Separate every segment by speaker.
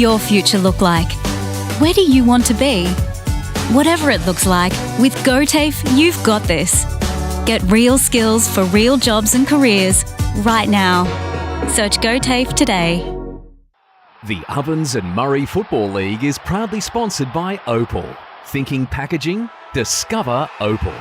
Speaker 1: your future look like? Where do you want to be? Whatever it looks like, with GoTAFE, you've got this. Get real skills for real jobs and careers right now. Search GoTAFE today.
Speaker 2: The Ovens and Murray Football League is proudly sponsored by Opal. Thinking packaging? Discover Opal.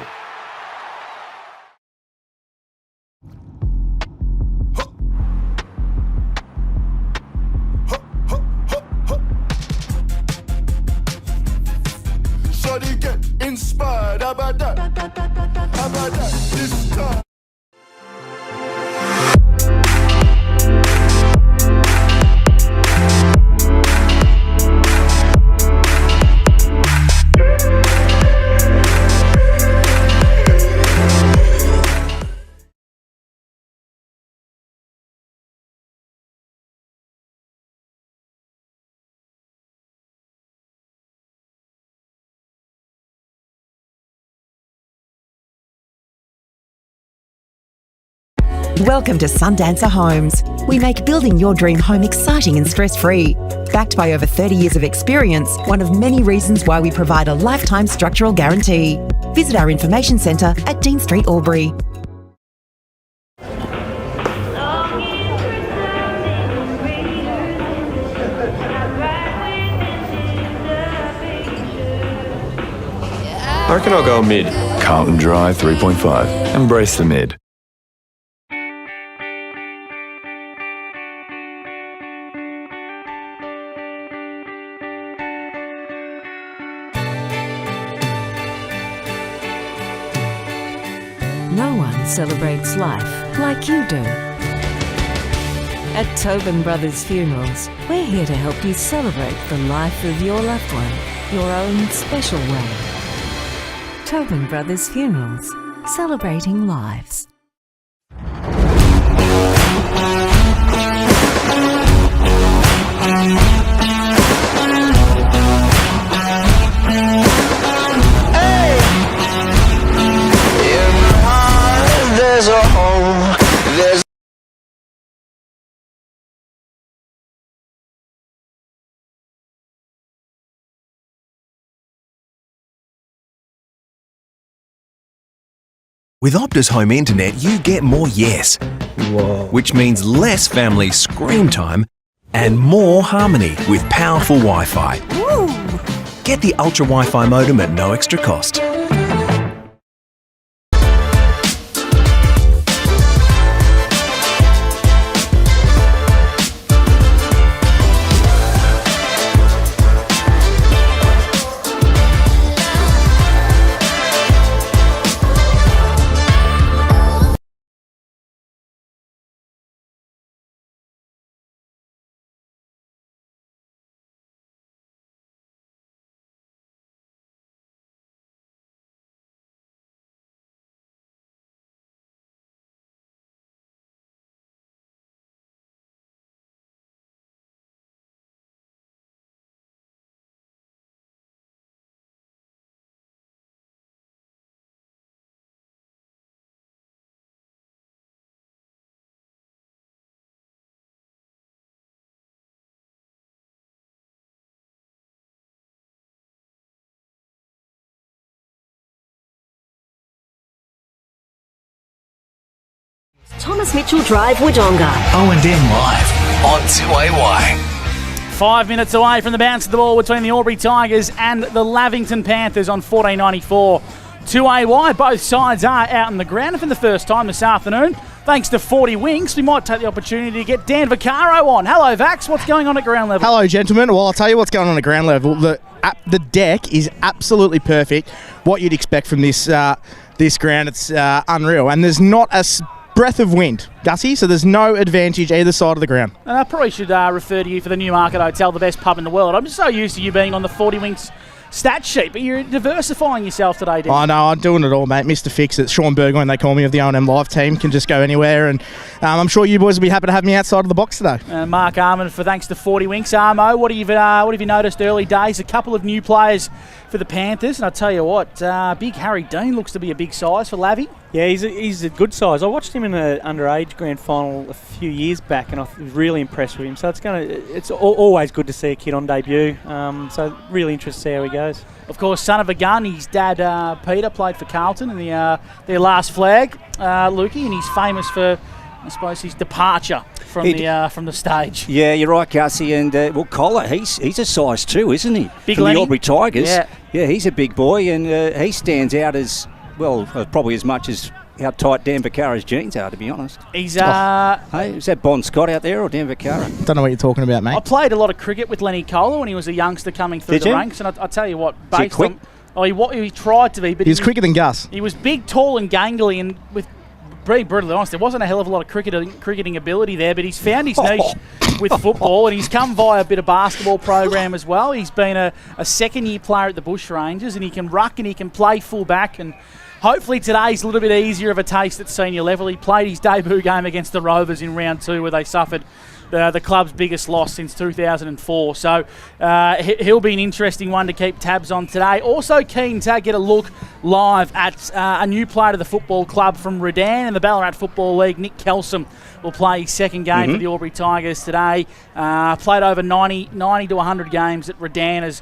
Speaker 3: Shawty get inspired, how about that? How about that? This time.
Speaker 4: Welcome to Sundancer Homes. We make building your dream home exciting and stress-free. Backed by over 30 years of experience, one of many reasons why we provide a lifetime structural guarantee. Visit our information centre at Dean Street, Albury.
Speaker 5: I reckon I'll go mid. Carlton Dry 3.5. Embrace the mid.
Speaker 6: No one celebrates life like you do. At Tobin Brothers Funerals, we're here to help you celebrate the life of your loved one, your own special way. Tobin Brothers Funerals, celebrating lives.
Speaker 3: There's a home, there's
Speaker 7: With Optus Home Internet, you get more yes. Whoa. Which means less family screen time and more harmony with powerful Wi-Fi. Woo. Get the Ultra Wi-Fi modem at no extra cost.
Speaker 8: Thomas Mitchell Drive, Wodonga.
Speaker 7: O&M Live on 2AY.
Speaker 9: 5 minutes away from the bounce of the ball between the Albury Tigers and the Lavington Panthers on 1494. 2AY, both sides are out on the ground for the first time this afternoon. Thanks to 40 Winks, we might take the opportunity to get Dan Vaccaro on. Hello, Vax. What's going on at ground level?
Speaker 10: Hello, gentlemen. Well, I'll tell you what's going on at ground level. The deck is absolutely perfect. What you'd expect from this ground, it's unreal. And there's not a breath of wind, Gussie, so there's no advantage either side of the ground.
Speaker 9: And I probably should refer to you for the Newmarket Hotel, the best pub in the world. I'm just so used to you being on the 40 Winks stat sheet, but you're diversifying yourself today, Dan.
Speaker 10: I know, I'm doing it all, mate. Mr. Fix-It. Sean Burgoyne, they call me, of the O&M Live team, can just go anywhere, and I'm sure you boys will be happy to have me outside of the box today.
Speaker 9: Mark Armand for thanks to 40 Winks. Armo, what have you noticed early days? A couple of new players for the Panthers, and I'll tell you what, big Harry Dean looks to be a big size for Lavy.
Speaker 11: Yeah, he's a good size. I watched him in an underage grand final a few years back, and I was really impressed with him. So it's always good to see a kid on debut. So really interested to see how he goes.
Speaker 9: Of course, son of a gun, his dad Peter played for Carlton in their last flag, Lukey, and he's famous for, I suppose, his departure from the stage.
Speaker 12: Yeah, you're right, Gussie. And Collar, he's a size 2, isn't he?
Speaker 9: Big
Speaker 12: from
Speaker 9: Lenny.
Speaker 12: the Albury Tigers.
Speaker 9: Yeah,
Speaker 12: he's a big boy, and he stands out as well, probably as much as how tight Dan Vaccara's jeans are, to be honest.
Speaker 9: He's
Speaker 12: hey, is that Bon Scott out there or Dan Vaccara?
Speaker 10: Don't know what you're talking about, mate.
Speaker 9: I played a lot of cricket with Lenny Kohler when he was a youngster coming through the ranks, and I tell you what, based on he tried to be, but
Speaker 10: he was quicker than Gus.
Speaker 9: He was big, tall, and gangly, and with being brutally honest, there wasn't a hell of a lot of cricketing ability there, but he's found his niche with football, and he's come via a bit of basketball program as well. He's been a second-year player at the Bush Rangers, and he can ruck and he can play full-back, and hopefully today's a little bit easier of a taste at senior level. He played his debut game against the Rovers in round 2 where they suffered the club's biggest loss since 2004. So he'll be an interesting one to keep tabs on today. Also keen to get a look live at a new player to the football club from Redan in the Ballarat Football League. Nick Kelsom will play his second game for the Albury Tigers today. Played over 90 to 100 games at Redan as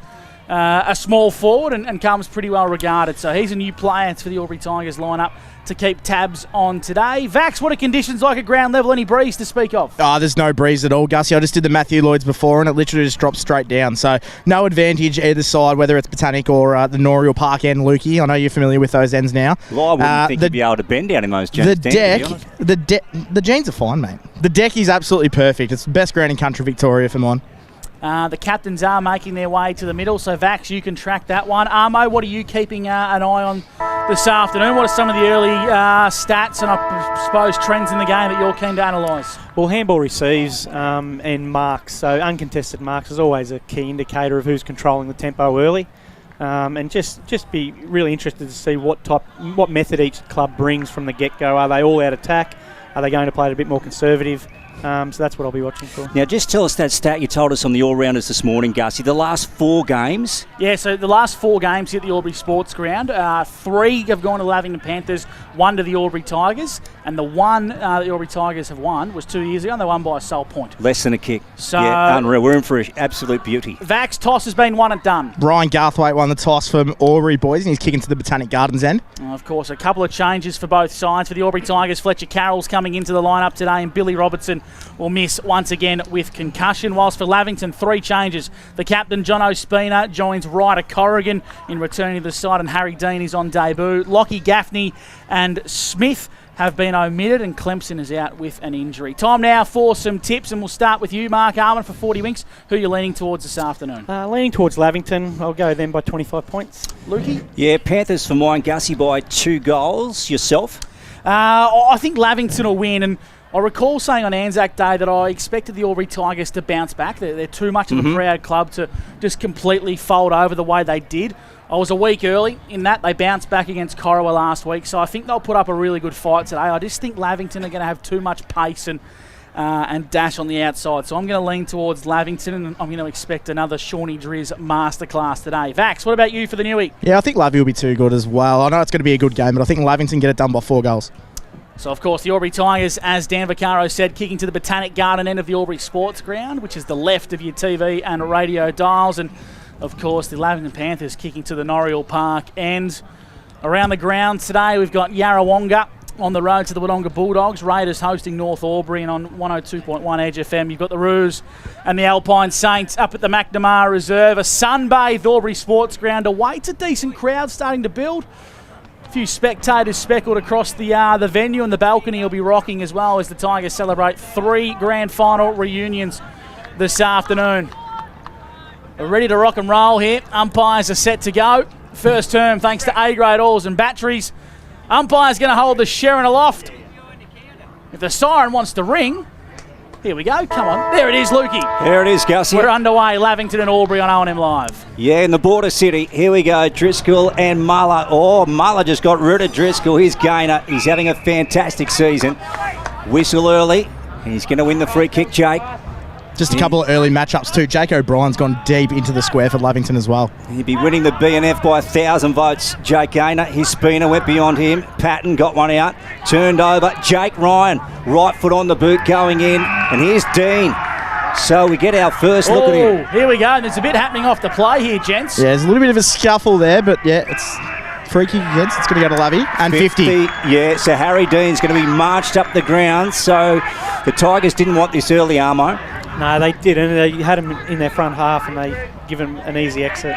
Speaker 9: a small forward and comes pretty well regarded. So he's a new player for the Albury Tigers lineup to keep tabs on today. Vax, what are conditions like at ground level? Any breeze to speak of?
Speaker 10: There's no breeze at all, Gussie. I just did the Matthew Lloyds before and it literally just drops straight down. So no advantage either side, whether it's Botanic or the Noriel Park end, Lukey. I know you're familiar with those ends now.
Speaker 12: Well, I wouldn't think you'd be able to bend down in those jeans.
Speaker 10: The jeans are fine, mate. The deck is absolutely perfect. It's the best ground in country Victoria, if I'm on.
Speaker 9: The captains are making their way to the middle, so Vax, you can track that one. Armo, what are you keeping an eye on this afternoon? What are some of the early stats and I suppose trends in the game that you're keen to analyse?
Speaker 11: Well, handball receives and marks, so uncontested marks is always a key indicator of who's controlling the tempo early. And just be really interested to see what method each club brings from the get-go. Are they all out attack? Are they going to play it a bit more conservative? So that's what I'll be watching for.
Speaker 12: Now, just tell us that stat you told us on the all-rounders this morning, Gussie. The last 4 games.
Speaker 9: Yeah, so the last 4 games here at the Albury Sports Ground, 3 have gone to the Lavington Panthers, 1 to the Albury Tigers, and the one the Albury Tigers have won was 2 years ago, and they won by a sole point.
Speaker 12: Less than a kick.
Speaker 9: So
Speaker 12: yeah, unreal. We're in for absolute beauty.
Speaker 9: Vax, toss has been won and done.
Speaker 10: Brian Garthwaite won the toss from Albury boys, and he's kicking to the Botanic Gardens end.
Speaker 9: Of course, a couple of changes for both sides. For the Albury Tigers, Fletcher Carroll's coming into the lineup today, and Billy Robertson will miss once again with concussion. Whilst for Lavington, 3 changes. The captain, John O'Spina, joins Ryder Corrigan in returning to the side, and Harry Dean is on debut. Lockie Gaffney and Smith have been omitted, and Clemson is out with an injury. Time now for some tips, and we'll start with you, Mark Arman, for 40 Winks. Who are you leaning towards this afternoon?
Speaker 11: Leaning towards Lavington. I'll go them by 25 points.
Speaker 9: Lukey?
Speaker 12: Yeah, Panthers for mine, Gussie, by 2 goals. Yourself?
Speaker 9: I think Lavington will win, and I recall saying on Anzac Day that I expected the Albury Tigers to bounce back. They're too much of a proud club to just completely fold over the way they did. I was a week early in that. They bounced back against Corowa last week, so I think they'll put up a really good fight today. I just think Lavington are going to have too much pace and dash on the outside. So I'm going to lean towards Lavington, and I'm going to expect another Shawnee Driz masterclass today. Vax, what about you for the Newie?
Speaker 10: Yeah, I think Lavie will be too good as well. I know it's going to be a good game, but I think Lavington get it done by 4 goals.
Speaker 9: So, of course, the Albury Tigers, as Dan Vaccaro said, kicking to the Botanic Garden end of the Albury Sports Ground, which is the left of your TV and radio dials. And, of course, the Lavington Panthers kicking to the Noriel Park end. Around the ground today, we've got Yarrawonga on the road to the Wodonga Bulldogs. Raiders hosting North Albury, and on 102.1 Edge FM, you've got the Roos and the Alpine Saints up at the McNamara Reserve. A sunbathed Albury Sports Ground awaits a decent crowd starting to build. A few spectators speckled across the venue, and the balcony will be rocking as well as the Tigers celebrate 3 grand final reunions this afternoon. We're ready to rock and roll here. Umpires are set to go. First term thanks to A-grade oils and batteries. Umpire's going to hold the Sharon aloft. If the siren wants to ring, here we go. Come on. There it is, Lukey.
Speaker 12: There it is, Gussie.
Speaker 9: We're underway. Lavington and Albury on O&M Live.
Speaker 12: Yeah, in the border city. Here we go. Driscoll and Muller. Oh, Muller just got rid of Driscoll. Here's Gaynor. He's having a fantastic season. Whistle early. He's going to win the free kick, Jake.
Speaker 10: Just a couple of early matchups too. Jake O'Brien's gone deep into the square for Lavington as well.
Speaker 12: He'd be winning the BNF by 1,000 votes. Jake Gaynor, his spinner went beyond him. Patton got one out, turned over. Jake Ryan, right foot on the boot going in. And here's Dean. So we get our first look at him.
Speaker 9: Here we go. There's a bit happening off the play here, gents.
Speaker 10: Yeah, there's a little bit of a scuffle there, but yeah, it's free kick against. It's going to go to Lavy. And 50.
Speaker 12: Yeah, so Harry Dean's going to be marched up the ground. So the Tigers didn't want this early, Armo.
Speaker 11: No, they didn't. They had him in their front half and they give him an easy exit.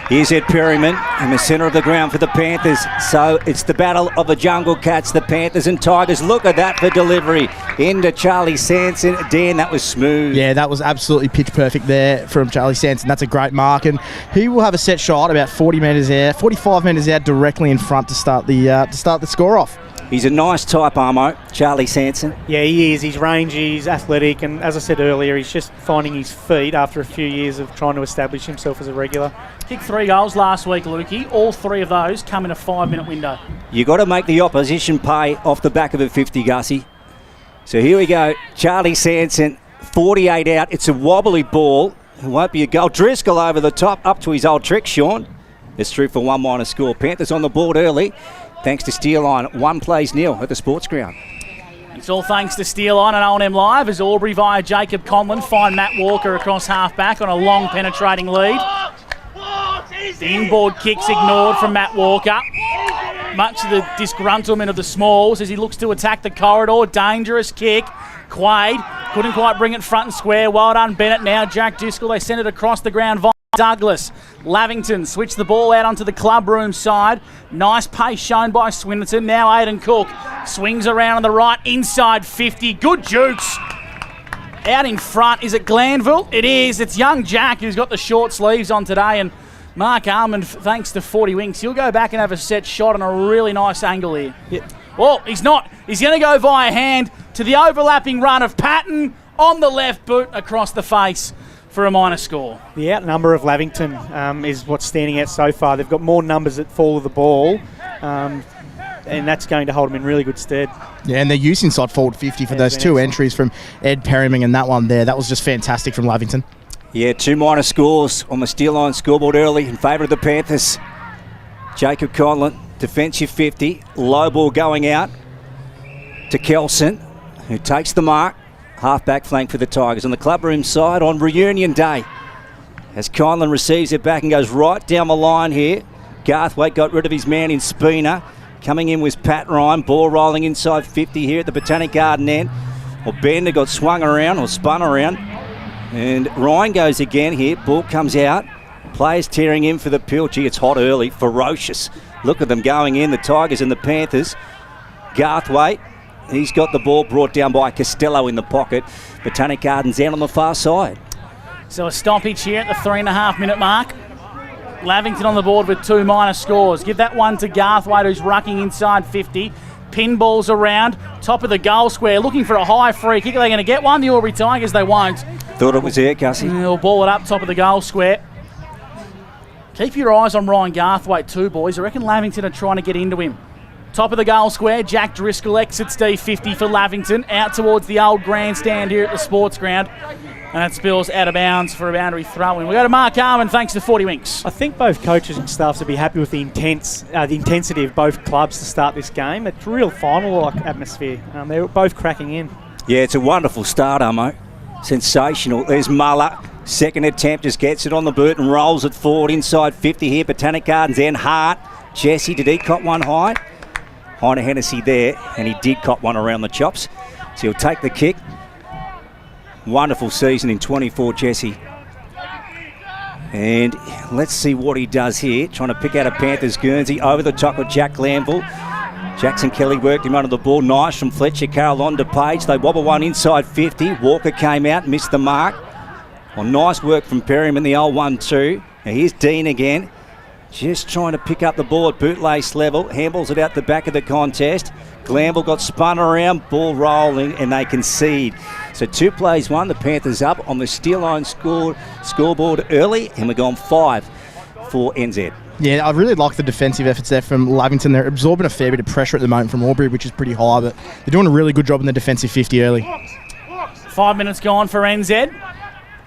Speaker 12: Here's Ed Perryman in the centre of the ground for the Panthers. So it's the battle of the Jungle Cats, the Panthers and Tigers. Look at that for delivery. Into Charlie Sanson. Dan, that was smooth.
Speaker 10: Yeah, that was absolutely pitch perfect there from Charlie Sanson. That's a great mark. And he will have a set shot about 40 metres out, 45 metres out directly in front to start the score off.
Speaker 12: He's a nice type, Armo, Charlie Sanson.
Speaker 11: Yeah, he is. He's rangy, he's athletic, and as I said earlier, he's just finding his feet after a few years of trying to establish himself as a regular.
Speaker 9: Kicked 3 goals last week, Lukey. All 3 of those come in a 5-minute window.
Speaker 12: You got to make the opposition pay off the back of a 50, Gussie. So here we go. Charlie Sanson, 48 out. It's a wobbly ball. It won't be a goal. Driscoll over the top, up to his old trick, Sean. It's through for 1 score. Panthers on the board early. Thanks to Steelline, 1 plays nil at the sports ground.
Speaker 9: It's all thanks to Steelline and O&M Live as Albury via Jacob Conlon find Matt Walker across half-back on a long penetrating lead. The inboard kick's ignored from Matt Walker. Much of the disgruntlement of the Smalls as he looks to attack the corridor. Dangerous kick. Quaid couldn't quite bring it front and square. Well done, Bennett. Now Jack Driscoll. They send it across the ground via Douglas. Lavington switched the ball out onto the clubroom side. Nice pace shown by Swinnerton. Now Aidan Cook swings around on the right, inside 50. Good jukes. Out in front, is it Glanville? It is. It's young Jack who's got the short sleeves on today, and Mark Armand, thanks to 40 Winks, he'll go back and have a set shot on a really nice angle here.
Speaker 11: Yep.
Speaker 9: Well, he's not. He's going to go via hand to the overlapping run of Patton on the left boot across the face for a minor score.
Speaker 11: The outnumber of Lavington is what's standing out so far. They've got more numbers that follow the ball, and that's going to hold them in really good stead.
Speaker 10: Yeah, and they're using inside forward 50 for those 2 entries from Ed Perryman and that one there. That was just fantastic from Lavington.
Speaker 12: Yeah, 2 minor scores on the Steelline scoreboard early in favour of the Panthers. Jacob Conlon, defensive 50, low ball going out to Kelson, who takes the mark. Half-back flank for the Tigers on the clubroom side on reunion day. As Conlon receives it back and goes right down the line here. Garthwaite got rid of his man in Spina. Coming in was Pat Ryan. Ball rolling inside 50 here at the Botanic Garden end. Well, Bender got swung around or spun around. And Ryan goes again here. Ball comes out. Players tearing in for the Pilchie. It's hot early. Ferocious. Look at them going in, the Tigers and the Panthers. Garthwaite. He's got the ball brought down by Costello in the pocket. Botanic Gardens out on the far side.
Speaker 9: So a stoppage here at the 3.5-minute mark. Lavington on the board with 2 minor scores. Give that one to Garthwaite, who's rucking inside 50. Pinballs around, top of the goal square, looking for a high free kick. Are they going to get one? The Albury Tigers, they won't.
Speaker 12: Thought it was there, Gussie.
Speaker 9: They'll ball it up top of the goal square. Keep your eyes on Ryan Garthwaite too, boys. I reckon Lavington are trying to get into him. Top of the goal square, Jack Driscoll exits D50 for Lavington, out towards the old grandstand here at the sports ground. And it spills out of bounds for a boundary throw-in. We go to Mark Armand, thanks to 40 Winks.
Speaker 11: I think both coaches and staffs will be happy with the intensity of both clubs to start this game. It's a real final-like atmosphere. They're both cracking in.
Speaker 12: Yeah, it's a wonderful start, Armo. Sensational. There's Muller. Second attempt, just gets it on the boot and rolls it forward inside 50 here. Botanic Gardens end. Hart. Jesse, did he cop one high? Heiner Hennessy there, and he did cop one around the chops. So he'll take the kick. Wonderful season in 24, Jesse. And let's see what he does here. Trying to pick out a Panthers Guernsey over the top of Jack Glanville. Jackson Kelly worked him under the ball. Nice from Fletcher Carroll on to Page. They wobble one inside 50. Walker came out, missed the mark. Well, nice work from Perryman, the old 1-2. Now here's Dean again. Just trying to pick up the ball at bootlace level. Handballs it out the back of the contest. Glanville got spun around, ball rolling, and they concede. So 2 plays 1. The Panthers up on the Steelline scoreboard early, and we're gone 5 for NZ.
Speaker 10: Yeah, I really like the defensive efforts there from Lavington. They're absorbing a fair bit of pressure at the moment from Albury, which is pretty high, but they're doing a really good job in the defensive 50 early.
Speaker 9: 5 minutes gone for NZ.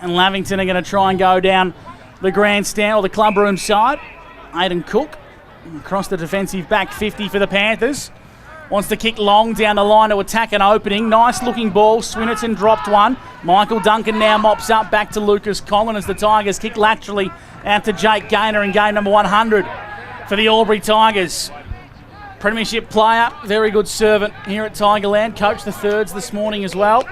Speaker 9: And Lavington are going to try and go down the grandstand or the clubroom side. Aidan Cook across the defensive back 50 for the Panthers. Wants to kick long down the line to attack an opening. Nice looking ball. Swinnerton dropped one. Michael Duncan now mops up back to Lucas Collin as the Tigers kick laterally out to Jake Gaynor in game number 100 for the Albury Tigers. Premiership player, very good servant here at Tigerland. Coached the thirds this morning as well.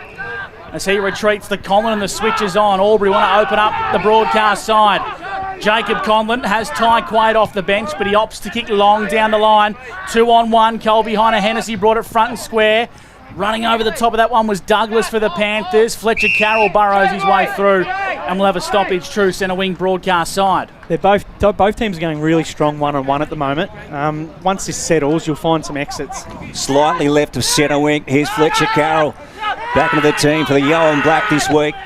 Speaker 9: As he retreats to Collin and the switch is on. Albury want to open up the broadcast side. Jacob Conlon has Ty Quaid off the bench, but he opts to kick long down the line. 2-on-1. Colby Hennessy brought it front and square. Running over the top of that one was Douglas for the Panthers. Fletcher Carroll burrows his way through, and we'll have a stoppage true centre wing broadcast side.
Speaker 11: They're both teams are going really strong one-on-one at the moment. Once this settles, you'll find some exits.
Speaker 12: Slightly left of centre wing. Here's Fletcher Carroll back into the team for the yellow and black this week.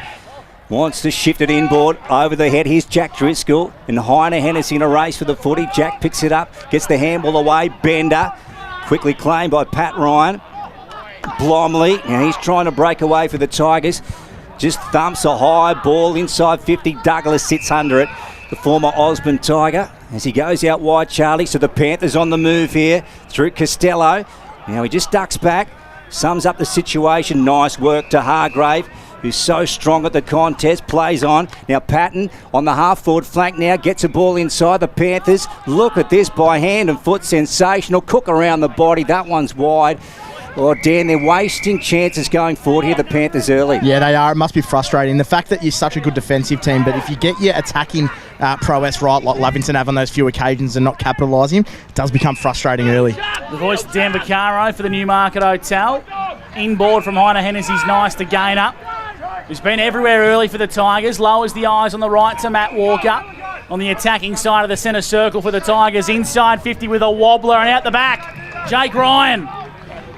Speaker 12: Wants to shift it inboard over the head. Here's Jack Driscoll and Heiner Hennessy in a race for the footy. Jack picks it up, gets the handball away. Bender quickly claimed by Pat Ryan. Blomley, now he's trying to break away for the Tigers. Just thumps a high ball inside 50. Douglas sits under it. The former Osborne Tiger as he goes out wide, Charlie. So the Panthers on the move here through Costello. Now he just ducks back, sums up the situation. Nice work to Hargrave, who's so strong at the contest, plays on. Now Patton on the half-forward flank now, gets a ball inside the Panthers. Look at this by hand and foot, sensational. Cook around the body, that one's wide. Oh, Dan, they're wasting chances going forward here, the Panthers early.
Speaker 10: Yeah, they are. It must be frustrating. The fact that you're such a good defensive team, but if you get your attacking prowess right, like Lavington have on those few occasions and not capitalising, it does become frustrating early.
Speaker 9: The voice of Dan Vaccaro for the Newmarket Hotel. Inboard from Heiner Hennessy's nice to gain up. Who's been everywhere early for the Tigers. Lowers the eyes on the right to Matt Walker. On the attacking side of the centre circle for the Tigers. Inside 50 with a wobbler, and out the back, Jake Ryan.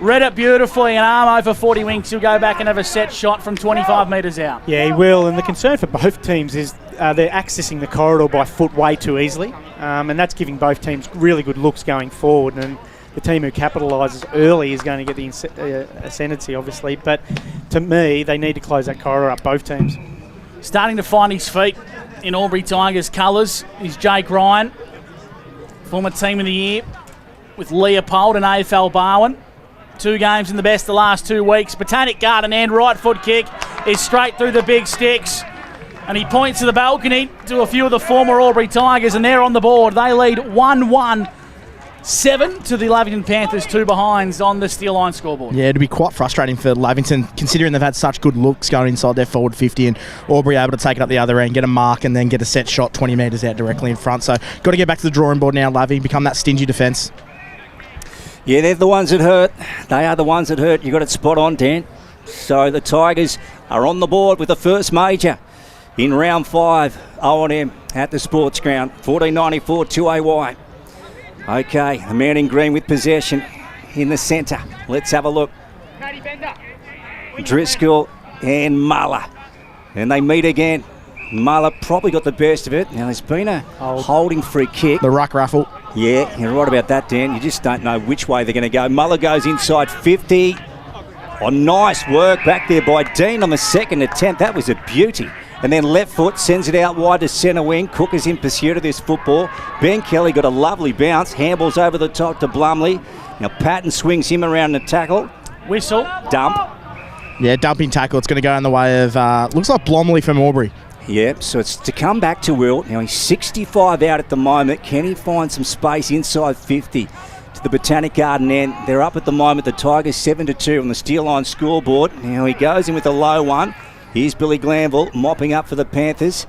Speaker 9: Read it beautifully, and arm over 40 winks. He'll go back and have a set shot from 25 metres out.
Speaker 11: Yeah, he will. And the concern for both teams is they're accessing the corridor by foot way too easily. And that's giving both teams really good looks going forward. And the team who capitalises early is going to get the ascendancy, obviously. But to me, they need to close that corridor up, both teams.
Speaker 9: Starting to find his feet in Albury Tigers colours is Jake Ryan, former Team of the Year with Leopold and AFL Barwon. 2 games in the best the last 2 weeks. Botanic Garden end, right foot kick is straight through the big sticks. And he points to the balcony to a few of the former Albury Tigers, and they're on the board. They lead 1-1. 7 to the Lavington Panthers, 2 behinds on the Steel Line scoreboard.
Speaker 10: Yeah, it'd be quite frustrating for Lavington, considering they've had such good looks going inside their forward 50, and Albury able to take it up the other end, get a mark, and then get a set shot 20 metres out directly in front. So got to get back to the drawing board now, Lavy, become that stingy defence.
Speaker 12: Yeah, they're the ones that hurt. They are the ones that hurt. You got it spot on, Dan. So the Tigers are on the board with the first major in round 5. O&M at the sports ground. 1494 2AY. Okay, a man in green with possession in the centre. Let's have a look. Driscoll and Muller. And they meet again. Muller probably got the best of it. Now, there's been a holding free kick.
Speaker 10: The ruck raffle.
Speaker 12: Yeah, you're right about that, Dan. You just don't know which way they're going to go. Muller goes inside 50. Oh, nice work back there by Dean on the second attempt. That was a beauty. And then left foot sends it out wide to centre wing. Cook is in pursuit of this football. Ben Kelly got a lovely bounce. Handballs over the top to Blumley. Now Patton swings him around the tackle.
Speaker 9: Whistle.
Speaker 12: Dump.
Speaker 10: Yeah, dumping tackle. It's going to go in the way of, looks like Blomley from Albury.
Speaker 12: Yep, so it's to come back to Wilt. Now he's 65 out at the moment. Can he find some space inside 50 to the Botanic Garden end? They're up at the moment. The Tigers 7-2 on the Steel Line scoreboard. Now he goes in with a low one. Here's Billy Glanville mopping up for the Panthers.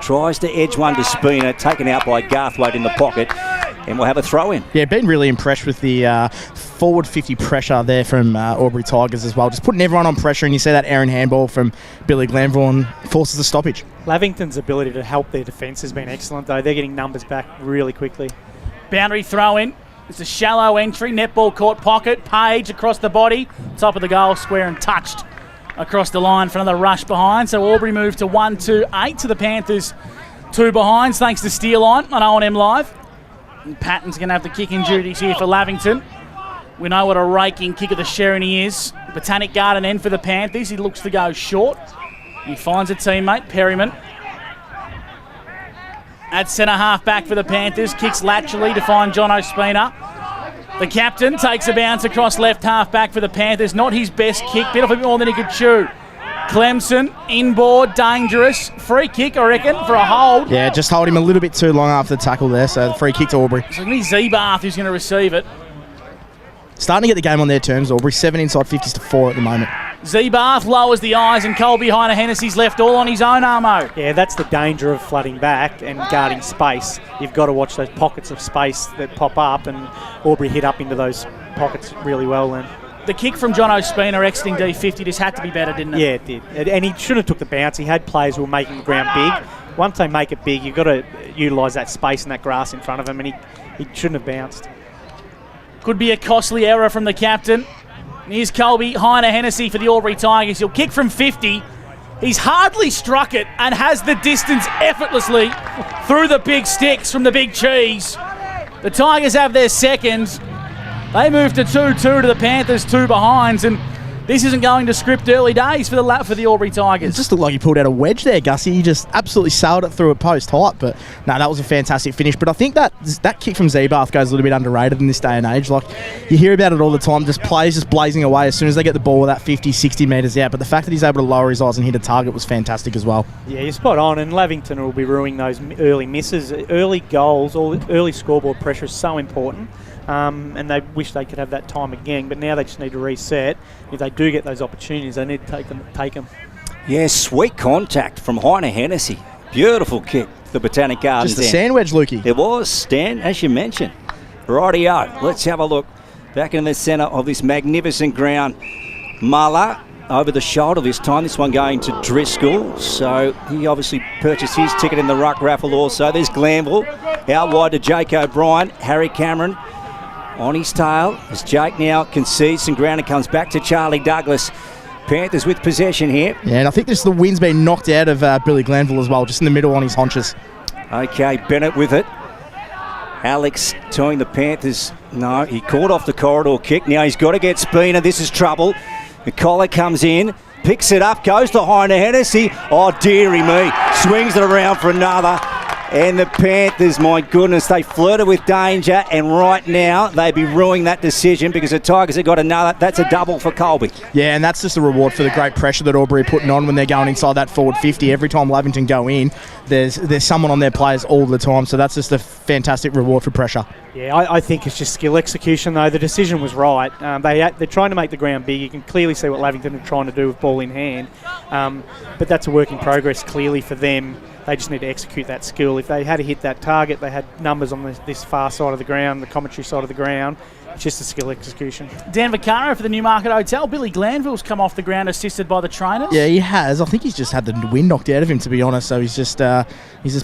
Speaker 12: Tries to edge one to Spina, taken out by Garthwaite in the pocket, and we'll have a throw in.
Speaker 10: Yeah, been really impressed with the forward 50 pressure there from Albury Tigers as well. Just putting everyone on pressure, and you see that errant handball from Billy Glanville and forces a stoppage.
Speaker 11: Lavington's ability to help their defence has been excellent, though. They're getting numbers back really quickly.
Speaker 9: Boundary throw in. It's a shallow entry, netball court pocket, Page across the body, top of the goal square and touched across the line for another rush behind. So Albury moved to 1-2-8 to the Panthers 2 behinds thanks to Steel Line on O&M Live. And Patton's going to have the kicking duties here for Lavington. We know what a raking kick of the Sherry is. Botanic Garden end for the Panthers. He looks to go short. He finds a teammate, Perryman. At centre half back for the Panthers, kicks laterally to find John Ospina. The captain takes a bounce across left half back for the Panthers. Not his best kick, bit of a bit more than he could chew. Clemson, inboard, dangerous. Free kick, I reckon, for a hold.
Speaker 10: Yeah, just hold him a little bit too long after the tackle there, so free kick to Albury.
Speaker 9: It's going to be Zebath who's going to receive it.
Speaker 10: Starting to get the game on their terms, Albury. 7 inside 50s to 4 at the moment.
Speaker 9: Zebath lowers the eyes and Colby Heine-Hennessy's left all on his own, Armo.
Speaker 11: Yeah, that's the danger of flooding back and guarding space. You've got to watch those pockets of space that pop up, and Albury hit up into those pockets really well then.
Speaker 9: The kick from John Ospina exiting D50 just had to be better, didn't it?
Speaker 11: Yeah, it did. And he should have took the bounce. He had players who were making the ground big. Once they make it big, you've got to utilise that space and that grass in front of him, and he shouldn't have bounced.
Speaker 9: Could be a costly error from the captain. Here's Colby Heine-Hennessy for the Albury Tigers. He'll kick from 50. He's hardly struck it and has the distance effortlessly through the big sticks from the big cheese. The Tigers have their second. They move to 2-2 to the Panthers, 2 behinds, and this isn't going to script early days for the Albury Tigers.
Speaker 10: It just looked like he pulled out a wedge there, Gussie. He just absolutely sailed it through a post height, but no, that was a fantastic finish. But I think that kick from Zebath goes a little bit underrated in this day and age. Like, you hear about it all the time, just players just blazing away as soon as they get the ball with that 50, 60 metres out. But the fact that he's able to lower his eyes and hit a target was fantastic as well.
Speaker 11: Yeah, you're spot on, and Lavington will be ruining those early misses. Early goals, early scoreboard pressure is so important. And they wish they could have that time again, but now they just need to reset. If they do get those opportunities, they need to take them.
Speaker 12: Yeah, sweet contact from Heine-Hennessy. Beautiful kick, the Botanic Gardens.
Speaker 10: Just a sand wedge, Lukey.
Speaker 12: It was, Stan, as you mentioned. Rightio, let's have a look. Back in the centre of this magnificent ground. Muller over the shoulder this time. This one going to Driscoll. So he obviously purchased his ticket in the ruck raffle also. There's Glanville out wide to Jake O'Brien. Harry Cameron on his tail as Jake now concedes some ground and comes back to Charlie Douglas. Panthers with possession here.
Speaker 10: Yeah, and I think the wind's been knocked out of Billy Glanville as well, just in the middle on his haunches.
Speaker 12: Okay, Bennett with it. Alex telling the Panthers, no, he caught off the corridor kick. Now he's got to get Spina. This is trouble. The collar comes in, picks it up, goes to Heine-Hennessy. Oh, dearie me. Swings it around for another. And the Panthers, my goodness, they flirted with danger, and right now they'd be ruining that decision because the Tigers have got another. That's a double for Colby.
Speaker 10: Yeah, and that's just a reward for the great pressure that Albury are putting on when they're going inside that forward 50. Every time Lavington go in, there's someone on their players all the time, so that's just a fantastic reward for pressure.
Speaker 11: Yeah, I think it's just skill execution, though. The decision was right. They're trying to make the ground big. You can clearly see what Lavington are trying to do with ball in hand, but that's a work in progress clearly for them. They just need to execute that skill. If they had to hit that target, they had numbers on this far side of the ground, the commentary side of the ground. It's just a skill execution.
Speaker 9: Dan Vaccaro for the Newmarket Hotel. Billy Glanville's come off the ground assisted by the trainers.
Speaker 10: Yeah, he has. I think he's just had the wind knocked out of him, to be honest. So he's just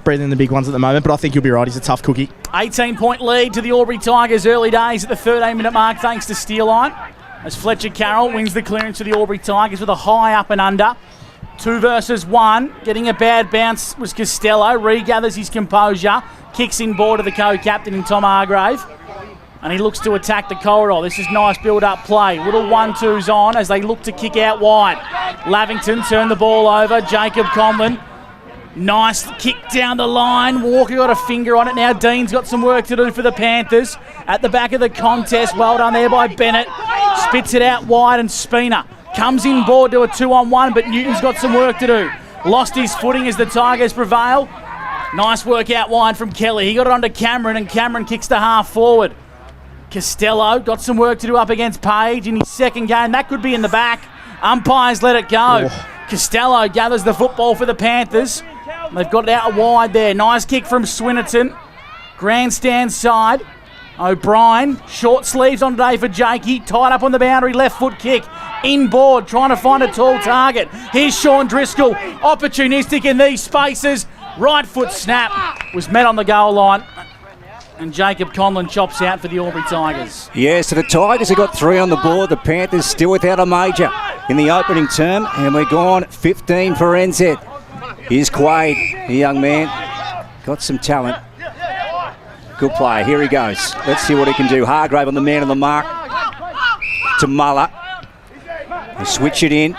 Speaker 10: breathing the big ones at the moment. But I think he'll be right. He's a tough cookie.
Speaker 9: 18-point lead to the Albury Tigers early days at the 13-minute mark thanks to Steelline. As Fletcher Carroll wins the clearance to the Albury Tigers with a high up and under. 2 versus 1. Getting a bad bounce was Costello. Regathers his composure. Kicks in board to the co-captain in Tom Hargrave. And he looks to attack the corridor. This is nice build-up play. Little 1-2s on as they look to kick out wide. Lavington turned the ball over. Jacob Conlon. Nice kick down the line. Walker got a finger on it. Now Dean's got some work to do for the Panthers. At the back of the contest. Well done there by Bennett. Spits it out wide and Spina comes in board to a 2-on-1, but Newton's got some work to do. Lost his footing as the Tigers prevail. Nice work out wide from Kelly. He got it onto Cameron, and Cameron kicks to half forward. Costello got some work to do up against Page in his second game. That could be in the back. Umpires let it go. Oh. Costello gathers the football for the Panthers. They've got it out wide there. Nice kick from Swinnerton. Grandstand side. O'Brien, short sleeves on today for Jakey. Tied up on the boundary, left foot kick. Inboard, trying to find a tall target. Here's Sean Driscoll, opportunistic in these spaces. Right foot snap was met on the goal line. And Jacob Conlon chops out for the Albury Tigers.
Speaker 12: Yeah, so the Tigers have got 3 on the board. The Panthers still without a major in the opening term. And we're gone 15 for NZ. Here's Quaid, the young man. Got some talent. Good player. Here he goes. Let's see what he can do. Hargrave on the man on the mark to Muller. They switch it in.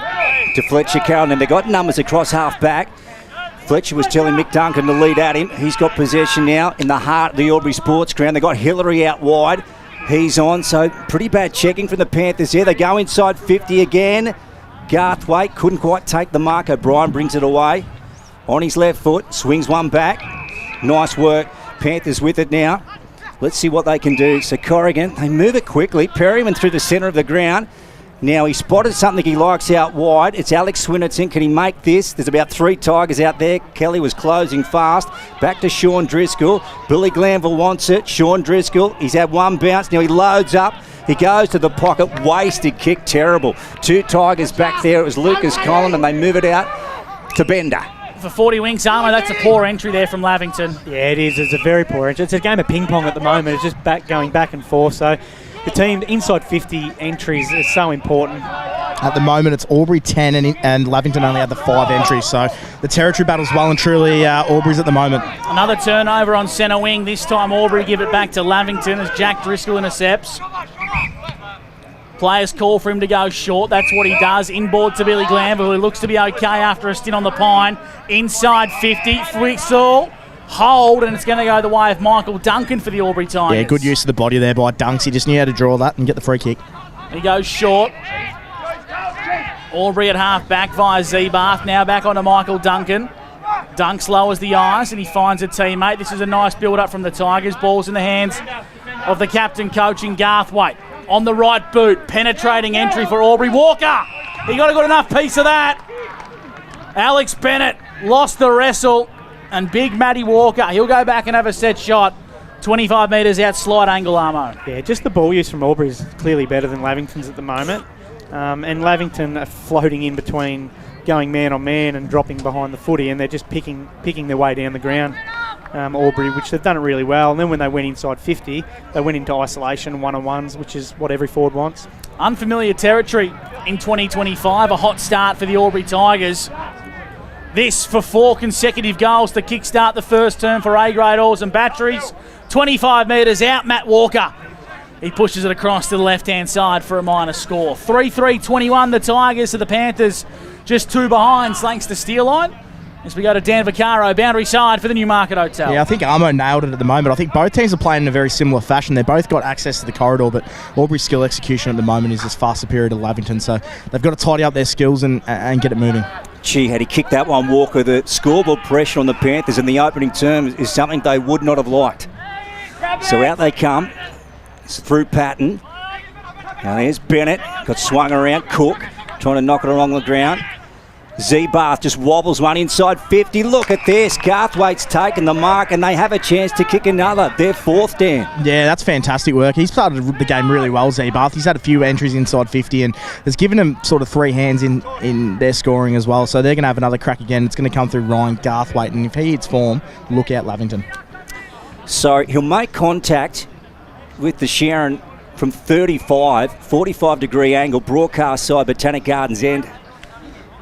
Speaker 12: to Fletcher Carroll, and they've got numbers across half back. Fletcher was telling Mick Duncan to lead at him. He's got possession now in the heart of the Albury Sports Ground. They've got Hillary out wide. He's on, so pretty bad checking from the Panthers there. They go inside 50 again. Garthwaite couldn't quite take the mark. O'Brien brings it away. On his left foot, swings one back. Nice work. Panthers with it now. Let's see what they can do. So Corrigan, they move it quickly. Perryman through the centre of the ground. Now he spotted something he likes out wide. It's Alex Swinnerton. Can he make this? There's about 3 Tigers out there. Kelly was closing fast. Back to Sean Driscoll. Billy Glanville wants it. Sean Driscoll, he's had one bounce. Now he loads up. He goes to the pocket. Wasted kick. Terrible. 2 Tigers back there. It was Lucas Collin, and they move it out to Bender.
Speaker 9: For 40 Winks Armour, that's a poor entry there from Lavington.
Speaker 11: Yeah, it is. It's a very poor entry. It's a game of ping pong at the moment. It's just going back and forth. So the team inside 50 entries is so important.
Speaker 10: At the moment, it's Albury 10 and Lavington only had the 5 entries. So the territory battle's well and truly Albury's at the moment.
Speaker 9: Another turnover on centre wing. This time Albury give it back to Lavington as Jack Driscoll intercepts. Players call for him to go short. That's what he does. Inboard to Billy Glanville, who looks to be okay after a stint on the pine. Inside 50. Whistle. Hold, and it's going to go the way of Michael Duncan for the Albury Tigers.
Speaker 10: Yeah, good use of the body there by Dunks. He just knew how to draw that and get the free kick.
Speaker 9: He goes short. Albury at half back via Zeebath. Now back onto Michael Duncan. Dunks lowers the eyes and he finds a teammate. This is a nice build-up from the Tigers. Ball's in the hands of the captain coaching Garthwaite. On the right boot, penetrating entry for Albury. Walker, he got a good enough piece of that. Alex Bennett lost the wrestle, and big Matty Walker, he'll go back and have a set shot. 25 metres out, slide angle, Armo.
Speaker 11: Yeah, just the ball use from Albury is clearly better than Lavington's at the moment. And Lavington are floating in between going man on man and dropping behind the footy, and they're just picking their way down the ground. Albury, which they've done it really well. And then when they went inside 50, they went into isolation, one-on-ones, which is what every forward wants.
Speaker 9: Unfamiliar territory in 2025, a hot start for the Albury Tigers. This for 4 consecutive goals to kickstart the first term for A-grade oars and batteries. 25 metres out, Matt Walker. He pushes it across to the left-hand side for a minor score. 3-3-21 the Tigers to the Panthers, just 2 behind thanks to Steelline. As we go to Dan Vaccaro, boundary side for the Newmarket Hotel.
Speaker 10: Yeah, I think Armo nailed it at the moment. I think both teams are playing in a very similar fashion. They've both got access to the corridor, but Albury's skill execution at the moment is just far superior to Lavington, so they've got to tidy up their skills and get it moving.
Speaker 12: Gee, had he kicked that one, Walker, the scoreboard pressure on the Panthers in the opening term is something they would not have liked. So out they come. It's through Patton. Now there's Bennett, got swung around. Cook trying to knock it along the ground. Zeebath just wobbles one inside 50. Look at this. Garthwaite's taken the mark and they have a chance to kick another. They're 4th down.
Speaker 10: Yeah, that's fantastic work. He's started the game really well, Zeebath. He's had a few entries inside 50 and has given them sort of 3 hands in their scoring as well. So they're going to have another crack again. It's going to come through Ryan Garthwaite, and if he hits form, look out Lavington.
Speaker 12: So he'll make contact with the Sharon from 35, 45-degree angle, broadcast side, Botanic Gardens end.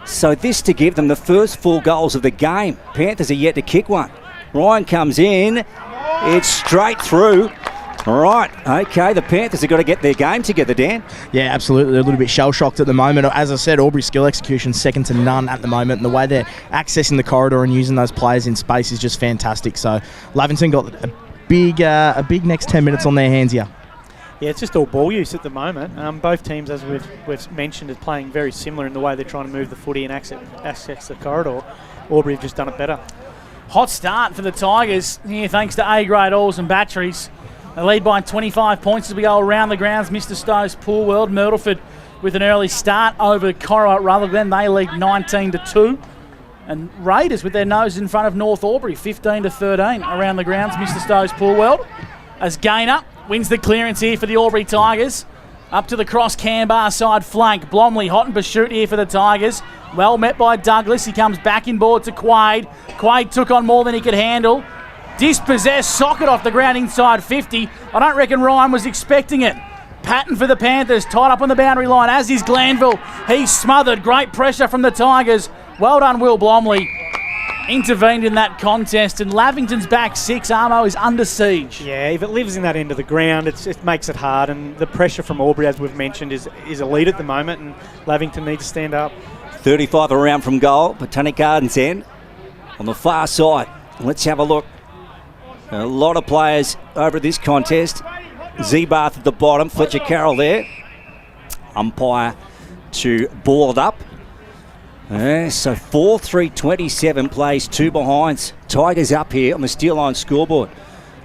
Speaker 12: So this to give them the first 4 goals of the game. Panthers are yet to kick one. Ryan comes in. It's straight through. All right, okay, the Panthers have got to get their game together, Dan.
Speaker 10: Yeah, absolutely. They're a little bit shell-shocked at the moment. As I said, Albury's skill execution second to none at the moment, and the way they're accessing the corridor and using those players in space is just fantastic. So Lavington got a big next 10 minutes on their hands here.
Speaker 11: Yeah, it's just all ball use at the moment. Both teams, as we've mentioned, are playing very similar in the way they're trying to move the footy and access the corridor. Albury have just done it better.
Speaker 9: Hot start for the Tigers here thanks to A-grade oars and batteries. They lead by 25 points as we go around the grounds. Mr. Stowe's Pool World, Myrtleford with an early start over Corrow at Rutherglen. They lead 19-2. And Raiders with their nose in front of North Albury, 15-13 around the grounds. Mr. Stowe's Pool World as Gaynor wins the clearance here for the Albury Tigers. Up to the cross Canberra side flank. Blomley hot and pursuit here for the Tigers. Well met by Douglas. He comes back inboard to Quaid. Quaid took on more than he could handle. Dispossessed, socket off the ground inside 50. I don't reckon Ryan was expecting it. Patton for the Panthers, tied up on the boundary line, as is Glanville. He's smothered. Great pressure from the Tigers. Well done, Will Blomley. Intervened in that contest, and Lavington's back 6, Armo, is under siege.
Speaker 11: Yeah, if it lives in that end of the ground, it makes it hard, and the pressure from Albury, as we've mentioned, is elite at the moment, and Lavington needs to stand up.
Speaker 12: 35 around from goal. Botanic Gardens End on the far side. Let's have a look. A lot of players over this contest. Zebath at the bottom, Fletcher Carroll there. Umpire to ball it up. So 4-3-27 plays 2 behinds. Tigers up here on the steel line scoreboard.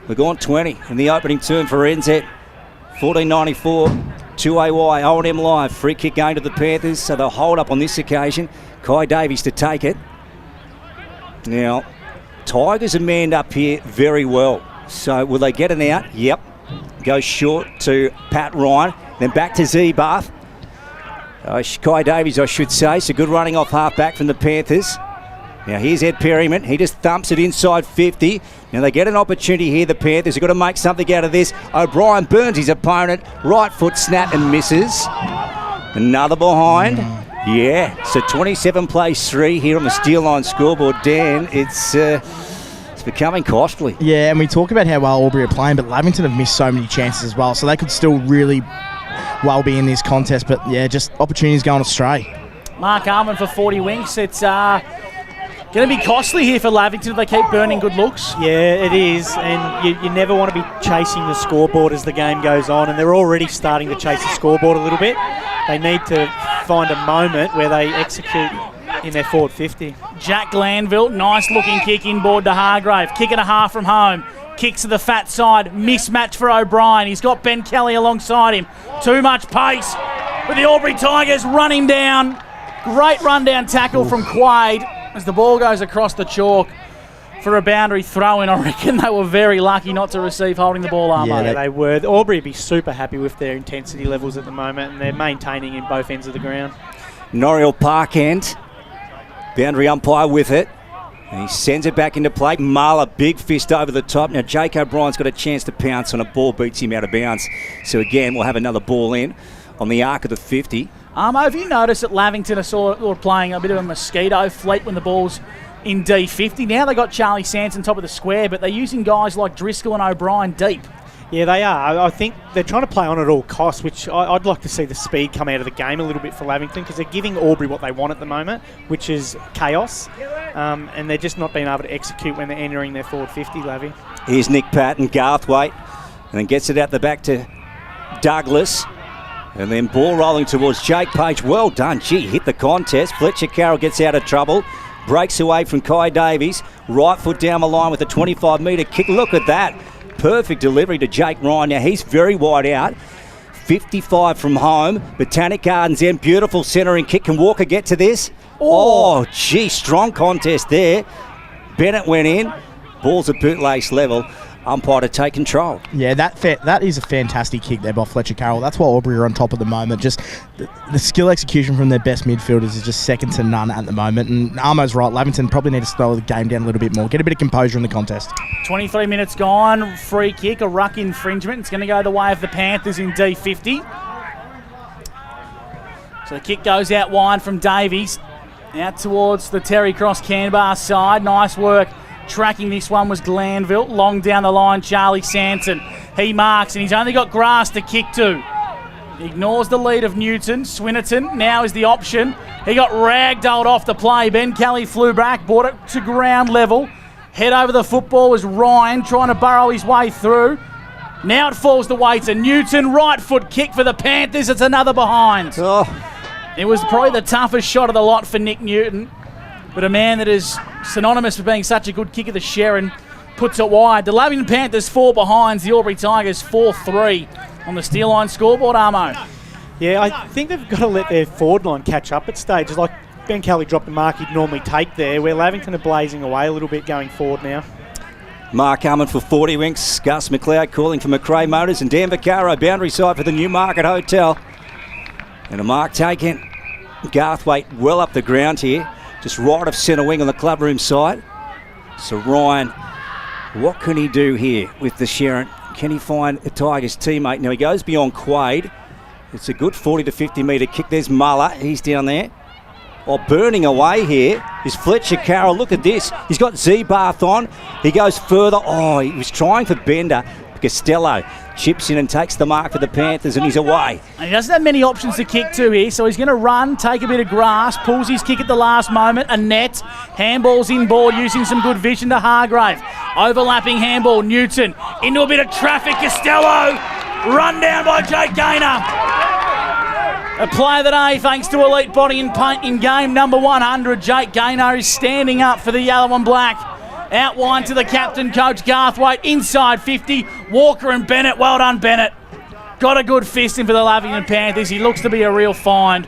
Speaker 12: We're gone 20 in the opening turn for NZ. 14.94, 2AY, O&M live. Free kick going to the Panthers, so they'll hold up on this occasion. Kai Davies to take it. Now, Tigers are manned up here very well. So will they get an out? Yep. Goes short to Pat Ryan, then back to Zebath. Kai Davies, I should say. So good running off half-back from the Panthers. Now here's Ed Perryman. He just thumps it inside 50. Now they get an opportunity here, the Panthers. They've got to make something out of this. O'Brien burns his opponent. Right foot snap and misses. Another behind. Yeah, so 27 plays 3 here on the steel line scoreboard. Dan, it's becoming costly.
Speaker 10: Yeah, and we talk about how well Albury are playing, but Lavington have missed so many chances as well, so they could still really well be in this contest. But yeah, just opportunities going astray.
Speaker 9: Mark Arman for 40 winks. It's going to be costly here for Lavington if they keep burning good looks.
Speaker 11: Yeah, it is, and you never want to be chasing the scoreboard as the game goes on, and they're already starting to chase the scoreboard a little bit. They need to find a moment where they execute in their forward 50.
Speaker 9: Jack Glanville, nice looking kick inboard to Hargrave. Kick and a half from home. Kicks to the fat side. Mismatch for O'Brien. He's got Ben Kelly alongside him. Too much pace. But the Albury Tigers run him down. Great run-down tackle from Quaid as the ball goes across the chalk for a boundary throw-in. I reckon they were very lucky not to receive holding the ball arm.
Speaker 11: Yeah, they were. Albury would be super happy with their intensity levels at the moment, and they're maintaining in both ends of the ground.
Speaker 12: Noriel Park end. Boundary umpire with it. And he sends it back into play. Marler, big fist over the top. Now Jake O'Brien's got a chance to pounce on a ball, beats him out of bounds. So again, we'll have another ball in on the arc of the 50.
Speaker 9: Have you noticed that Lavington are sort of playing a bit of a mosquito fleet when the ball's in D50? Now they got Charlie Sanson top of the square, but they're using guys like Driscoll and O'Brien deep.
Speaker 11: Yeah, they are. I think they're trying to play on at all costs, which I'd like to see the speed come out of the game a little bit for Lavington, because they're giving Albury what they want at the moment, which is chaos, and they're just not being able to execute when they're entering their forward 50, Lavy.
Speaker 12: Here's Nick Patton, Garthwaite, and then gets it out the back to Douglas. And then ball rolling towards Jake Page. Well done. Gee, hit the contest. Fletcher Carroll gets out of trouble. Breaks away from Kai Davies. Right foot down the line with a 25-metre kick. Look at that. Perfect delivery to Jake Ryan. Now he's very wide out. 55 from home. Botanic Gardens End. Beautiful centering kick. Can Walker get to this? Oh, gee, strong contest there. Bennett went in. Ball's at bootlace level. Umpire to take control.
Speaker 10: Yeah, that is a fantastic kick there by Fletcher Carroll. That's why Albury are on top at the moment. Just the skill execution from their best midfielders is just second to none at the moment. And Armo's right, Lavington probably need to slow the game down a little bit more. Get a bit of composure in the contest.
Speaker 9: 23 minutes gone. Free kick, a ruck infringement. It's going to go the way of the Panthers in D50. So the kick goes out wide from Davies. Out towards the Terry Cross Canberra side. Nice work. Tracking this one was Glanville. Long down the line, Charlie Sanson. He marks, and he's only got grass to kick to. Ignores the lead of Newton. Swinnerton now is the option. He got ragdolled off the play. Ben Kelly flew back, brought it to ground level. Head over the football was Ryan trying to burrow his way through. Now it falls the way to Newton. Right foot kick for the Panthers. It's another behind. It was probably the toughest shot of the lot for Nick Newton. But a man that is synonymous with being such a good kicker, the Sharon, puts it wide. The Lavington Panthers 4 behinds, the Albury Tigers 4-3 on the steel line scoreboard, Armo.
Speaker 11: Yeah, I think they've got to let their forward line catch up at stages. Like Ben Kelly dropped the mark he'd normally take there, where Lavington are blazing away a little bit going forward now.
Speaker 12: Mark Harmon for 40 winks. Gus McLeod calling for McRae Motors, and Dan Vaccaro, boundary side for the Newmarket Hotel. And a mark taken. Garthwaite well up the ground here. Just right of centre wing on the clubroom side. So Ryan, what can he do here with the Sharon? Can he find a Tigers teammate? Now he goes beyond Quaid. It's a good 40 to 50 metre kick. There's Muller. He's down there. Oh, burning away here is Fletcher Carroll. Look at this. He's got Zebath on. He goes further. Oh, he was trying for Bender. Costello chips in and takes the mark for the Panthers, and he's away.
Speaker 9: And he doesn't have many options to kick to here, so he's going to run, take a bit of grass, pulls his kick at the last moment. A net, handball's inboard, using some good vision to Hargrave. Overlapping handball, Newton into a bit of traffic. Costello run down by Jake Gaynor. A play of the day thanks to Elite Body and Paint in game number 100. Jake Gaynor is standing up for the yellow and black. Out wide to the captain, Coach Garthwaite, inside 50. Walker and Bennett, well done Bennett. Got a good fist in for the Lavington Panthers. He looks to be a real find.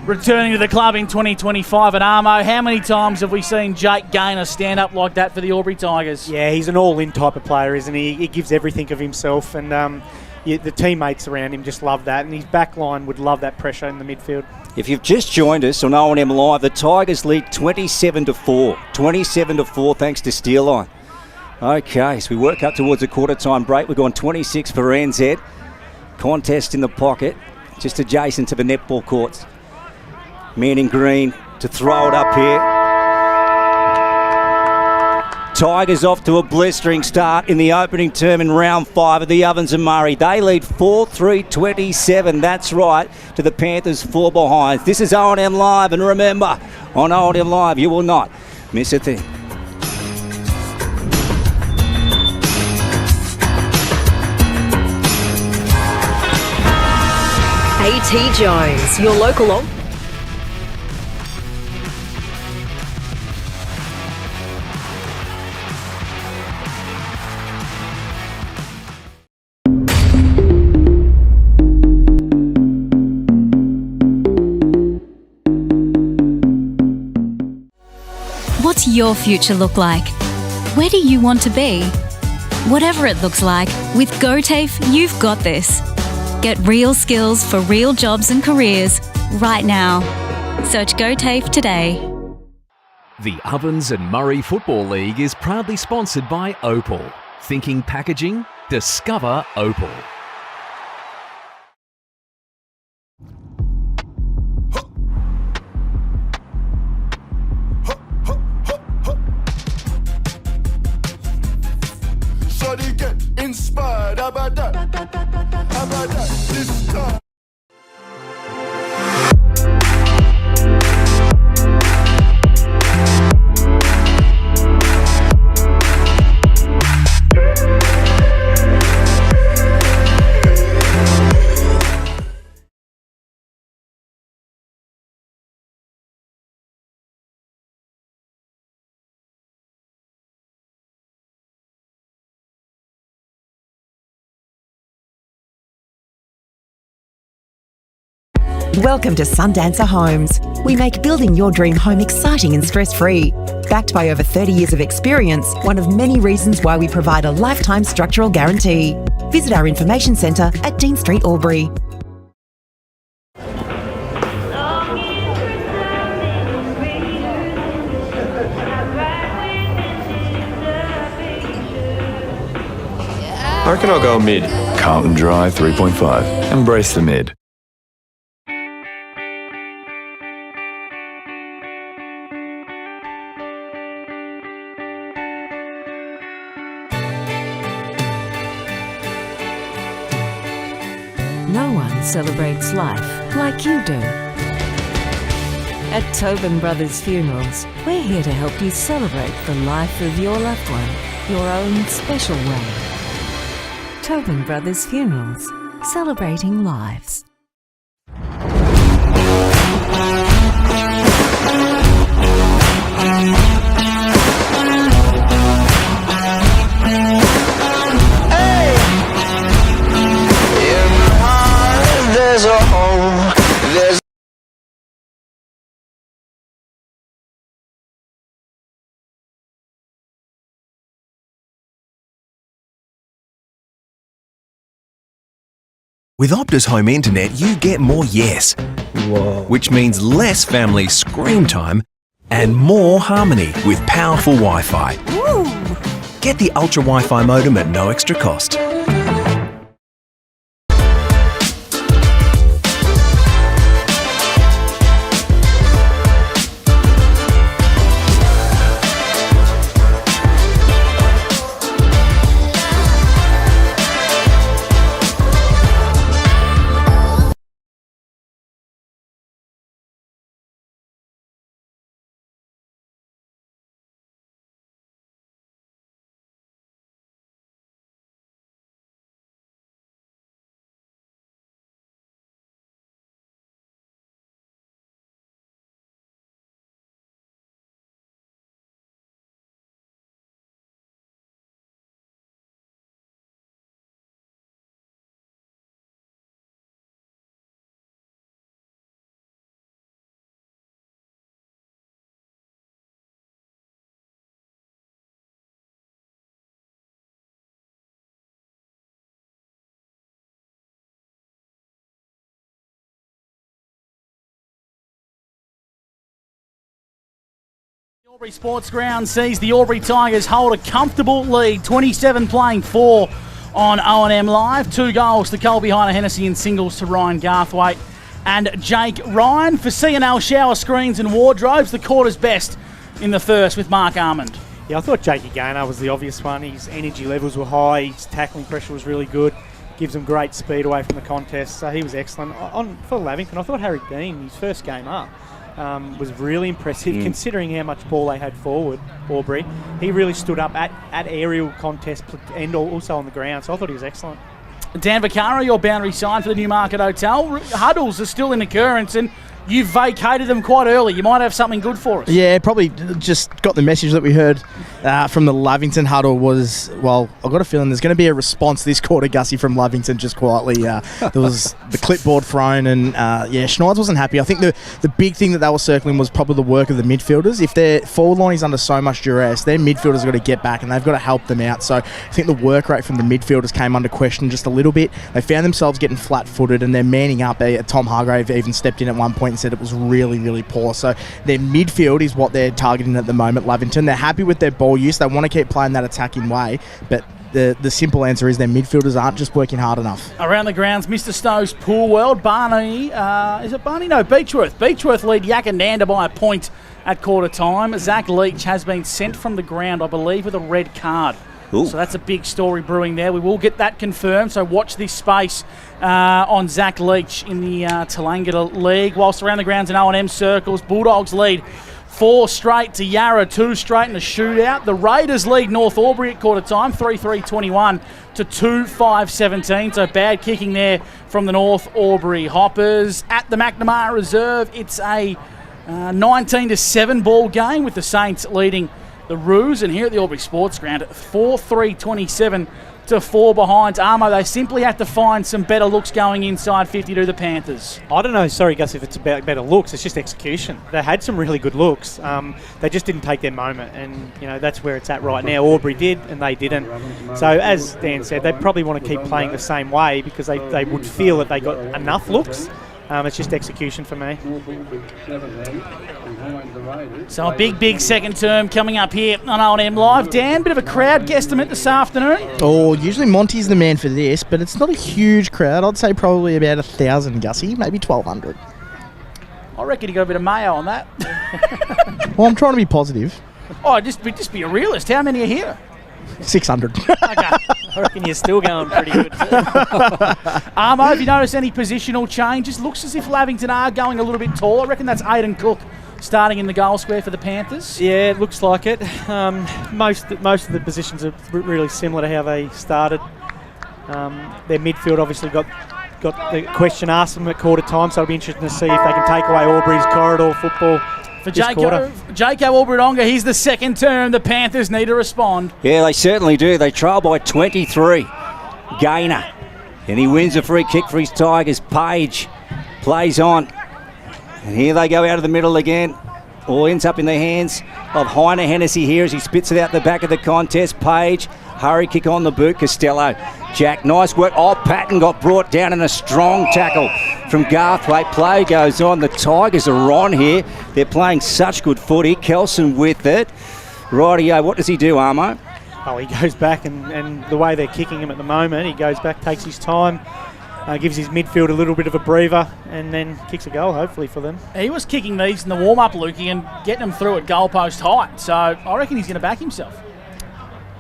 Speaker 9: Returning to the club in 2025 at Armo. How many times have we seen Jake Gaynor stand up like that for the Albury Tigers?
Speaker 11: Yeah, he's an all-in type of player, isn't he? He gives everything of himself, and the teammates around him just love that, and his back line would love that pressure in the midfield.
Speaker 12: If you've just joined us on O&M Live, the Tigers lead 27-4. 27-4 thanks to Steelline. Okay, so we work up towards a quarter-time break. We're going 26 for NZ. Contest in the pocket, just adjacent to the netball courts. Man in green to throw it up here. Tigers off to a blistering start in the opening term in round 5 of the Ovens and Murray. They lead 4-3-27. That's right, to the Panthers 4 behind. This is O&M Live, and remember, on O&M Live, you will not miss a thing.
Speaker 8: AT Jones, your local on.
Speaker 1: What's your future look like? Where do you want to be? Whatever it looks like, with GoTAFE, you've got this. Get real skills for real jobs and careers right now. Search GoTAFE today.
Speaker 2: The Ovens and Murray Football League is proudly sponsored by Opal. Thinking packaging? Discover Opal.
Speaker 3: Shawty get inspired, how about that? How about that? This time.
Speaker 4: Welcome to Sundancer Homes. We make building your dream home exciting and stress-free. Backed by over 30 years of experience, one of many reasons why we provide a lifetime structural guarantee. Visit our information centre at Dean Street, Albury.
Speaker 5: I reckon I'll go mid. Carlton Drive 3.5. Embrace the mid.
Speaker 6: No one celebrates life like you do. At Tobin Brothers Funerals, we're here to help you celebrate the life of your loved one, your own special way. Tobin Brothers Funerals, celebrating lives.
Speaker 3: There's a home, there's
Speaker 7: With Optus Home Internet, you get more yes. Whoa. Which means less family screen time and more harmony with powerful Wi-Fi. Woo. Get the Ultra Wi-Fi modem at no extra cost.
Speaker 9: Albury Sports Ground sees the Albury Tigers hold a comfortable lead, 27 playing 4 on O&M Live. 2 goals to Colby Heiner Hennessy and singles to Ryan Garthwaite and Jake Ryan. For C&L Shower Screens and Wardrobes, the quarter's best in the first with Mark Armand.
Speaker 11: Yeah, I thought Jakey Gaynor was the obvious one. His energy levels were high, his tackling pressure was really good, gives him great speed away from the contest, so he was excellent. For Lavington, I thought Harry Dean, his first game up, was really impressive considering how much ball they had forward, Albury. He really stood up at aerial contest and also on the ground, so I thought he was excellent.
Speaker 9: Dan Vaccaro, your boundary sign for the Newmarket Hotel. Huddles are still in occurrence and you've vacated them quite early. You might have something good for us.
Speaker 10: Yeah, probably just got the message that we heard from the Lavington huddle was, well, I've got a feeling there's going to be a response this quarter, Gussie, from Lavington just quietly. There was the clipboard thrown and, Schneids wasn't happy. I think the big thing that they were circling was probably the work of the midfielders. If their forward line is under so much duress, their midfielders have got to get back and they've got to help them out. So I think the work rate from the midfielders came under question just a little bit. They found themselves getting flat-footed and they're manning up. Tom Hargrave even stepped in at one point and said it was really, really poor. So their midfield is what they're targeting at the moment, Lavington. They're happy with their ball use. They want to keep playing that attacking way, but the simple answer is their midfielders aren't just working hard enough.
Speaker 9: Around the grounds, Mr. Snow's Pool World. Barney, is it Barney? No, Beechworth. Beechworth lead Yakandanda by a point at quarter time. Zach Leach has been sent from the ground, I believe, with a red card. Ooh. So that's a big story brewing there. We will get that confirmed, so watch this space on Zach Leach in the Tallangatta League. Whilst around the grounds in O&M circles, Bulldogs lead 4 straight to Yarra, 2 straight in a shootout. The Raiders lead North Albury at quarter time, 3-3-21 to 2-5-17. So bad kicking there from the North Albury Hoppers. At the McNamara Reserve, it's a 19-7 ball game with the Saints leading the Roos, and here at the Albury Sports Ground, 4-3-27 to 4 behind. Armo, they simply had to find some better looks going inside 50 to the Panthers.
Speaker 11: I don't know, sorry Gus, if it's about better looks, it's just execution. They had some really good looks. They just didn't take their moment, and that's where it's at right now. Albury did, and they didn't. So as Dan said, they probably want to keep playing the same way because they would feel that they got enough looks. It's just execution for me.
Speaker 9: So a big second term coming up here on O&M Live. Dan, bit of a crowd guesstimate this afternoon.
Speaker 10: Oh, usually Monty's the man for this, but it's not a huge crowd. I'd say probably about 1,000, Gussie, maybe 1,200.
Speaker 9: I reckon you got a bit of mayo on that.
Speaker 10: Well, I'm trying to be positive.
Speaker 9: Oh, just be a realist. How many are here?
Speaker 10: 600.
Speaker 11: Okay. I reckon you're still going pretty good.
Speaker 9: Armo, have you noticed any positional changes? Looks as if Lavington are going a little bit tall. I reckon that's Aidan Cook starting in the goal square for the Panthers.
Speaker 11: Yeah, it looks like it. Most of the positions are really similar to how they started. Their midfield obviously got the question asked them at quarter time, so it'll be interesting to see if they can take away Albury's corridor football.
Speaker 9: For Jaco Albury-Donga, he's the second term. The Panthers need to respond.
Speaker 12: Yeah, they certainly do. They trail by 23. Gaynor. And he wins a free kick for his Tigers. Page plays on. And here they go out of the middle again. All ends up in the hands of Heiner Hennessy here as he spits it out the back of the contest. Page, hurry kick on the boot. Costello. Jack, nice work. Oh, Patton got brought down in a strong tackle from Garthwaite. Play goes on. The Tigers are on here. They're playing such good footy. Kelson with it. Rightio, what does he do, Armo?
Speaker 11: Oh, he goes back and the way they're kicking him at the moment, he goes back, takes his time, gives his midfield a little bit of a breather and then kicks a goal, hopefully, for them.
Speaker 9: He was kicking these in the warm-up, Lukey, and getting them through at goalpost height. So I reckon he's going to back himself.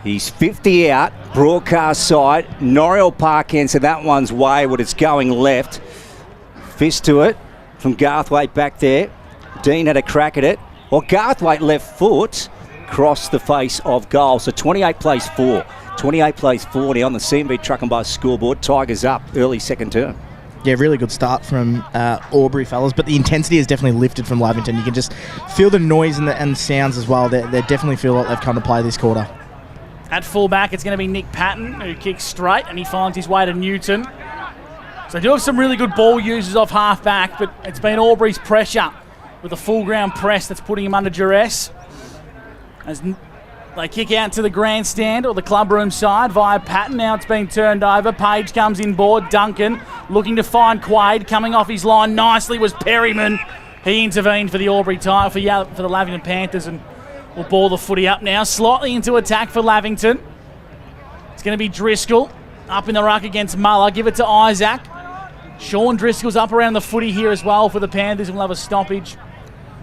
Speaker 12: He's 50 out, broadcast side. Noriel Park ends, so that one's wayward. It's going left. Fist to it from Garthwaite back there. Dean had a crack at it. Well, Garthwaite left foot crossed the face of goal. So 28 plays 4. 28 plays 40 on the CMB Truck and Bus scoreboard. Tigers up early second term.
Speaker 10: Yeah, really good start from Albury fellas, but the intensity has definitely lifted from Lavington. You can just feel the noise and sounds as well. They definitely feel like they've come to play this quarter.
Speaker 9: At fullback, it's going to be Nick Patton, who kicks straight, and he finds his way to Newton. So they do have some really good ball users off half-back, but it's been Albury's pressure with a full-ground press that's putting him under duress. As they kick out to the grandstand or the clubroom side via Patton. Now it's been turned over. Page comes in board. Duncan looking to find Quaid. Coming off his line nicely was Perryman. He intervened for the Albury tie for the Lavington Panthers, and will ball the footy up now, slightly into attack for Lavington. It's going to be Driscoll up in the ruck against Muller. Give it to Isaac. Sean Driscoll's up around the footy here as well for the Panthers, and we'll have a stoppage.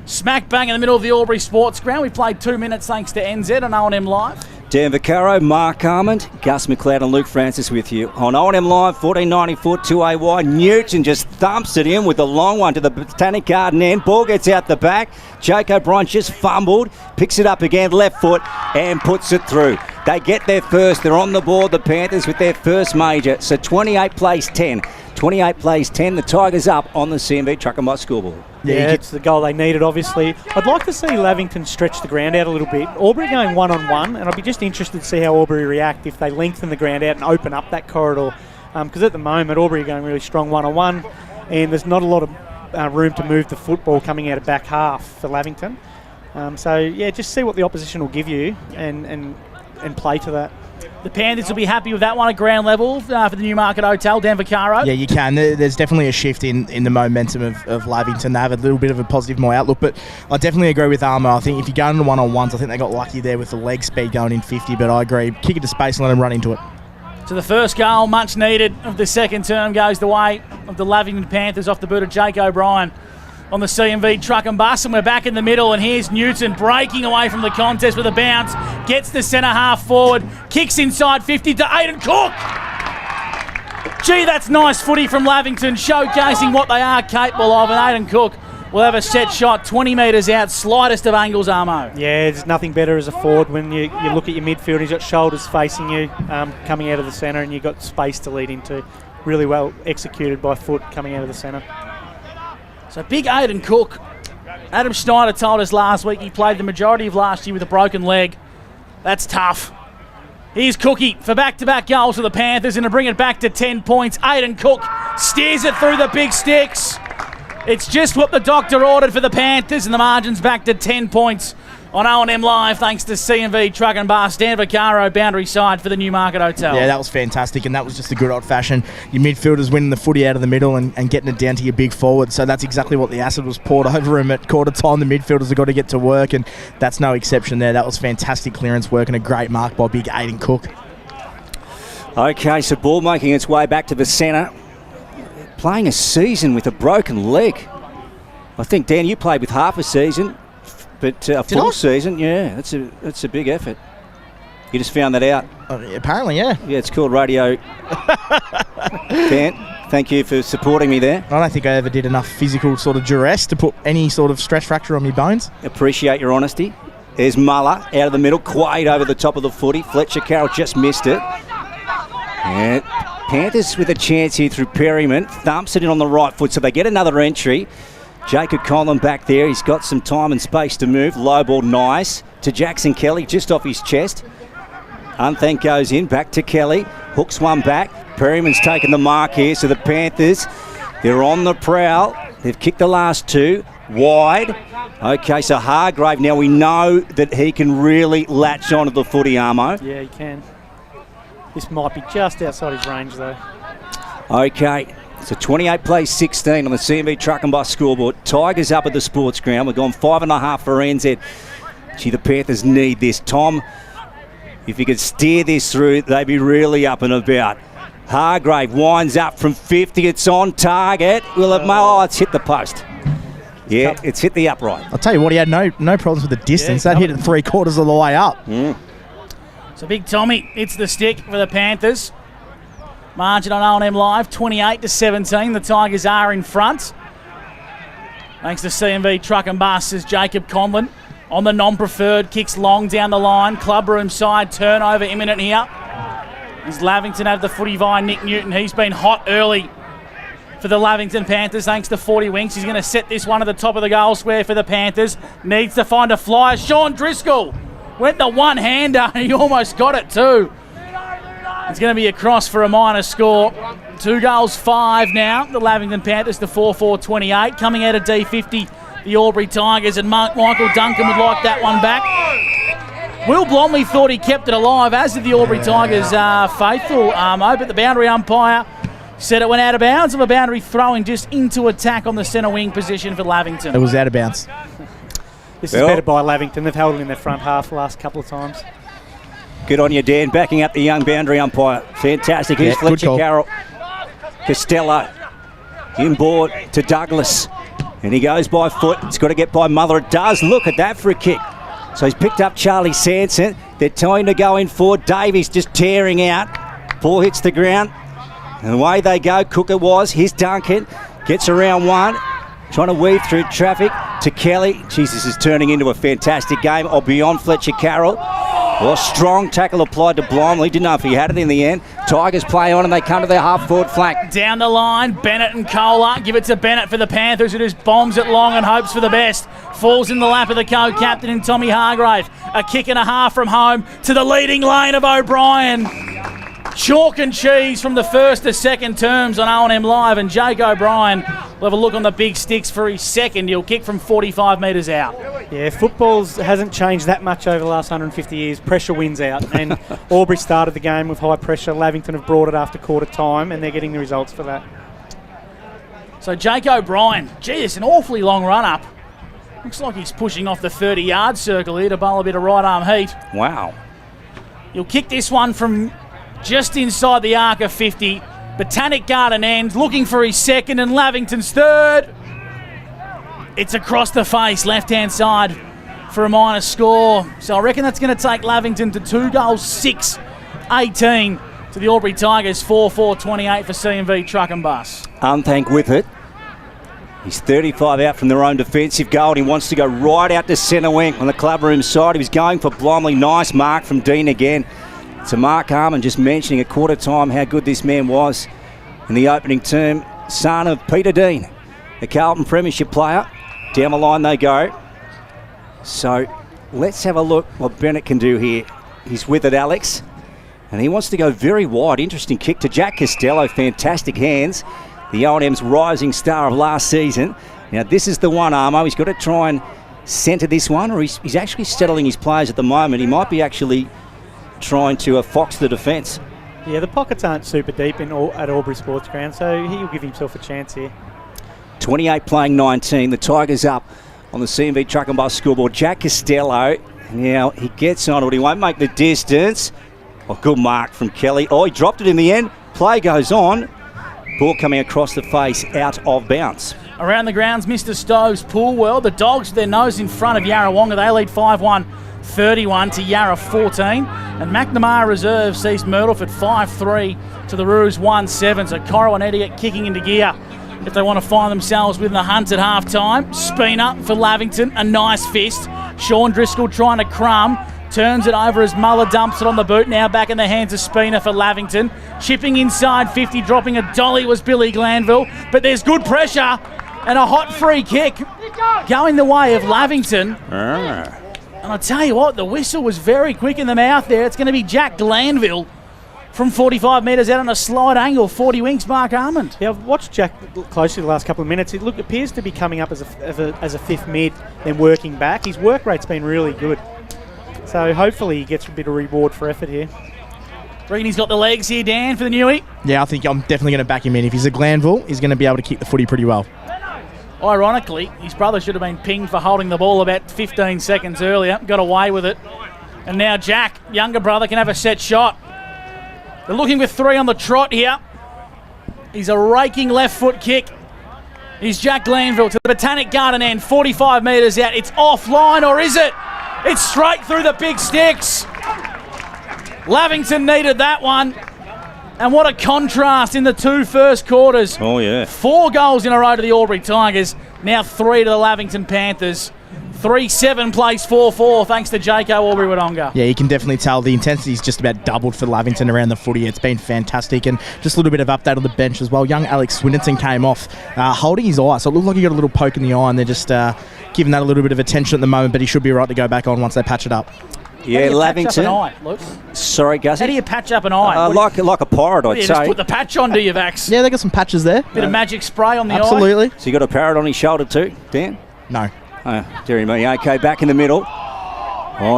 Speaker 9: Smack bang in the middle of the Albury Sports Ground. We played 2 minutes thanks to NZ on O&M Live.
Speaker 12: Dan Vaccaro, Mark Armand, Gus McLeod and Luke Francis with you. On O&M Live, 1494 2AY. Newton just thumps it in with the long one to the Botanic Garden end. Ball gets out the back. Jake O'Brien just fumbled, picks it up again, left foot, and puts it through. They get their first. They're on the board, the Panthers, with their first major. So 28 plays 10. 28 plays 10. The Tigers up on the CMV Truck and Bus scoreboard.
Speaker 11: Yeah, it's the goal they needed, obviously. I'd like to see Lavington stretch the ground out a little bit. Albury going one-on-one, and I'd be just interested to see how Albury react if they lengthen the ground out and open up that corridor. Because at the moment, Albury are going really strong one-on-one, and there's not a lot of room to move the football coming out of back half for Lavington. Just see what the opposition will give you and play to that.
Speaker 9: The Panthers will be happy with that one at ground level for the Newmarket Hotel. Dan Vaccaro.
Speaker 10: Yeah, you can. There's definitely a shift in the momentum of Lavington. They have a little bit of a positive more outlook, but I definitely agree with Armour. I think if you go into one-on-ones, I think they got lucky there with the leg speed going in 50, but I agree. Kick it to space and let them run into it.
Speaker 9: So the first goal, much needed, of the second term goes the way of the Lavington Panthers off the boot of Jake O'Brien on the CMV Truck and Bus, and we're back in the middle, and here's Newton breaking away from the contest with a bounce, gets the centre half forward, kicks inside 50 to Aidan Cook. Gee, that's nice footy from Lavington, showcasing what they are capable of, and Aidan Cook will have a set shot 20 metres out, slightest of angles, Armo.
Speaker 11: Yeah, there's nothing better as a forward when you look at your midfield. He's got shoulders facing you, coming out of the centre, and you've got space to lead into. Really well executed by foot coming out of the centre.
Speaker 9: So big Aidan Cook. Adam Schneider told us last week he played the majority of last year with a broken leg. That's tough. Here's Cookie for back-to-back goals for the Panthers, and to bring it back to 10 points. Aidan Cook steers it through the big sticks. It's just what the doctor ordered for the Panthers, and the margin's back to 10 points on O&M Live, thanks to CMV Truck and Bus. Dan Vaccaro, boundary side for the Newmarket Hotel.
Speaker 10: Yeah, that was fantastic, and that was just a good old-fashioned. Your midfielders winning the footy out of the middle and getting it down to your big forward. So that's exactly what the acid was poured over him at quarter time. The midfielders have got to get to work, and that's no exception there. That was fantastic clearance work and a great mark by big Aidan Cook.
Speaker 12: Okay, so ball making its way back to the centre. Playing a season with a broken leg. I think, Dan, you played with half a season. But a full season, yeah, that's a big effort. You just found that out.
Speaker 10: Apparently, yeah.
Speaker 12: Yeah, it's called radio. Dan, thank you for supporting me there.
Speaker 10: I don't think I ever did enough physical sort of duress to put any sort of stress fracture on my bones.
Speaker 12: Appreciate your honesty. There's Muller out of the middle, Quaid over the top of the footy. Fletcher Carroll just missed it. And Panthers with a chance here through Perryman. Thumps it in on the right foot, so they get another entry. Jacob Conlon back there. He's got some time and space to move. Low ball, nice. To Jackson Kelly, just off his chest. Unthank goes in. Back to Kelly. Hooks one back. Perryman's taken the mark here. So the Panthers, they're on the prowl. They've kicked the last two. Wide. Okay, so Hargrave. Now we know that he can really latch onto the footy, Armo.
Speaker 11: Yeah, he can. This might be just outside his range, though.
Speaker 12: Okay. So 28 plays 16 on the CMV Truck and Bus scoreboard. Tigers up at the sports ground. We've gone 5.5 for NZ. Gee, the Panthers need this. Tom, if you could steer this through, they'd be really up and about. Hargrave winds up from 50. It's on target. Will it? Oh, it's hit the post. Yeah, it's hit the upright.
Speaker 10: I'll tell you what, he had no problems with the distance.
Speaker 9: Yeah,
Speaker 10: that hit it 3/4 of the way up.
Speaker 9: So big Tommy hits the stick for the Panthers. Margin on O&M Live, 28-17. The Tigers are in front. Thanks to CMV Truck and Bus as Jacob Conlon on the non-preferred, kicks long down the line. Clubroom side, turnover imminent here. As Lavington have the footy via Nick Newton. He's been hot early for the Lavington Panthers thanks to 40 Winks. He's going to set this one at the top of the goal square for the Panthers. Needs to find a flyer. Sean Driscoll went the one-hander. He almost got it too. It's going to be a cross for a minor score. 2 goals, 5 now. The Lavington Panthers, the 4-4-28. Coming out of D50, the Albury Tigers, and Michael Duncan would like that one back. Will Blomley thought he kept it alive, as did the Albury Tigers faithful, but the boundary umpire said it went out of bounds of a boundary throwing just into attack on the centre wing position for Lavington.
Speaker 10: It was out of bounds.
Speaker 11: This is better by Lavington. They've held it in their front half the last couple of times.
Speaker 12: Good on you, Dan. Backing up the young boundary umpire. Fantastic. Here's Fletcher Carroll. Costello. Inboard to Douglas. And he goes by foot. It's got to get by Mother. It does. Look at that for a kick. So he's picked up Charlie Sanson. They're trying to go in forward. Davies just tearing out. Ball hits the ground. And away they go. Cooker was. Here's Duncan. Gets around one. Trying to weave through traffic to Kelly. Jesus, is turning into a fantastic game. Beyond Fletcher Carroll. Well, strong tackle applied to Blomley. Didn't know if he had it in the end. Tigers play on and they come to their half-forward flank.
Speaker 9: Down the line, Bennett and Kohler. Give it to Bennett for the Panthers, who just bombs it long and hopes for the best. Falls in the lap of the co-captain in Tommy Hargrave. A kick and a half from home to the leading lane of O'Brien. Chalk and cheese from the first to second terms on O&M Live, and Jake O'Brien will have a look on the big sticks for his second. He'll kick from 45 metres out.
Speaker 11: Yeah, football hasn't changed that much over the last 150 years. Pressure wins out, and Albury started the game with high pressure. Lavington have brought it after quarter time, and they're getting the results for that.
Speaker 9: So Jake O'Brien, gee, it's an awfully long run-up. Looks like he's pushing off the 30-yard circle here to bowl a bit of right-arm heat.
Speaker 12: Wow.
Speaker 9: He'll kick this one from just inside the arc of 50. Botanic Garden end, looking for his second, and Lavington's third. It's across the face, left-hand side for a minor score. So I reckon that's going to take Lavington to 2 goals, 6-18 to the Albury Tigers, 4-4-28 for C&V Truck and Bus.
Speaker 12: Unthank with it. He's 35 out from their own defensive goal, and he wants to go right out to centre wing on the clubroom side. He was going for Blomley. Nice mark from Dean again. To Mark Harmon, just mentioning at quarter time how good this man was in the opening term. Son of Peter Dean, the Carlton Premiership player. Down the line they go. So let's have a look what Bennett can do here. He's with it, Alex. And he wants to go very wide. Interesting kick to Jack Costello. Fantastic hands. The O&M's rising star of last season. Now this is the one, Armo. He's got to try and centre this one, or he's actually settling his players at the moment. He might be actually trying to fox the defence.
Speaker 11: Yeah, the pockets aren't super deep at Albury Sports Ground, so he'll give himself a chance here.
Speaker 12: 28 playing 19. The Tigers up on the C&V Truck and Bus scoreboard. Jack Costello, now he gets on it, but he won't make the distance. Good mark from Kelly. He dropped it in the end. Play goes on. Ball coming across the face, out of bounds.
Speaker 9: Around the grounds, Mr. Stove's pool world. The Dogs with their nose in front of Yarrawonga. They lead 5-1. 31 to Yarra 14, and McNamara Reserve sees Myrtleford 5-3 to the Roos 1-7. So Corro and Ediot kicking into gear if they want to find themselves within the hunt at half time. Spina for Lavington, a nice fist. Sean Driscoll trying to crumb, turns it over as Muller dumps it on the boot. Now back in the hands of Spina for Lavington. Chipping inside 50, dropping a dolly was Billy Glanville, but there's good pressure and a hot free kick going the way of Lavington. And I tell you what, the whistle was very quick in the mouth there. It's going to be Jack Glanville from 45 metres out on a slight angle. 40 winks, Mark Armand.
Speaker 11: Yeah, I've watched Jack closely the last couple of minutes. It appears to be coming up as a fifth mid, then working back. His work rate's been really good. So hopefully he gets a bit of reward for effort here.
Speaker 9: Reckon he's got the legs here, Dan, for the newie?
Speaker 10: Yeah, I think I'm definitely going to back him in. If he's a Glanville, he's going to be able to kick the footy pretty well.
Speaker 9: Ironically, his brother should have been pinged for holding the ball about 15 seconds earlier. Got away with it. And now Jack, younger brother, can have a set shot. They're looking with 3 on the trot here. He's a raking left foot kick. He's Jack Glanville to the Botanic Garden end, 45 metres out. It's offline, or is it? It's straight through the big sticks. Lavington needed that one. And what a contrast in the 2 first quarters.
Speaker 12: Oh, yeah.
Speaker 9: 4 goals in a row to the Albury Tigers. Now 3 to the Lavington Panthers. 3-7 plays 4-4 thanks to Jaco Albury-Wodonga.
Speaker 10: Yeah, you can definitely tell the intensity's just about doubled for Lavington around the footy. It's been fantastic. And just a little bit of update on the bench as well. Young Alex Swinnerton came off holding his eye. So it looked like he got a little poke in the eye, and they're just giving that a little bit of attention at the moment, but he should be right to go back on once they patch it up.
Speaker 12: Yeah, Lavington.
Speaker 9: Eye, Luke?
Speaker 12: Sorry, Guzzy.
Speaker 9: How do you patch up an eye?
Speaker 12: Like a parrot, I'd say.
Speaker 9: Just put the patch on, do you, Vax?
Speaker 10: Yeah, they got some patches there.
Speaker 9: Bit of magic spray on the eye.
Speaker 10: Absolutely.
Speaker 12: So you got a parrot on his shoulder too, Dan?
Speaker 10: No.
Speaker 12: Deary me. Okay, back in the middle.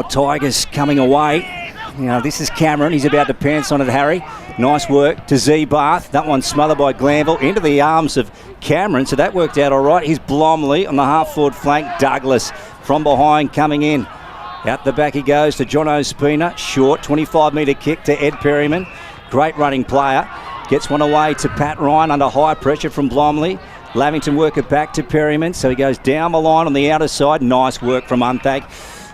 Speaker 12: Tigers coming away. This is Cameron. He's about to pants on it, Harry. Nice work to Z Barth. That one smothered by Glanville into the arms of Cameron. So that worked out all right. Here's Blomley on the half-forward flank. Douglas from behind coming in. Out the back he goes to John Ospina. Short 25-metre kick to Ed Perryman. Great running player. Gets one away to Pat Ryan under high pressure from Blomley. Lavington work it back to Perryman, so he goes down the line on the outer side. Nice work from Unthank,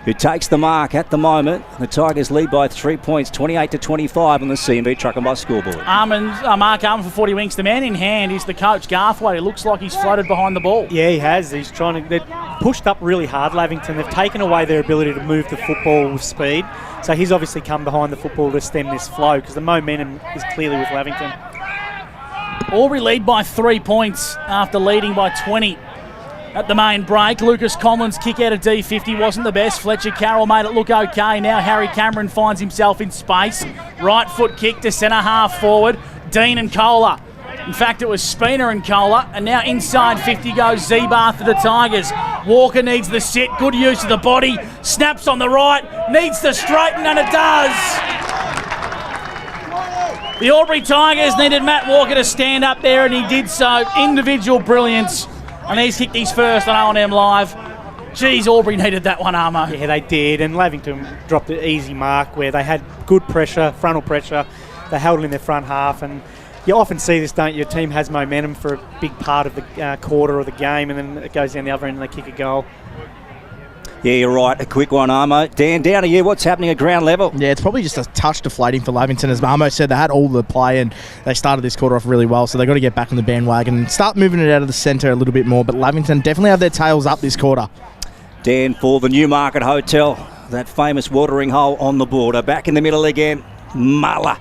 Speaker 12: who takes the mark at the moment. The Tigers lead by 3 points, 28-25 on the C&B Truck and Bus scoreboard.
Speaker 9: Mark Armand for 40 Winks. The man in hand is the coach, Garthwaite. It looks like he's floated behind the ball.
Speaker 11: Yeah, he has. He's trying to... They've pushed up really hard, Lavington. They've taken away their ability to move the football with speed. So he's obviously come behind the football to stem this flow because the momentum is clearly with Lavington.
Speaker 9: Albury lead by 3 points after leading by 20 at the main break. Lucas Conlon's kick out of D50 wasn't the best. Fletcher Carroll made it look okay. Now Harry Cameron finds himself in space. Right foot kick to centre half forward. Dean and Kohler. In fact, it was Spina and Kohler. And now inside 50 goes Zebarth for the Tigers. Walker needs the sit. Good use of the body. Snaps on the right. Needs to straighten, and it does. The Albury Tigers needed Matt Walker to stand up there, and he did so. Individual brilliance. And he's kicked his first on O&M Live. Geez, Albury needed that one, Armo.
Speaker 11: Yeah, they did. And Lavington dropped an easy mark where they had good pressure, frontal pressure. They held it in their front half. And you often see this, don't you? Your team has momentum for a big part of the quarter of the game, and then it goes down the other end and they kick a goal.
Speaker 12: Yeah, you're right. A quick one, Armo. Dan, down to you. What's happening at ground level?
Speaker 10: Yeah, it's probably just a touch deflating for Lavington. As Armo said, they had all the play and they started this quarter off really well, so they've got to get back on the bandwagon and start moving it out of the centre a little bit more. But Lavington definitely have their tails up this quarter.
Speaker 12: Dan for the Newmarket Hotel, that famous watering hole on the border. Back in the middle again, Muller.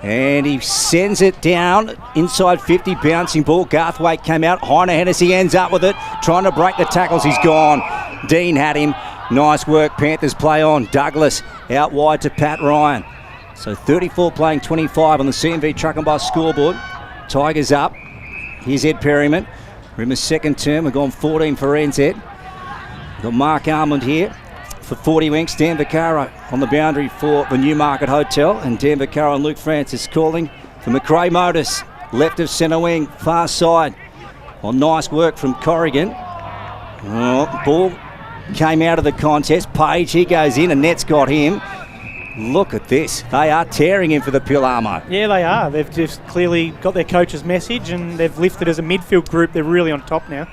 Speaker 12: And he sends it down inside 50, bouncing ball. Garthwaite came out. Heiner Hennessy ends up with it, trying to break the tackles. He's gone. Dean had him. Nice work. Panthers play on. Douglas out wide to Pat Ryan. So 34 playing 25 on the C&V Truck and Bus scoreboard. Tigers up. Here's Ed Perryman. We're in the second term. We've gone 14 for NZ. Got Mark Armand here for 40 Winks. Dan Vaccaro on the boundary for the Newmarket Hotel. And Dan Vaccaro and Luke Francis calling for McRae Motors. Left of centre wing, far side. Well, nice work from Corrigan. Ball came out of the contest. Page, he goes in and net's got him. Look at this. They are tearing him for the pill, Armo.
Speaker 11: Yeah, they are. They've just clearly got their coach's message and they've lifted as a midfield group. They're really on top now.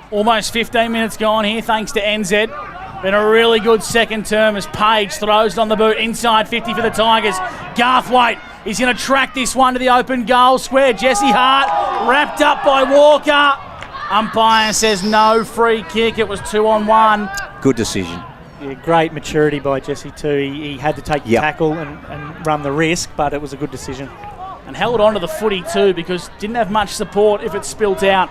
Speaker 9: Almost 15 minutes gone here thanks to NZ. Been a really good second term as Page throws it on the boot inside 50 for the Tigers. Garthwaite is going to track this one to the open goal square. Jesse Hart wrapped up by Walker. Umpire says no free kick. It was 2-on-1.
Speaker 12: Good decision.
Speaker 11: Yeah, great maturity by Jesse too. He had to take the tackle and run the risk, but it was a good decision.
Speaker 9: And held on to the footy too because didn't have much support if it spilt out.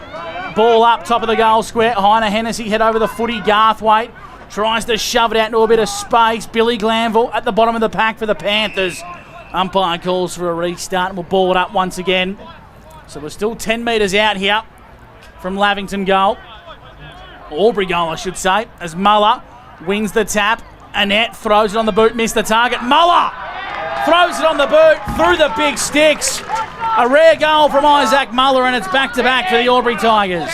Speaker 9: Ball up, top of the goal square. Heiner Hennessy head over the footy. Garthwaite tries to shove it out into a bit of space. Billy Glanville at the bottom of the pack for the Panthers. Umpire calls for a restart and we'll ball it up once again. So we're still 10 metres out here from Lavington goal. Albury goal, I should say, as Muller wins the tap. Annette throws it on the boot, missed the target. Muller throws it on the boot through the big sticks. A rare goal from Isaac Muller, and it's back-to-back for the Albury Tigers.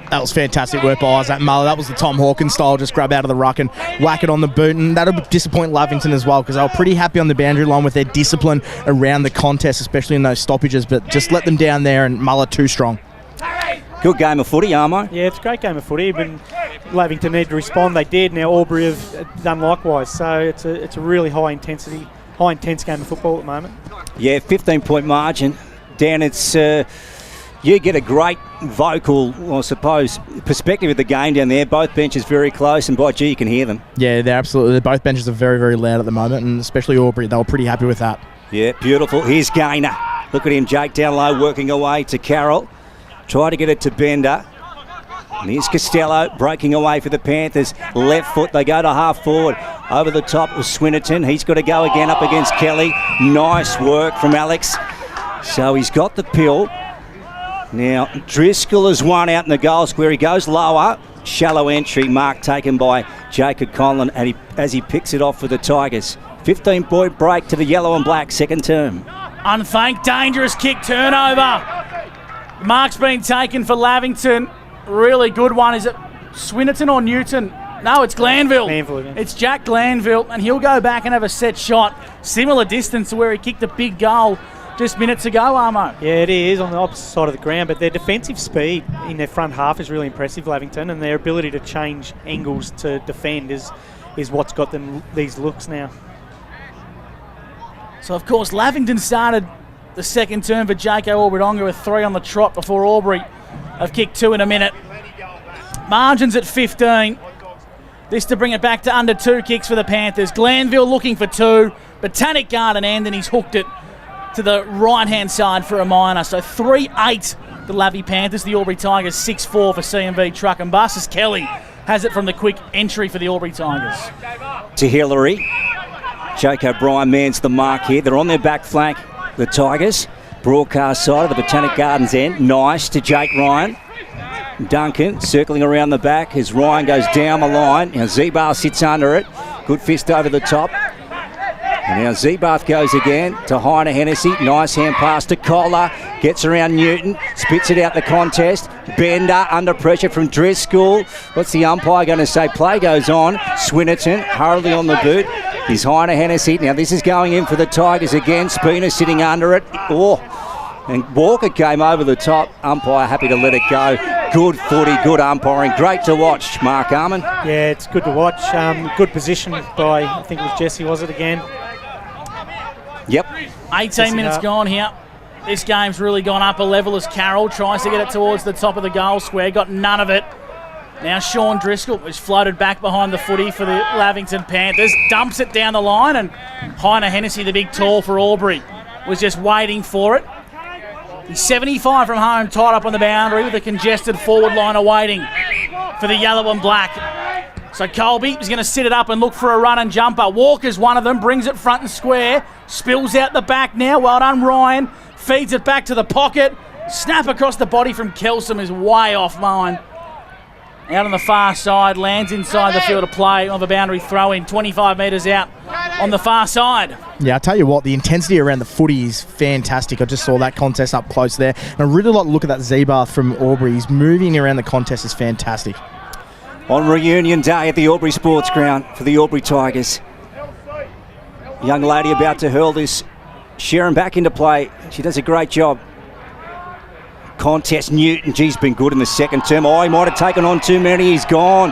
Speaker 10: That was fantastic work by Isaac Muller. That was the Tom Hawkins style, just grab out of the ruck and whack it on the boot. And that'll disappoint Lavington as well because they were pretty happy on the boundary line with their discipline around the contest, especially in those stoppages. But just let them down there, and Muller too strong.
Speaker 12: Good game of footy, Armo.
Speaker 11: Yeah, it's a great game of footy. But Lavington need to respond. They did. Now Albury have done likewise. So it's a really high-intense game of football at the moment.
Speaker 12: Yeah, 15-point margin. Dan, it's you get a great vocal, I suppose, perspective of the game down there. Both benches very close, and by gee, you can hear them.
Speaker 10: Yeah, they're absolutely. Both benches are very, very loud at the moment, and especially Albury. They were pretty happy with that.
Speaker 12: Yeah, beautiful. Here's Gaynor. Look at him, Jake down low, working away to Carroll. Try to get it to Bender. And here's Costello breaking away for the Panthers. Left foot, they go to half forward. Over the top was Swinnerton. He's got to go again up against Kelly. Nice work from Alex. So he's got the pill. Now Driscoll has won out in the goal square. He goes lower. Shallow entry mark taken by Jacob Conlon and as he picks it off for the Tigers. 15-point break to the yellow and black second term.
Speaker 9: Unthanked, dangerous kick turnover. Mark's been taken for Lavington. Really good one. Is it Swinnerton or Newton? No, it's Glanville.
Speaker 11: Glanville.
Speaker 9: It's Jack Glanville, and he'll go back and have a set shot. Similar distance to where he kicked a big goal just minutes ago, Armo.
Speaker 11: Yeah, it is on the opposite side of the ground, but their defensive speed in their front half is really impressive, Lavington, and their ability to change angles to defend is what's got them these looks now.
Speaker 9: So, of course, Lavington started the second term for Jaco Albridonga with 3 on the trot before Albury have kicked 2 in a minute. Margins at 15. This to bring it back to under 2 kicks for the Panthers. Glanville looking for 2. Botanic Garden and he's hooked it to the right-hand side for a minor. So 3-8 the Lavy Panthers. The Albury Tigers 6-4 for CMV Truck and Bus as Kelly has it from the quick entry for the Albury Tigers.
Speaker 12: To Hillary. Jake O'Brien mans the mark here. They're on their back flank, the Tigers. Broadcast side of the Botanic Gardens end. Nice to Jake Ryan. Duncan circling around the back as Ryan goes down the line. Now Zebath sits under it. Good fist over the top. And now Zebath goes again to Heine Hennessy. Nice hand pass to Collar. Gets around Newton. Spits it out the contest. Bender under pressure from Driscoll. What's the umpire going to say? Play goes on. Swinnerton hurriedly on the boot. He's Heine Hennessy. Now this is going in for the Tigers again. Spooner sitting under it. And Walker came over the top. Umpire happy to let it go. Good footy, good umpiring. Great to watch, Mark Arman.
Speaker 11: Yeah, it's good to watch. Good position by, I think it was Jesse, was it again?
Speaker 12: Yep.
Speaker 9: 18 minutes gone here. This game's really gone up a level as Carroll tries to get it towards the top of the goal square. Got none of it. Now Sean Driscoll is floated back behind the footy for the Lavington Panthers. Dumps it down the line, and Heine Hennessy, the big tall for Albury, was just waiting for it. He's 75 from home, tied up on the boundary with a congested forward line awaiting for the yellow and black. So Colby is going to sit it up and look for a run and jumper. Walker's one of them, brings it front and square, spills out the back now. Well done, Ryan. Feeds it back to the pocket. Snap across the body from Kelsom is way off mine. Out on the far side, lands inside the field of play on the boundary throw-in, 25 metres out on the far side.
Speaker 10: Yeah, I tell you what, the intensity around the footy is fantastic. I just saw that contest up close there. And I really like to look at that Zebath from Albury. He's moving around the contest is fantastic.
Speaker 12: On reunion day at the Albury Sports Ground for the Albury Tigers. Young lady about to hurl this Sharon back into play. She does a great job. Contest Newton, he's been good in the second term. Oh, he might have taken on too many, he's gone.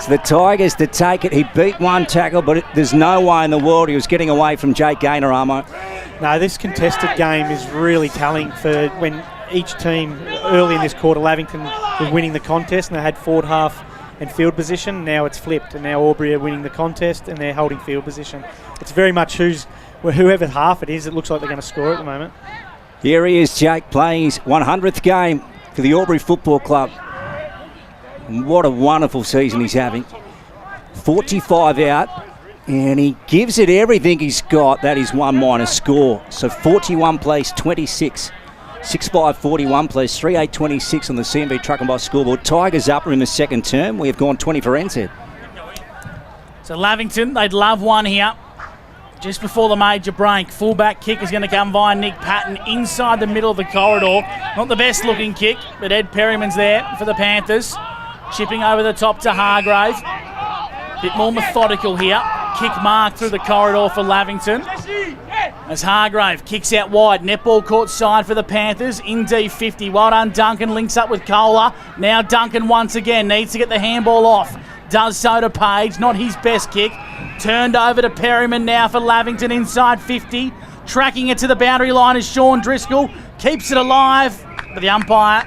Speaker 12: So the Tigers to take it. He beat one tackle, but there's no way in the world he was getting away from Jake Gaynor, Armo.
Speaker 11: No, this contested game is really telling for when each team early in this quarter, Lavington were winning the contest and they had forward half and field position. Now it's flipped and now Albury are winning the contest and they're holding field position. It's very much whoever half it is, it looks like they're going to score at the moment.
Speaker 12: Here he is, Jake, playing his 100th game for the Albury Football Club. And what a wonderful season he's having. 45 out, and he gives it everything he's got. That is 1 minus score. So 41 plays 26. 6-5 41 plays 3-8 26 on the CMB Truck and Bus scoreboard. Tigers up in the second term. We have gone 20 for NZ.
Speaker 9: So Lavington, they'd love one here. Just before the major break, fullback kick is going to come via Nick Patton inside the middle of the corridor. Not the best looking kick, but Ed Perryman's there for the Panthers. Chipping over the top to Hargrave. Bit more methodical here. Kick mark through the corridor for Lavington. As Hargrave kicks out wide. Netball court side for the Panthers. In D50. Well done, Duncan links up with Kohler. Now Duncan once again needs to get the handball off. Does so to Page. Not his best kick. Turned over to Perryman now for Lavington inside 50. Tracking it to the boundary line is Sean Driscoll. Keeps it alive. But the umpire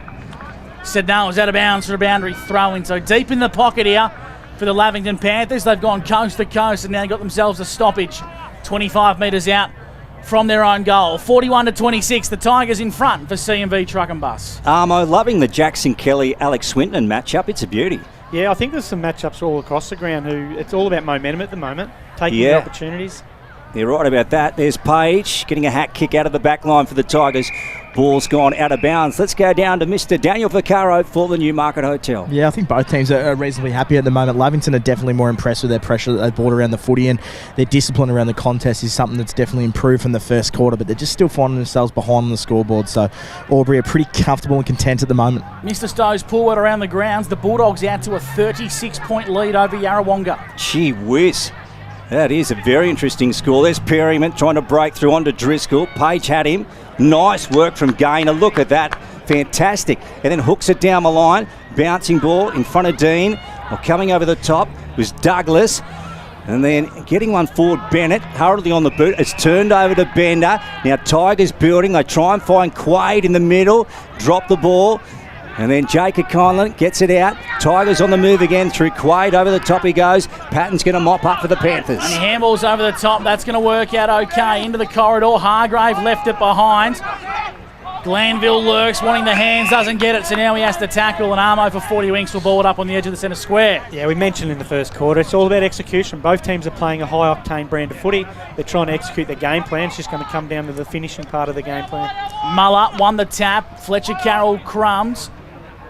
Speaker 9: said no, it was out of bounds for a boundary throw-in. So deep in the pocket here for the Lavington Panthers. They've gone coast to coast and now got themselves a stoppage. 25 metres out from their own goal. 41-26. The Tigers in front for CMV Truck and Bus.
Speaker 12: Armo, loving the Jackson Kelly, Alex Swinton matchup. It's a beauty.
Speaker 11: Yeah, I think there's some matchups all across the ground who it's all about momentum at the moment, taking the opportunities.
Speaker 12: You're right about that. There's Page getting a hat kick out of the back line for the Tigers. Ball's gone out of bounds. Let's go down to Mr. Daniel Vaccaro for the Newmarket Hotel.
Speaker 10: Yeah, I think both teams are reasonably happy at the moment. Lavington are definitely more impressed with their pressure that they brought around the footy, and their discipline around the contest is something that's definitely improved from the first quarter, but they're just still finding themselves behind on the scoreboard. So Albury are pretty comfortable and content at the moment.
Speaker 9: Mr. Stowe's pulled around the grounds. The Bulldogs out to a 36-point lead over Yarrawonga.
Speaker 12: Gee whiz. That is a very interesting score. There's Perryman trying to break through onto Driscoll. Page had him. Nice work from Gaynor. Look at that. Fantastic. And then hooks it down the line. Bouncing ball in front of Dean. Well, coming over the top was Douglas. And then getting one forward, Bennett, hurriedly on the boot. It's turned over to Bender. Now Tigers building. They try and find Quaid in the middle. Drop the ball. And then Jacob Conlon gets it out. Tigers on the move again through Quaid. Over the top he goes. Patton's going to mop up for the Panthers.
Speaker 9: And he handballs over the top. That's going to work out okay. Into the corridor. Hargrave left it behind. Glanville lurks, wanting the hands, doesn't get it. So now he has to tackle. And Armo for 40 winks will ball it up on the edge of the centre square.
Speaker 11: Yeah, we mentioned in the first quarter, it's all about execution. Both teams are playing a high-octane brand of footy. They're trying to execute their game plan. It's just going to come down to the finishing part of the game plan.
Speaker 9: Muller won the tap. Fletcher Carroll crumbs.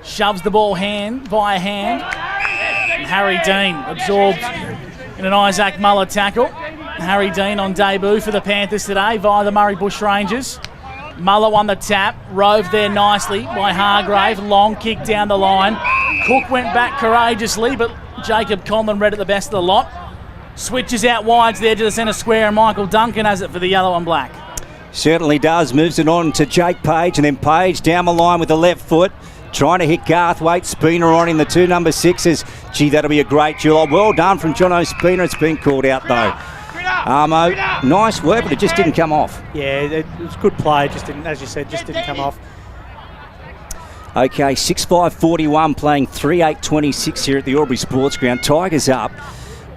Speaker 9: Shoves the ball by hand. And Harry Dean absorbed in an Isaac Muller tackle. Harry Dean on debut for the Panthers today via the Murray Bush Rangers. Muller won the tap, roved there nicely by Hargrave. Long kick down the line. Cook went back courageously, but Jacob Conlon read it the best of the lot. Switches out wide to the edge of the centre square, and Michael Duncan has it for the yellow and black.
Speaker 12: Certainly does. Moves it on to Jake Page, and then Page down the line with the left foot. Trying to hit Garthwaite. Spooner on in the 2 number 6s. Gee, that'll be a great duel. Well done from Jono Spooner. It's been called out though. Armo, nice work, but it just didn't come off.
Speaker 11: Yeah, it was good play. Just didn't, as you said, just didn't come off.
Speaker 12: Okay, 6-5-41 playing 3-8-26 here at the Albury Sports Ground. Tigers up.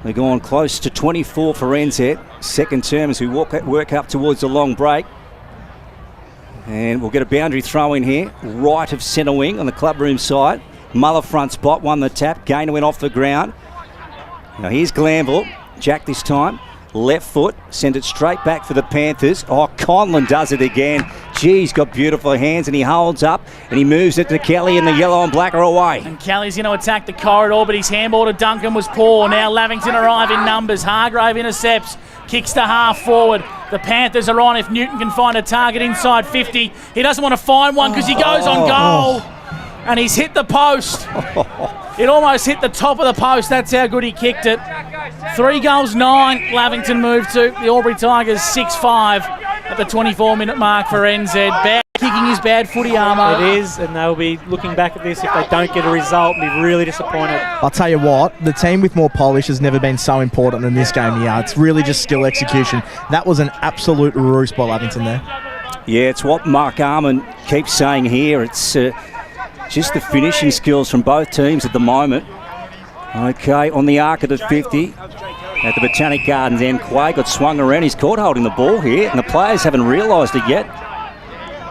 Speaker 12: They're going close to 24 for NZ. Second term as we work up towards the long break. And we'll get a boundary throw in here. Right of centre wing on the clubroom side. Muller front spot, won the tap. Gaynor went off the ground. Now here's Glanville. Jack this time. Left foot. Send it straight back for the Panthers. Oh, Conlon does it again. Gee, he's got beautiful hands and he holds up and he moves it to Kelly and the yellow and black are away.
Speaker 9: And Kelly's going to attack the corridor, but his handball to Duncan was poor. Now Lavington arrive in numbers. Hargrave intercepts. Kicks to half forward. The Panthers are on if Newton can find a target inside 50. He doesn't want to find one because he goes on goal. And he's hit the post. It almost hit the top of the post. That's how good he kicked it. 3 goals, 9. Lavington moved to the Albury Tigers 6-5 at the 24-minute mark for NZ. Bad kicking is bad footy, Armo.
Speaker 11: It is, and they'll be looking back at this if they don't get a result and be really disappointed.
Speaker 10: I'll tell you what, the team with more polish has never been so important in this game here. It's really just skill execution. That was an absolute roost by Lavington there.
Speaker 12: Yeah, it's what Mark Arman keeps saying here. It's just the finishing skills from both teams at the moment. Okay, on the arc of the 50 at the Botanic Gardens end. Quaid got swung around. He's caught holding the ball here, and the players haven't realised it yet.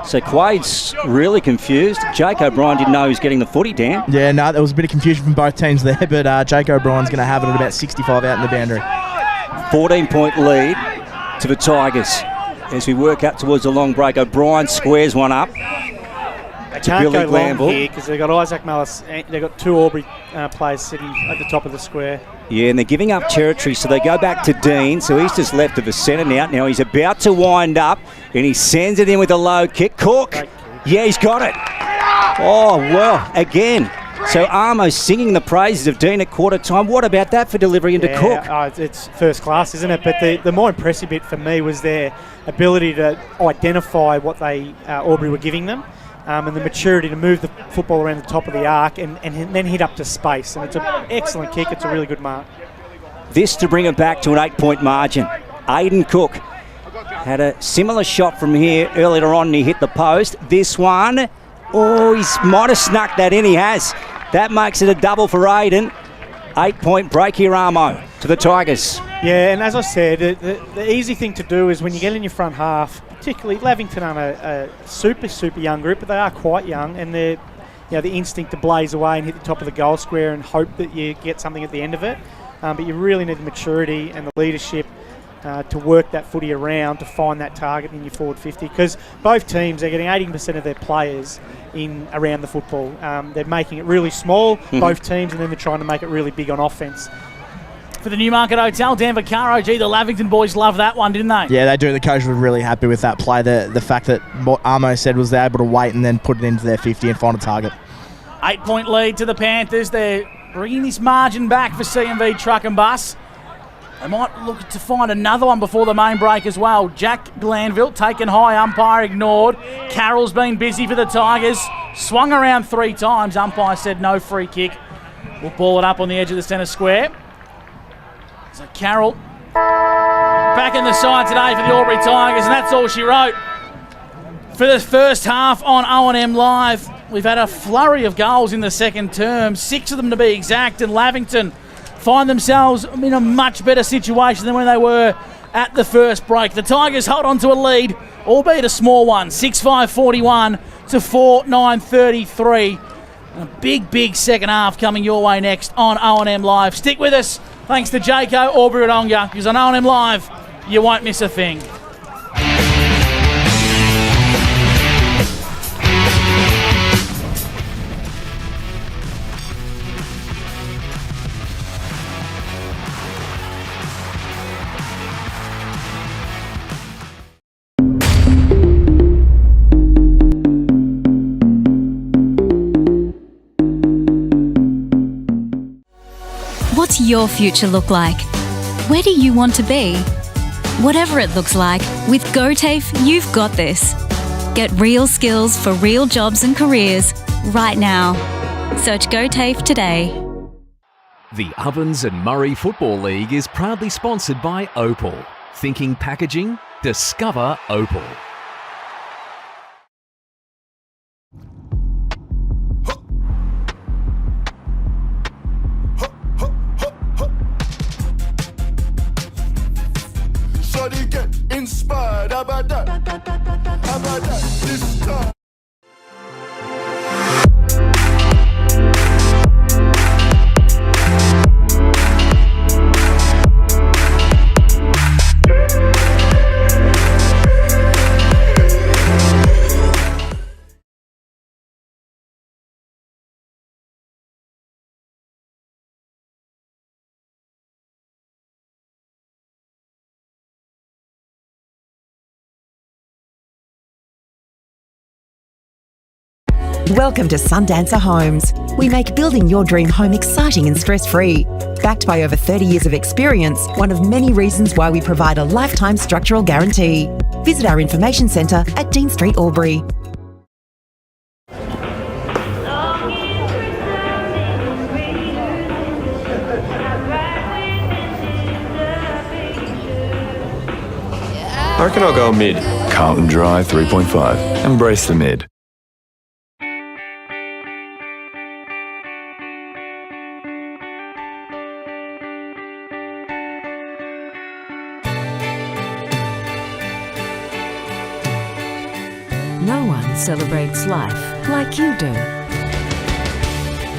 Speaker 12: So Quaid's really confused. Jake O'Brien didn't know he was getting the footy, Dan.
Speaker 10: Yeah, no, there was a bit of confusion from both teams there, but Jake O'Brien's going to have it at about 65 out in the boundary.
Speaker 12: 14-point lead to the Tigers as we work up towards the long break. O'Brien squares one up.
Speaker 11: They can't go long here because they've got Isaac Mullis. They've got 2 Albury players sitting at the top of the square.
Speaker 12: Yeah, and they're giving up territory, so they go back to Dean. So he's just left of the centre now. Now he's about to wind up, and he sends it in with a low kick. Cook, yeah, he's got it. Oh, well, again. So Armo's singing the praises of Dean at quarter time. What about that for delivery into Cook?
Speaker 11: It's first class, isn't it? But the more impressive bit for me was their ability to identify what they Albury were giving them. And the maturity to move the football around the top of the arc and then hit up to space. And it's an excellent kick. It's a really good mark.
Speaker 12: This to bring it back to an 8-point margin. Aiden Cook had a similar shot from here earlier on and he hit the post. This one, oh, he might have snuck that in. He has. That makes it a double for Aiden. 8-point break here, Armo, to the Tigers.
Speaker 11: Yeah, and as I said, the easy thing to do is when you get in your front half, particularly Lavington aren't a super young group, but they are quite young, and they're the instinct to blaze away and hit the top of the goal square and hope that you get something at the end of it. But you really need the maturity and the leadership to work that footy around to find that target in your forward 50, because both teams are getting 80% of their players in around the football. They're making it really small, both teams, and then they're trying to make it really big on offence.
Speaker 9: For the Newmarket Hotel, Dan Vaccaro, gee, the Lavington boys loved that one, didn't they?
Speaker 10: Yeah, they do. The coach was really happy with that play. The fact that what Armo said was they're able to wait and then put it into their 50 and find a target.
Speaker 9: 8-point lead to the Panthers. They're bringing this margin back for CMV Truck and Bus. They might look to find another one before the main break as well. Jack Glanville taken high, umpire ignored. Carroll's been busy for the Tigers. Swung around 3 times. Umpire said no free kick. We'll ball it up on the edge of the centre square. So Carroll back in the side today for the Albury Tigers, and that's all she wrote. For the first half on O&M Live, we've had a flurry of goals in the second term, 6 of them to be exact, and Lavington find themselves in a much better situation than when they were at the first break. The Tigers hold on to a lead, albeit a small one, 6-5-41 to 4-9-33. A big second half coming your way next on O&M Live. Stick with us. Thanks to Jayco Albury Wodonga, because on O&M Live, you won't miss a thing.
Speaker 1: What's your future look like? Where do you want to be? Whatever it looks like, with GoTAFE, you've got this. Get real skills for real jobs and careers right now. Search GoTAFE today.
Speaker 2: The Ovens and Murray Football League is proudly sponsored by Opal. Thinking packaging? Discover Opal.
Speaker 3: Shawty get inspired, how about that? How about that? This time.
Speaker 4: Welcome to Sundancer Homes. We make building your dream home exciting and stress-free. Backed by over 30 years of experience, one of many reasons why we provide a lifetime structural guarantee. Visit our information centre at Dean Street, Albury.
Speaker 5: I reckon I'll go mid. Carlton Drive 3.5. Embrace the mid.
Speaker 6: No one celebrates life like you do.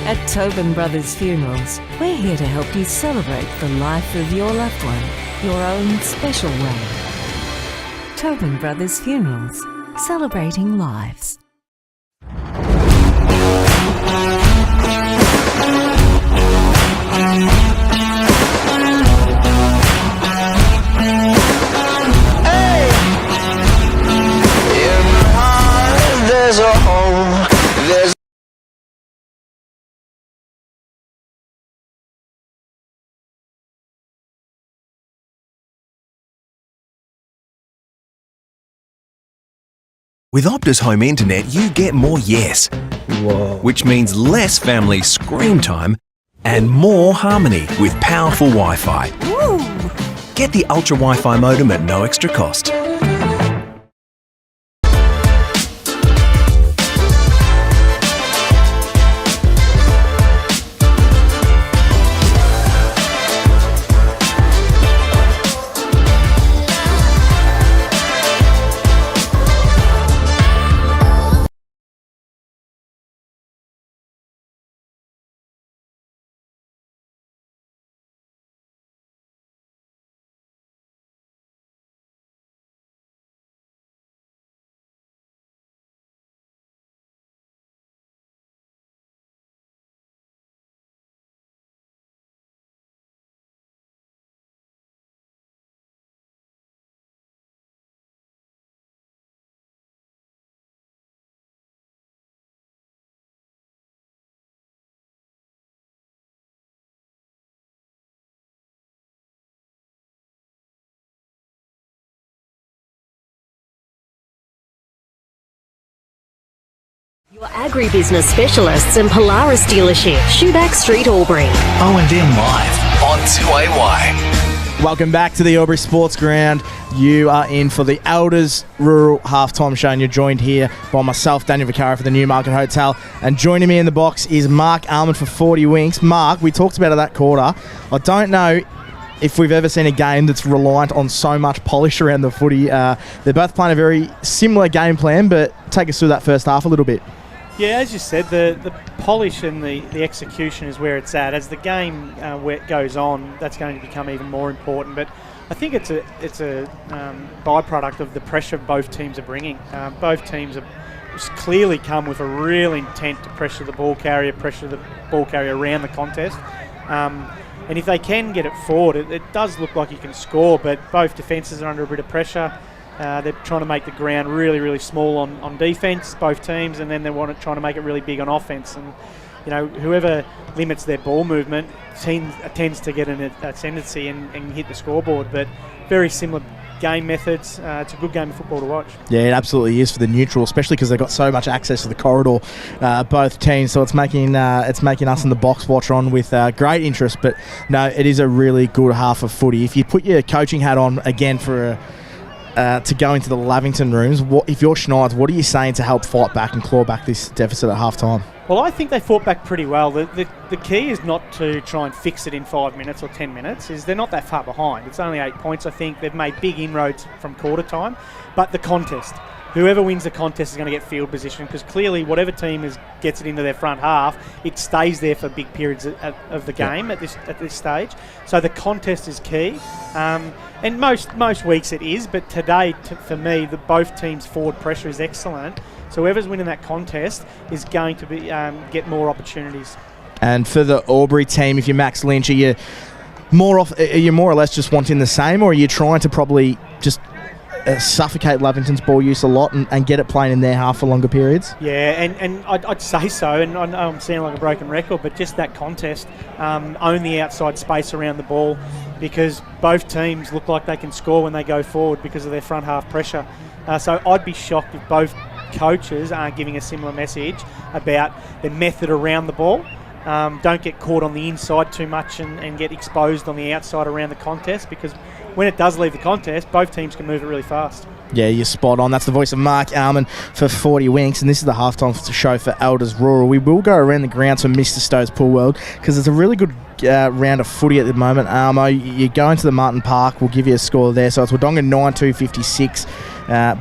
Speaker 6: At Tobin Brothers Funerals, we're here to help you celebrate the life of your loved one, your own special way. Tobin Brothers Funerals, celebrating lives.
Speaker 13: There's a home, there's
Speaker 7: With Optus Home Internet, you get more yes. Whoa. Which means less family screen time and more harmony with powerful Wi-Fi. Get the Ultra Wi-Fi modem at no extra cost.
Speaker 8: Your agribusiness specialists and Polaris dealership, Shoeback Street, Albury.
Speaker 14: OMFNL live on 2AY.
Speaker 10: Welcome back to the Albury Sports Ground. You are in for the Elders Rural Halftime Show, and you're joined here by myself, Daniel Vaccaro, for the Newmarket Hotel. And joining me in the box is Mark Almond for 40 Winks. Mark, we talked about it that quarter. I don't know if we've ever seen a game that's reliant on so much polish around the footy. They're both playing a very similar game plan, but take us through that first half a little bit.
Speaker 11: Yeah, as you said, the polish and the execution is where it's at. As the game where it goes on, that's going to become even more important. But I think it's a byproduct of the pressure both teams are bringing. Both teams have clearly come with a real intent to pressure the ball carrier around the contest. And if they can get it forward, it does look like you can score, but both defences are under a bit of pressure. They're trying to make the ground really, really small on defence, both teams, and then they're trying to make it really big on offence. And, you know, whoever limits their ball movement tends to get an ascendancy and hit the scoreboard. But very similar game methods. It's a good game of football to watch.
Speaker 10: Yeah, it absolutely is for the neutral, especially because they've got so much access to the corridor, both teams. So it's making us in the box watch on with great interest. But no, it is a really good half of footy. If you put your coaching hat on again for to go into the Lavington rooms, if you're Schneids, what are you saying to help fight back and claw back this deficit at half time?
Speaker 11: Well, I think they fought back pretty well. The key is not to try and fix it in 5 minutes or 10 minutes. They're not that far behind. It's only 8 points, I think. They've made big inroads from quarter time. But the contest, whoever wins the contest is going to get field position, because clearly whatever team gets it into their front half, it stays there for big periods of the game at this stage. So the contest is key. And most weeks it is, but today, for me, both teams' forward pressure is excellent. So whoever's winning that contest is going to be get more opportunities.
Speaker 10: And for the Albury team, if you're Max Lynch, are you more or less just wanting the same, or are you trying to probably just suffocate Lavington's ball use a lot and get it playing in their half for longer periods?
Speaker 11: Yeah, and I'd say so, and I know I'm sounding like a broken record, but just that contest, own the outside space around the ball, because both teams look like they can score when they go forward because of their front half pressure. So I'd be shocked if both coaches aren't giving a similar message about the method around the ball. Don't get caught on the inside too much and get exposed on the outside around the contest, because when it does leave the contest, both teams can move it really fast.
Speaker 10: Yeah, you're spot on. That's the voice of Mark Almond for 40 Winks, and this is the halftime show for Elders Rural. We will go around the grounds for Mr. Stowe's Pool World, because it's a really good round of footy at the moment. You go into the Martin Park, we'll give you a score there. So it's Wodonga 9-2-56.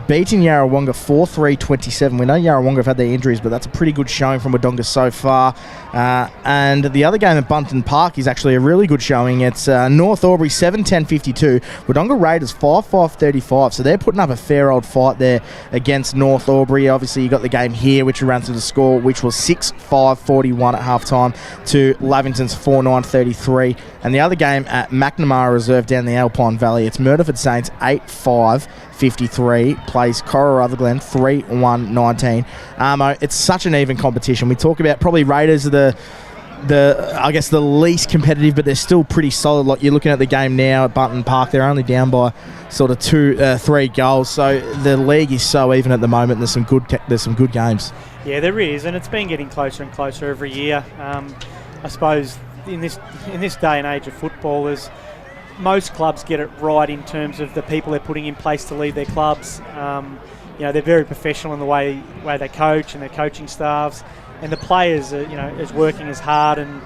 Speaker 10: Beating Yarrawonga 4-3-27. We know Yarrawonga have had their injuries, but that's a pretty good showing from Wodonga so far. And the other game at Bunton Park is actually a really good showing. It's North Albury 7-10-52. Wodonga Raiders 5-5-35. So they're putting up a fair old fight there against North Albury. Obviously, you got the game here, which we ran through the score, which was 6-5-41 at halftime to Lavington's 4-9-33. And the other game at McNamara Reserve down the Alpine Valley, it's Murderford Saints 8-5-53, plays Cora Rutherglen 3-1-19. It's such an even competition. We talk about probably Raiders are the least competitive, but they're still pretty solid. Like, you're looking at the game now at Bunton Park, they're only down by sort of 3 goals. So the league is so even at the moment. There's some good games.
Speaker 11: Yeah, there is, and it's been getting closer and closer every year. I suppose in this day and age of football, most clubs get it right in terms of the people they're putting in place to lead their clubs. They're very professional in the way they coach and their coaching staffs, and the players are as working as hard and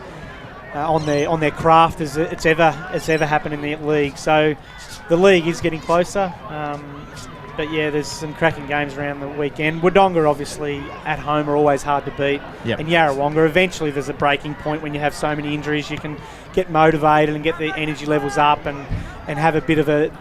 Speaker 11: on their craft as it's ever happened in the league. So the league is getting closer. But yeah, there's some cracking games around the weekend. Wodonga, obviously, at home are always hard to beat.
Speaker 10: Yep.
Speaker 11: And Yarrawonga, eventually there's a breaking point when you have so many injuries. You can get motivated and get the energy levels up and have a bit of a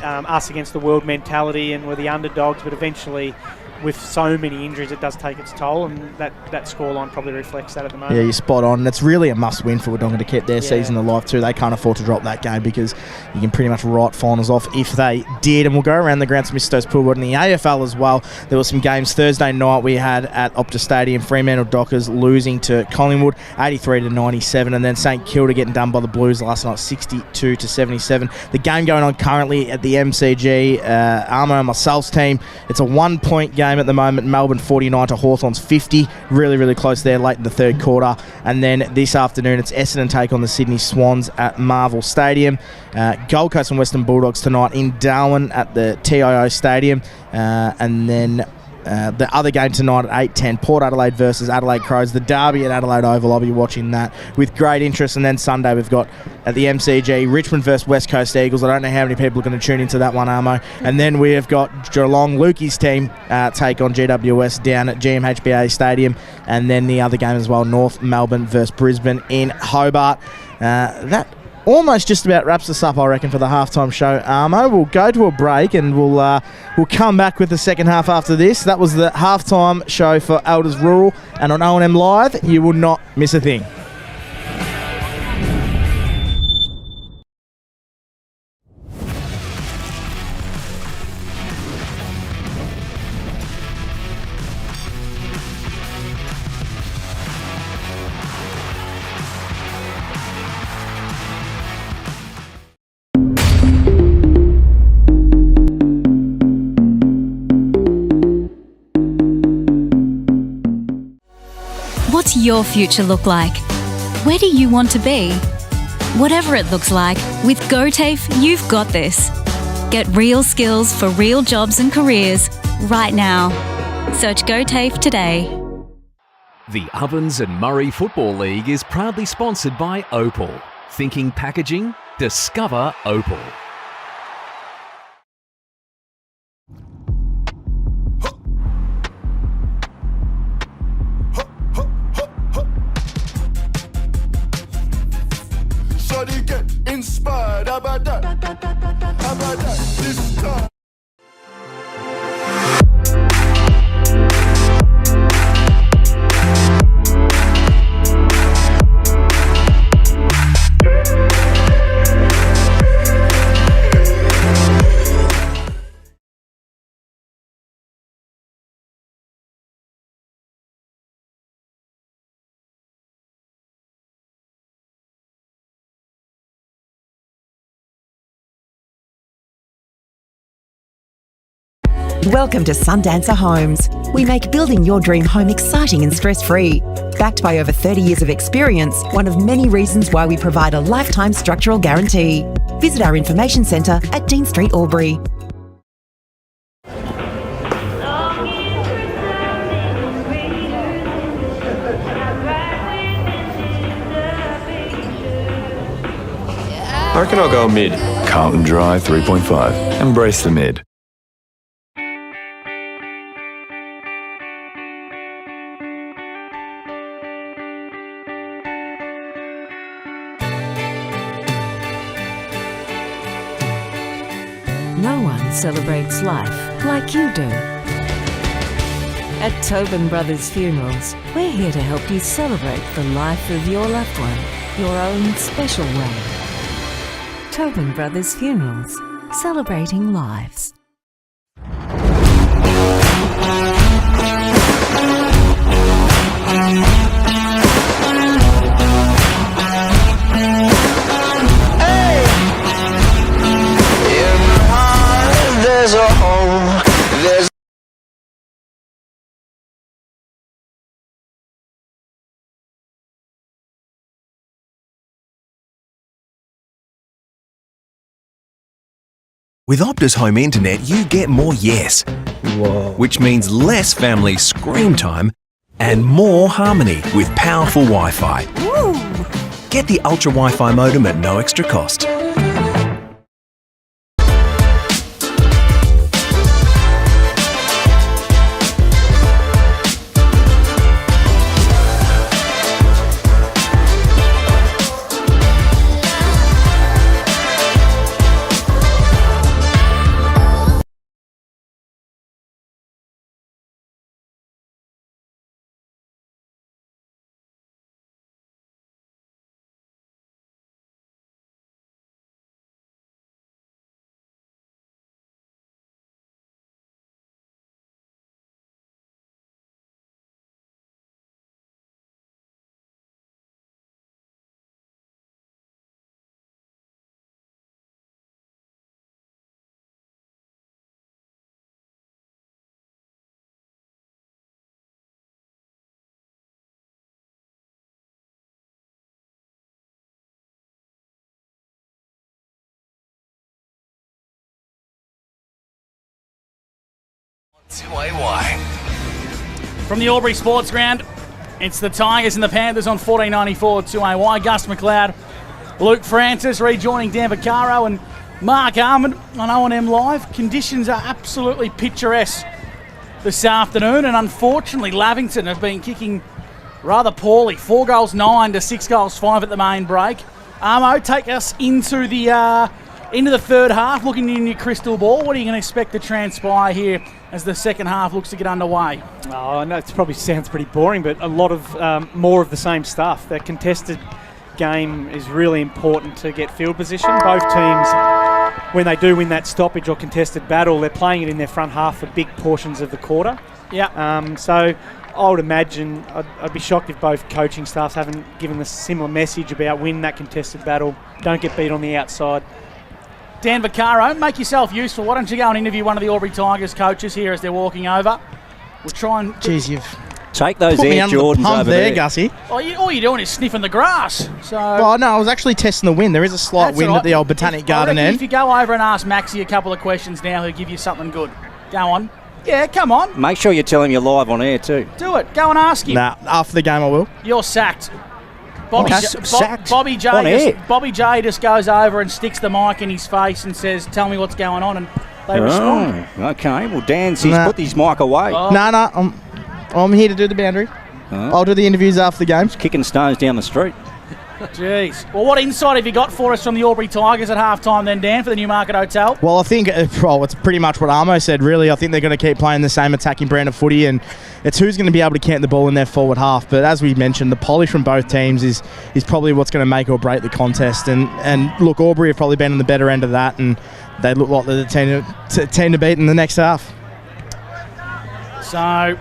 Speaker 11: us against the world mentality, and we're the underdogs. But eventually, with so many injuries, it does take its toll, and that scoreline probably reflects that at the moment.
Speaker 10: Yeah, you're spot on. It's really a must-win for Wodonga to keep their season alive too. They can't afford to drop that game, because you can pretty much write finals off if they did. And we'll go around the grounds to Mr. Stowe's Pool World in the AFL as well. There were some games Thursday night we had at Optus Stadium. Fremantle Dockers losing to Collingwood 83-97, and then St Kilda getting done by the Blues last night 62-77. The game going on currently at the MCG, Armo and myself's team. It's a 1-point game game at the moment. Melbourne 49 to Hawthorns 50. Really, really close there late in the third quarter. And then this afternoon, it's Essendon take on the Sydney Swans at Marvel Stadium. Gold Coast and Western Bulldogs tonight in Darwin at the TIO Stadium. And then the other game tonight at 8:10, Port Adelaide versus Adelaide Crows. The derby at Adelaide Oval, I'll be watching that with great interest. And then Sunday we've got at the MCG, Richmond versus West Coast Eagles. I don't know how many people are going to tune into that one, Armo. And then we have got Geelong, Lukey's team, take on GWS down at GMHBA Stadium. And then the other game as well, North Melbourne versus Brisbane in Hobart. That almost just about wraps us up, I reckon, for the halftime show, Armo. We'll go to a break and we'll come back with the second half after this. That was the halftime show for Elders Rural, and on O&M Live, you will not miss a thing.
Speaker 1: What's your future look like? Where do you want to be? Whatever it looks like, with GoTAFE, you've got this. Get real skills for real jobs and careers right now. Search GoTAFE today.
Speaker 2: The Ovens and Murray Football League is proudly sponsored by Opal. Thinking packaging? Discover Opal.
Speaker 3: Shawty get inspired, how about that? How about that? This time.
Speaker 4: Welcome to Sundancer Homes. We make building your dream home exciting and stress-free. Backed by over 30 years of experience, one of many reasons why we provide a lifetime structural guarantee. Visit our information centre at Dean Street, Albury.
Speaker 5: I reckon I'll go mid. Carlton Drive 3.5. Embrace the mid.
Speaker 6: No one celebrates life like you do. At Tobin Brothers Funerals, we're here to help you celebrate the life of your loved one, your own special way. Tobin Brothers Funerals, celebrating lives.
Speaker 13: There's a home, there's
Speaker 7: With Optus Home Internet, you get more yes. Whoa. Which means less family screen time and more harmony with powerful Wi-Fi. Get the Ultra Wi-Fi modem at no extra cost.
Speaker 14: 2AY.
Speaker 9: From the Albury Sports Ground, it's the Tigers and the Panthers on 1494 2AY. Gus McLeod, Luke Francis rejoining Dan Vaccaro and Mark Armand on O&M Live. Conditions are absolutely picturesque this afternoon, and unfortunately Lavington have been kicking rather poorly. 4 goals 9 to 6 goals 5 at the main break. Armo, take us into the third half, looking in your crystal ball. What are you going to expect to transpire here as the second half looks to get underway?
Speaker 11: Oh, I know it probably sounds pretty boring, but a lot of more of the same stuff. The contested game is really important to get field position. Both teams, when they do win that stoppage or contested battle, they're playing it in their front half for big portions of the quarter.
Speaker 9: Yeah.
Speaker 11: So I would imagine, I'd be shocked if both coaching staffs haven't given a similar message about win that contested battle, don't get beat on the outside.
Speaker 9: Dan Vaccaro, make yourself useful. Why don't you go and interview one of the Aubrey Tigers coaches here as they're walking over? We'll try and...
Speaker 10: Jeez, you've...
Speaker 12: Take those Air Jordans over
Speaker 10: there, Gussie.
Speaker 9: All you're doing is sniffing the grass. So.
Speaker 10: Well, no, I was actually testing the wind. There is a slight wind at the old Botanic Garden end.
Speaker 9: If you go over and ask Maxie a couple of questions now, he'll give you something good. Go on. Yeah, come on.
Speaker 12: Make sure you tell him you're live on air too.
Speaker 9: Do it. Go and ask him.
Speaker 10: Nah, after the game I will.
Speaker 9: You're sacked. Bobby J just goes over and sticks the mic in his face and says, "Tell me what's going on," and they respond.
Speaker 12: Okay, well, Dan's put his mic away.
Speaker 10: Oh. No, I'm here to do the boundary. I'll do the interviews after the game.
Speaker 12: Just kicking stones down the street.
Speaker 9: Jeez. Well, what insight have you got for us from the Albury Tigers at halftime then, Dan, for the Newmarket Hotel?
Speaker 10: Well, I think it's pretty much what Armo said, really. I think they're going to keep playing the same attacking brand of footy, and it's who's going to be able to camp the ball in their forward half. But as we mentioned, the polish from both teams is probably what's going to make or break the contest. And look, Albury have probably been on the better end of that, and they look like they're the team to beat in the next half.
Speaker 9: So...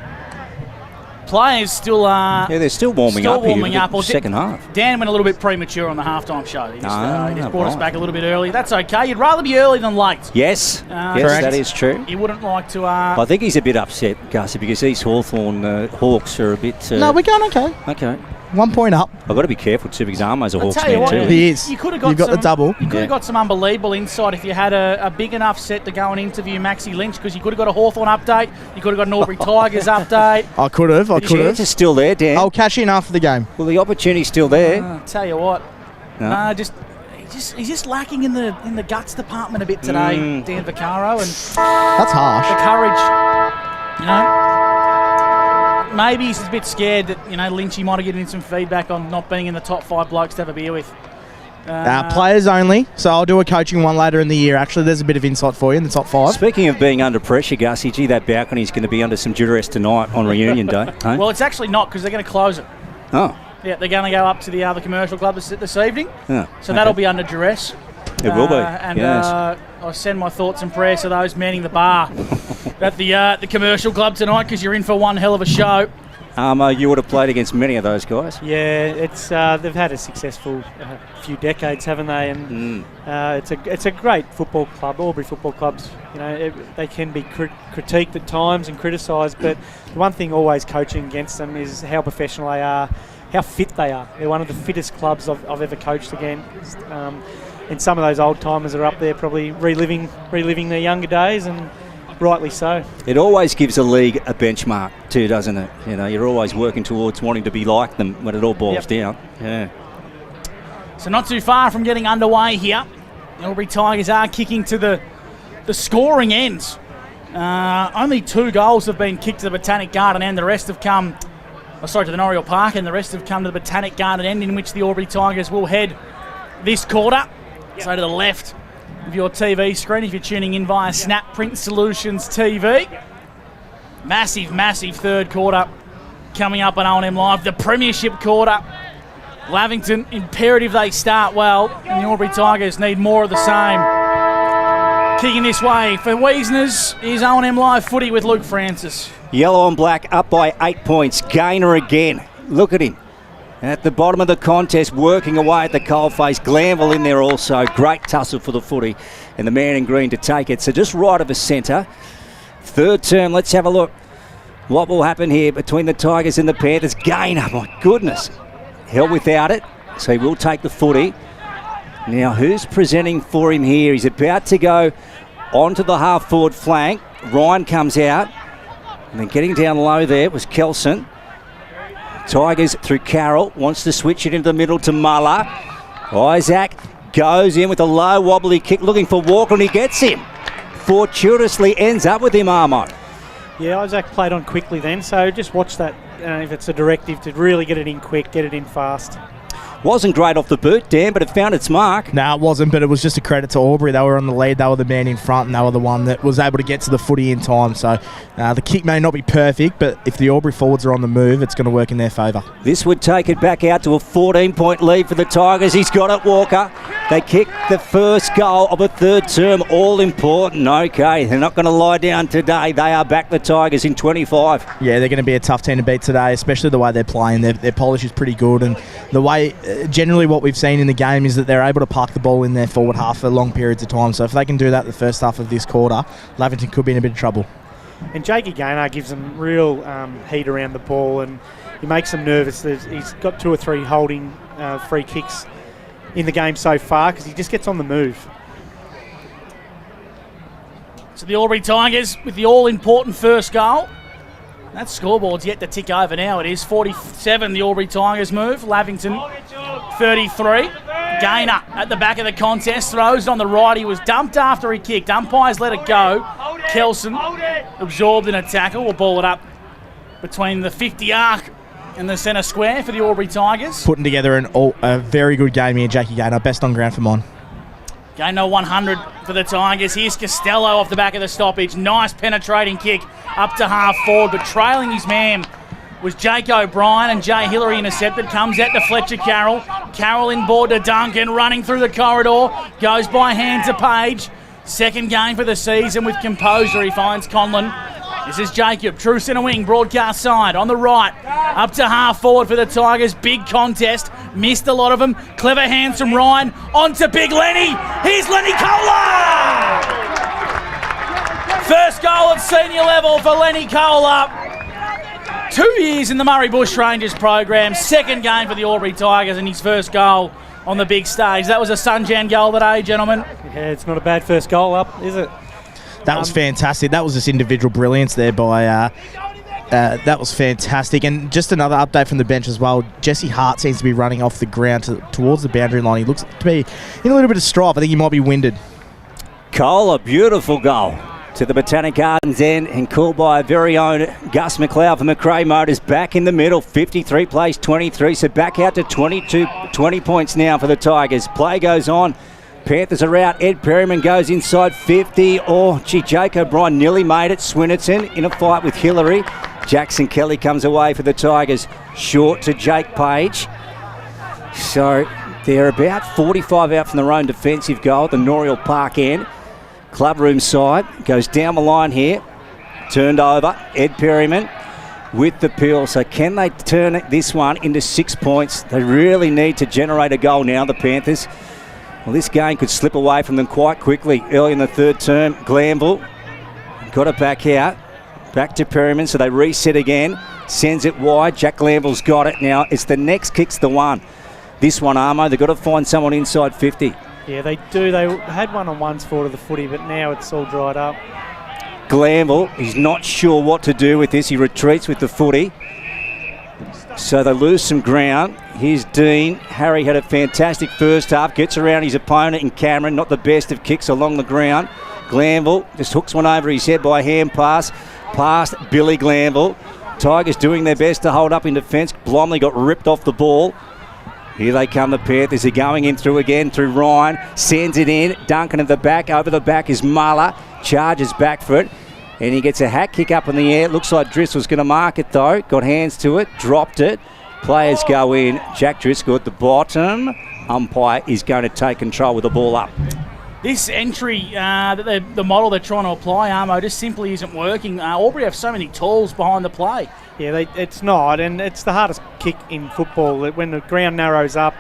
Speaker 9: players still
Speaker 12: they're still warming up
Speaker 9: here.
Speaker 12: Second half.
Speaker 9: Dan went a little bit premature on the halftime show. He just brought us back a little bit early. That's okay. You'd rather be early than late.
Speaker 12: Yes, yes, that is true.
Speaker 9: You wouldn't like to...
Speaker 12: I think he's a bit upset, Gussie, because these Hawthorn Hawks are a bit...
Speaker 10: no, we're going okay.
Speaker 12: Okay.
Speaker 10: 1 point up.
Speaker 12: I've got to be careful too, because Armo's a Hawks fan too.
Speaker 10: He is.
Speaker 9: You've got
Speaker 10: the double.
Speaker 9: You could have got some unbelievable insight if you had a big enough set to go and interview Maxie Lynch, because you could have got a Hawthorn update. You could have got an Albury Tigers update.
Speaker 10: I could have.
Speaker 12: It's still there, Dan.
Speaker 10: I'll cash in after the game.
Speaker 12: Well, the opportunity's still there.
Speaker 9: I'll tell you what. No. He's just lacking in the guts department a bit today, Dan Vaccaro, and
Speaker 10: that's harsh.
Speaker 9: The courage, you know. Maybe he's a bit scared that, Lynchy might have given him some feedback on not being in the top 5 blokes to have a beer with.
Speaker 10: Players only, so I'll do a coaching one later in the year. Actually, there's a bit of insight for you in the top 5.
Speaker 12: Speaking of being under pressure, Gussie, gee, that balcony's going to be under some duress tonight on reunion day. Hey?
Speaker 9: Well, it's actually not, because they're going to close it.
Speaker 12: Oh.
Speaker 9: Yeah, they're going to go up to the other commercial club this evening. So that'll be under duress.
Speaker 12: It will be.
Speaker 9: And
Speaker 12: yes.
Speaker 9: I send my thoughts and prayers to those manning the bar at the commercial club tonight, because you're in for one hell of a show.
Speaker 12: You would have played against many of those guys.
Speaker 11: Yeah, it's they've had a successful few decades, haven't they? And it's a great football club. Albury football clubs, they can be critiqued at times and criticised, but the one thing always coaching against them is how professional they are, how fit they are. They're one of the fittest clubs I've ever coached against. And some of those old timers are up there probably reliving their younger days, and rightly so.
Speaker 12: It always gives a league a benchmark too, doesn't it? You're always working towards wanting to be like them when it all boils down. Yeah.
Speaker 9: So not too far from getting underway here. The Albury Tigers are kicking to the scoring end. Only 2 goals have been kicked to the Botanic Garden end. The rest have come, to the Noriel Park, and the rest have come to the Botanic Garden end, in which the Albury Tigers will head this quarter. So to the left of your TV screen, if you're tuning in via Snap Print Solutions TV. Massive third quarter coming up on O&M Live. The Premiership quarter. Lavington, imperative they start well, and the Albury Tigers need more of the same. Kicking this way for Wiesners is O&M Live footy with Luke Francis.
Speaker 12: Yellow and black up by 8 points. Gainer again. Look at him. At the bottom of the contest, working away at the coalface. Glanville in there also. Great tussle for the footy. And the man in green to take it. So just right of the centre. Third term, let's have a look. What will happen here between the Tigers and the Panthers? Gainer, my goodness. Hell without it. So he will take the footy. Now, who's presenting for him here? He's about to go onto the half-forward flank. Ryan comes out. And then getting down low there was Kelson. Tigers through Carroll, wants to switch it into the middle to Muller. Isaac goes in with a low wobbly kick looking for Walker, and he gets him. Fortuitously ends up with him, Armo.
Speaker 11: Yeah, Isaac played on quickly then, so just watch that if it's a directive to really get it in quick, get it in fast.
Speaker 12: Wasn't great off the boot, Dan, but it found its mark.
Speaker 10: No, it wasn't, but it was just a credit to Albury. They were on the lead. They were the man in front, and they were the one that was able to get to the footy in time. So the kick may not be perfect, but if the Albury forwards are on the move, it's going to work in their favour.
Speaker 12: This would take it back out to a 14-point lead for the Tigers. He's got it, Walker. They kicked the first goal of a third term. All important. Okay, they're not going to lie down today. They are back, the Tigers, in 25.
Speaker 10: Yeah, they're going to be a tough team to beat today, especially the way they're playing. Their polish is pretty good, and the way generally what we've seen in the game is that they're able to park the ball in their forward half for long periods of time. So if they can do that the first half of this quarter, Lavington could be in a bit of trouble.
Speaker 11: And Jakey Gaynor gives them real heat around the ball, and he makes them nervous. He's got 2 or 3 holding free kicks in the game so far because he just gets on the move.
Speaker 9: So the Albury Tigers with the all-important first goal. That scoreboard's yet to tick over now. It is 47, the Albury Tigers move. Lavington, 33. Gaynor at the back of the contest, throws it on the right. He was dumped after he kicked. Umpires let it go. Kelson absorbed in a tackle. We'll ball it up between the 50 arc and the centre square for the Albury Tigers.
Speaker 10: Putting together a very good game here, Jakey Gaynor. Best on ground for mine.
Speaker 9: Gaynor 100 for the Tigers. Here's Costello off the back of the stoppage. Nice penetrating kick up to half forward, but trailing his man was Jake O'Brien, and Jay Hillary intercepted. Comes out to Fletcher Carroll. Carroll inboard to Duncan, running through the corridor. Goes by hand to Page. Second game for the season with composure. He finds Conlon. This is Jacob, true centre wing, broadcast side on the right. Up to half forward for the Tigers. Big contest. Missed a lot of them. Clever hands from Ryan. On to Big Lenny. Here's Lenny Kohler. First goal at senior level for Lenny Kohler. 2 years in the Murray Bush Rangers program. Second game for the Albury Tigers and his first goal on the big stage. That was a Sunjan goal today, gentlemen.
Speaker 11: Yeah, it's not a bad first goal up, is it?
Speaker 10: That was fantastic. That was just individual brilliance there by... that was fantastic. And just another update from the bench as well. Jesse Hart seems to be running off the ground towards the boundary line. He looks to be in a little bit of strife. I think he might be winded.
Speaker 12: Cole, a beautiful goal to the Botanic Gardens end and called by our very own Gus McLeod from McRae Motors. Back in the middle, 53 plays 23, so back out to 20 points now for the Tigers. Play goes on. Panthers are out. Ed Perryman goes inside 50. Jake O'Brien nearly made it. Swinnerton in a fight with Hillary. Jackson Kelly comes away for the Tigers. Short to Jake Page. So they're about 45 out from their own defensive goal at the Noriel Park end. Club room side goes down the line here. Turned over. Ed Perryman with the pill. So can they turn this one into 6 points? They really need to generate a goal now, the Panthers. Well, this game could slip away from them quite quickly. Early in the third term, Glanville got it back out. Back to Perryman, so they reset again. Sends it wide. Jack Glanville's got it now. It's the next kick's the one. This one, Armo, they've got to find someone inside 50.
Speaker 11: Yeah, they do. They had one-on-ones for the footy, but now it's all dried up.
Speaker 12: Glanville, he's not sure what to do with this. He retreats with the footy. So they lose some ground. Here's Dean. Harry had a fantastic first half. Gets around his opponent in Cameron. Not the best of kicks along the ground. Glanville just hooks one over his head by hand pass. Past Billy Glanville. Tigers doing their best to hold up in defence. Blomley got ripped off the ball. Here they come, the Panthers. They're going in through again, through Ryan. Sends it in. Duncan at the back. Over the back is Muller. Charges back for it. And he gets a hat kick up in the air. Looks like Driscoll's going to mark it though. Got hands to it. Dropped it. Players go in. Jack Driscoll at the bottom. Umpire is going to take control with the ball up.
Speaker 9: This entry, the model they're trying to apply, Armo, just simply isn't working. Albury have so many tools behind the play.
Speaker 11: Yeah, it's not, and it's the hardest kick in football. When the ground narrows up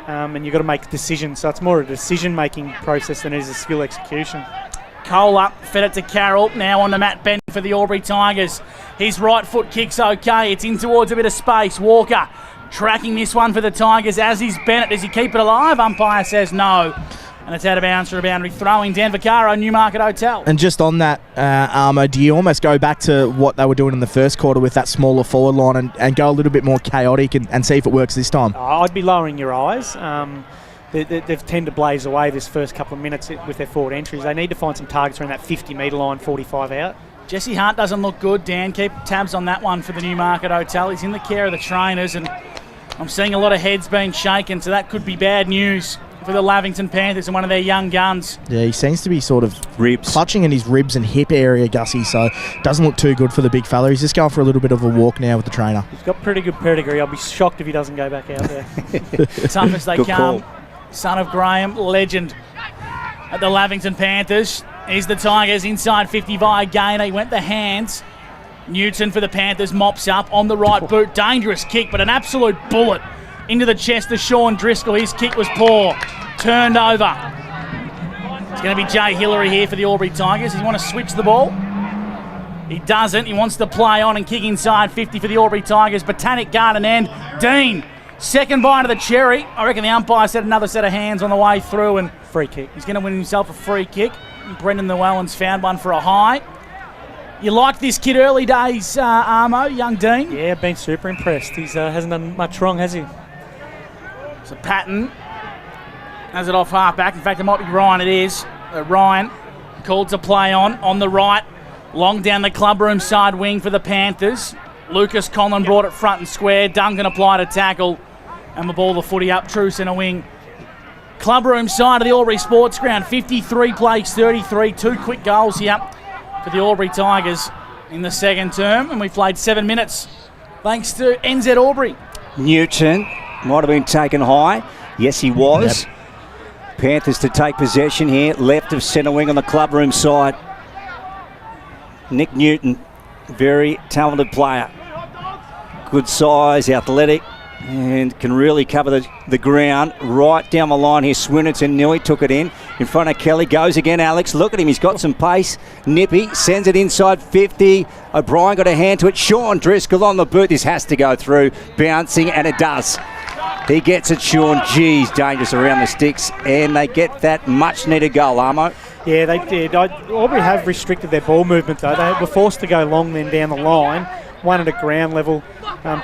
Speaker 11: and you've got to make decisions, so it's more a decision-making process than it is a skill execution.
Speaker 9: Cole up, fed it to Carroll, now on to Matt Benton for the Albury Tigers. His right foot kick's okay, it's in towards a bit of space. Walker tracking this one for the Tigers, as is Bennett. Does he keep it alive? Umpire says no. And it's out of bounds for a boundary throwing. Dan Vaccaro, Newmarket Hotel.
Speaker 10: And just on that, Armo, do you almost go back to what they were doing in the first quarter with that smaller forward line and go a little bit more chaotic and see if it works this time?
Speaker 11: I'd be lowering your eyes. They've tended to blaze away this first couple of minutes with their forward entries. They need to find some targets around that 50-metre line, 45 out.
Speaker 9: Jesse Hart doesn't look good, Dan. Keep tabs on that one for the Newmarket Hotel. He's in the care of the trainers, and I'm seeing a lot of heads being shaken, so that could be bad news for the Lavington Panthers and one of their young guns.
Speaker 10: Yeah, he seems to be sort of clutching in his ribs and hip area, Gussie, so doesn't look too good for the big fella. He's just going for a little bit of a walk now with the trainer.
Speaker 11: He's got pretty good pedigree. I'll be shocked if he doesn't go back out there.
Speaker 9: Tough as they
Speaker 12: Good
Speaker 9: come.
Speaker 12: call.
Speaker 9: Son of Graham, legend at the Lavington Panthers. Here's the Tigers inside 50 via Gainer. He went the hands. Newton for the Panthers mops up on the right boot. Dangerous kick, but an absolute bullet into the chest of Sean Driscoll. His kick was poor. Turned over. It's going to be Jay Hillary here for the Albury Tigers. Does he want to switch the ball? He doesn't. He wants to play on and kick inside 50 for the Albury Tigers. Botanic Garden end. Dean. Second bite of the cherry. I reckon the umpire said another set of hands on the way through, and
Speaker 11: free kick.
Speaker 9: He's going to win himself a free kick. Brendan Llewellyn's found one for a high. You like this kid early days, Armo, young Dean?
Speaker 11: Yeah, been super impressed. He hasn't done much wrong, has he?
Speaker 9: So Patton has it off half back. In fact, it might be Ryan. It is. Ryan called to play on the right. Long down the clubroom side wing for the Panthers. Lucas Conlon brought it front and square. Duncan applied a tackle. And the ball, the footy up, true centre wing. Clubroom side of the Albury Sports Ground. 53 plays 33. 2 quick goals here for the Albury Tigers in the second term. And we've played 7 minutes thanks to NZ Albury.
Speaker 12: Newton might have been taken high. Yes, he was. Yep. Panthers to take possession here. Left of centre wing on the clubroom side. Nick Newton, very talented player. Good size, athletic, and can really cover the ground. Right down the line here, Swinnerton nearly took it in front of Kelly. Goes again, Alex. Look at him, he's got some pace. Nippy sends it inside 50. O'Brien got a hand to it. Sean Driscoll on the boot. This has to go through. Bouncing, and it does. He gets it, Sean. Geez, dangerous around the sticks. And they get that much-needed goal, Armo.
Speaker 11: Yeah, they did. Albury have restricted their ball movement, though. They were forced to go long then down the line. One at a ground level.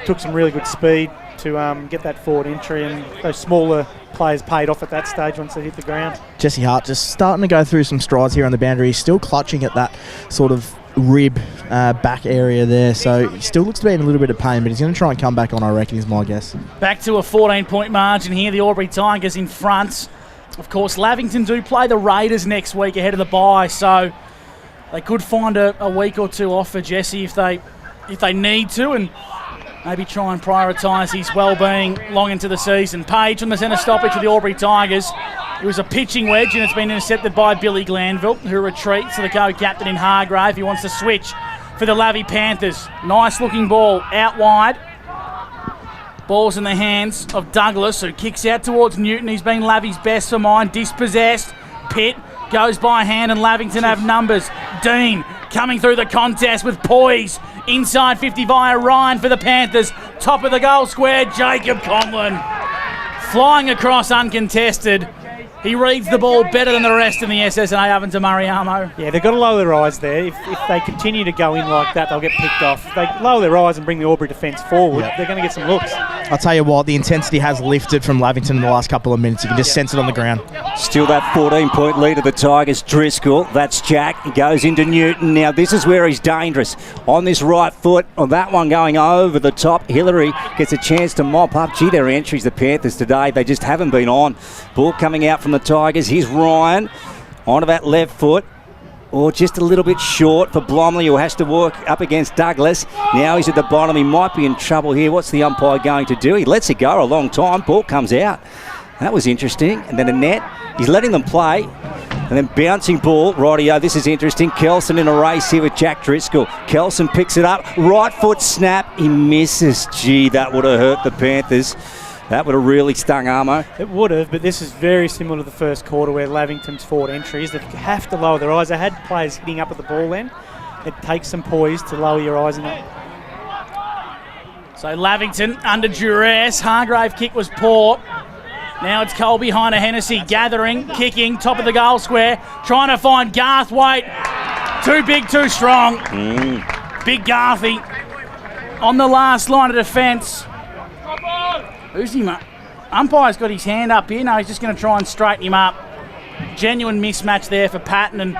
Speaker 11: Took some really good speed to get that forward entry, and those smaller players paid off at that stage once they hit the ground.
Speaker 10: Jesse Hart just starting to go through some strides here on the boundary. He's still clutching at that sort of rib back area there, so he still looks to be in a little bit of pain, but he's going to try and come back on, I reckon, is my guess.
Speaker 9: Back to a 14-point margin here. The Albury Tigers in front. Of course, Lavington do play the Raiders next week ahead of the bye, so they could find a week or two off for Jesse if they need to, and maybe try and prioritise his well-being long into the season. Page from the centre stoppage for the Albury Tigers. It was a pitching wedge, and it's been intercepted by Billy Glanville, who retreats to the co-captain in Hargrave. He wants to switch for the Lavy Panthers. Nice-looking ball out wide. Ball's in the hands of Douglas, who kicks out towards Newton. He's been Lavy's best for mine. Dispossessed. Pitt goes by hand, and Lavington have numbers. Dean coming through the contest with poise. Inside 50 via Ryan for the Panthers. Top of the goal square, Jacob Conlon. Flying across uncontested. He reads the ball better than the rest in the SS&A oven to Murray Armo.
Speaker 11: Yeah, they've got to lower their eyes there. If they continue to go in like that, they'll get picked off. If they lower their eyes and bring the Albury defence forward, they're going to get some looks.
Speaker 10: I'll tell you what, the intensity has lifted from Lavington in the last couple of minutes. You can just sense it on the ground.
Speaker 12: Still that 14-point lead of the Tigers. Driscoll, that's Jack. He goes into Newton. Now this is where he's dangerous. On this right foot, on that one going over the top. Hillary gets a chance to mop up. Gee, their entries, the Panthers today, they just haven't been on. Ball coming out from the Tigers. Here's Ryan onto that left foot. Or just a little bit short for Blomley, who has to work up against Douglas. Now he's at the bottom. He might be in trouble here. What's the umpire going to do? He lets it go a long time. Ball comes out. That was interesting. And then a net. He's letting them play. And then bouncing ball. Rightio, this is interesting. Kelson in a race here with Jack Driscoll. Kelson picks it up. Right foot snap. He misses. Gee, that would have hurt the Panthers. That would have really stung, Armo.
Speaker 11: It would have, but this is very similar to the first quarter where Lavington's forward entries. They have to lower their eyes. They had players hitting up at the ball then. It takes some poise to lower your eyes in that.
Speaker 9: So Lavington under duress. Hargrave kick was poor. Now it's Colby Hennessy gathering, kicking, top of the goal square, trying to find Garthwaite. Too big, too strong. Big Garthy on the last line of defence. Who's he, mate? Umpire's got his hand up here. No, he's just going to try and straighten him up. Genuine mismatch there for Patton, and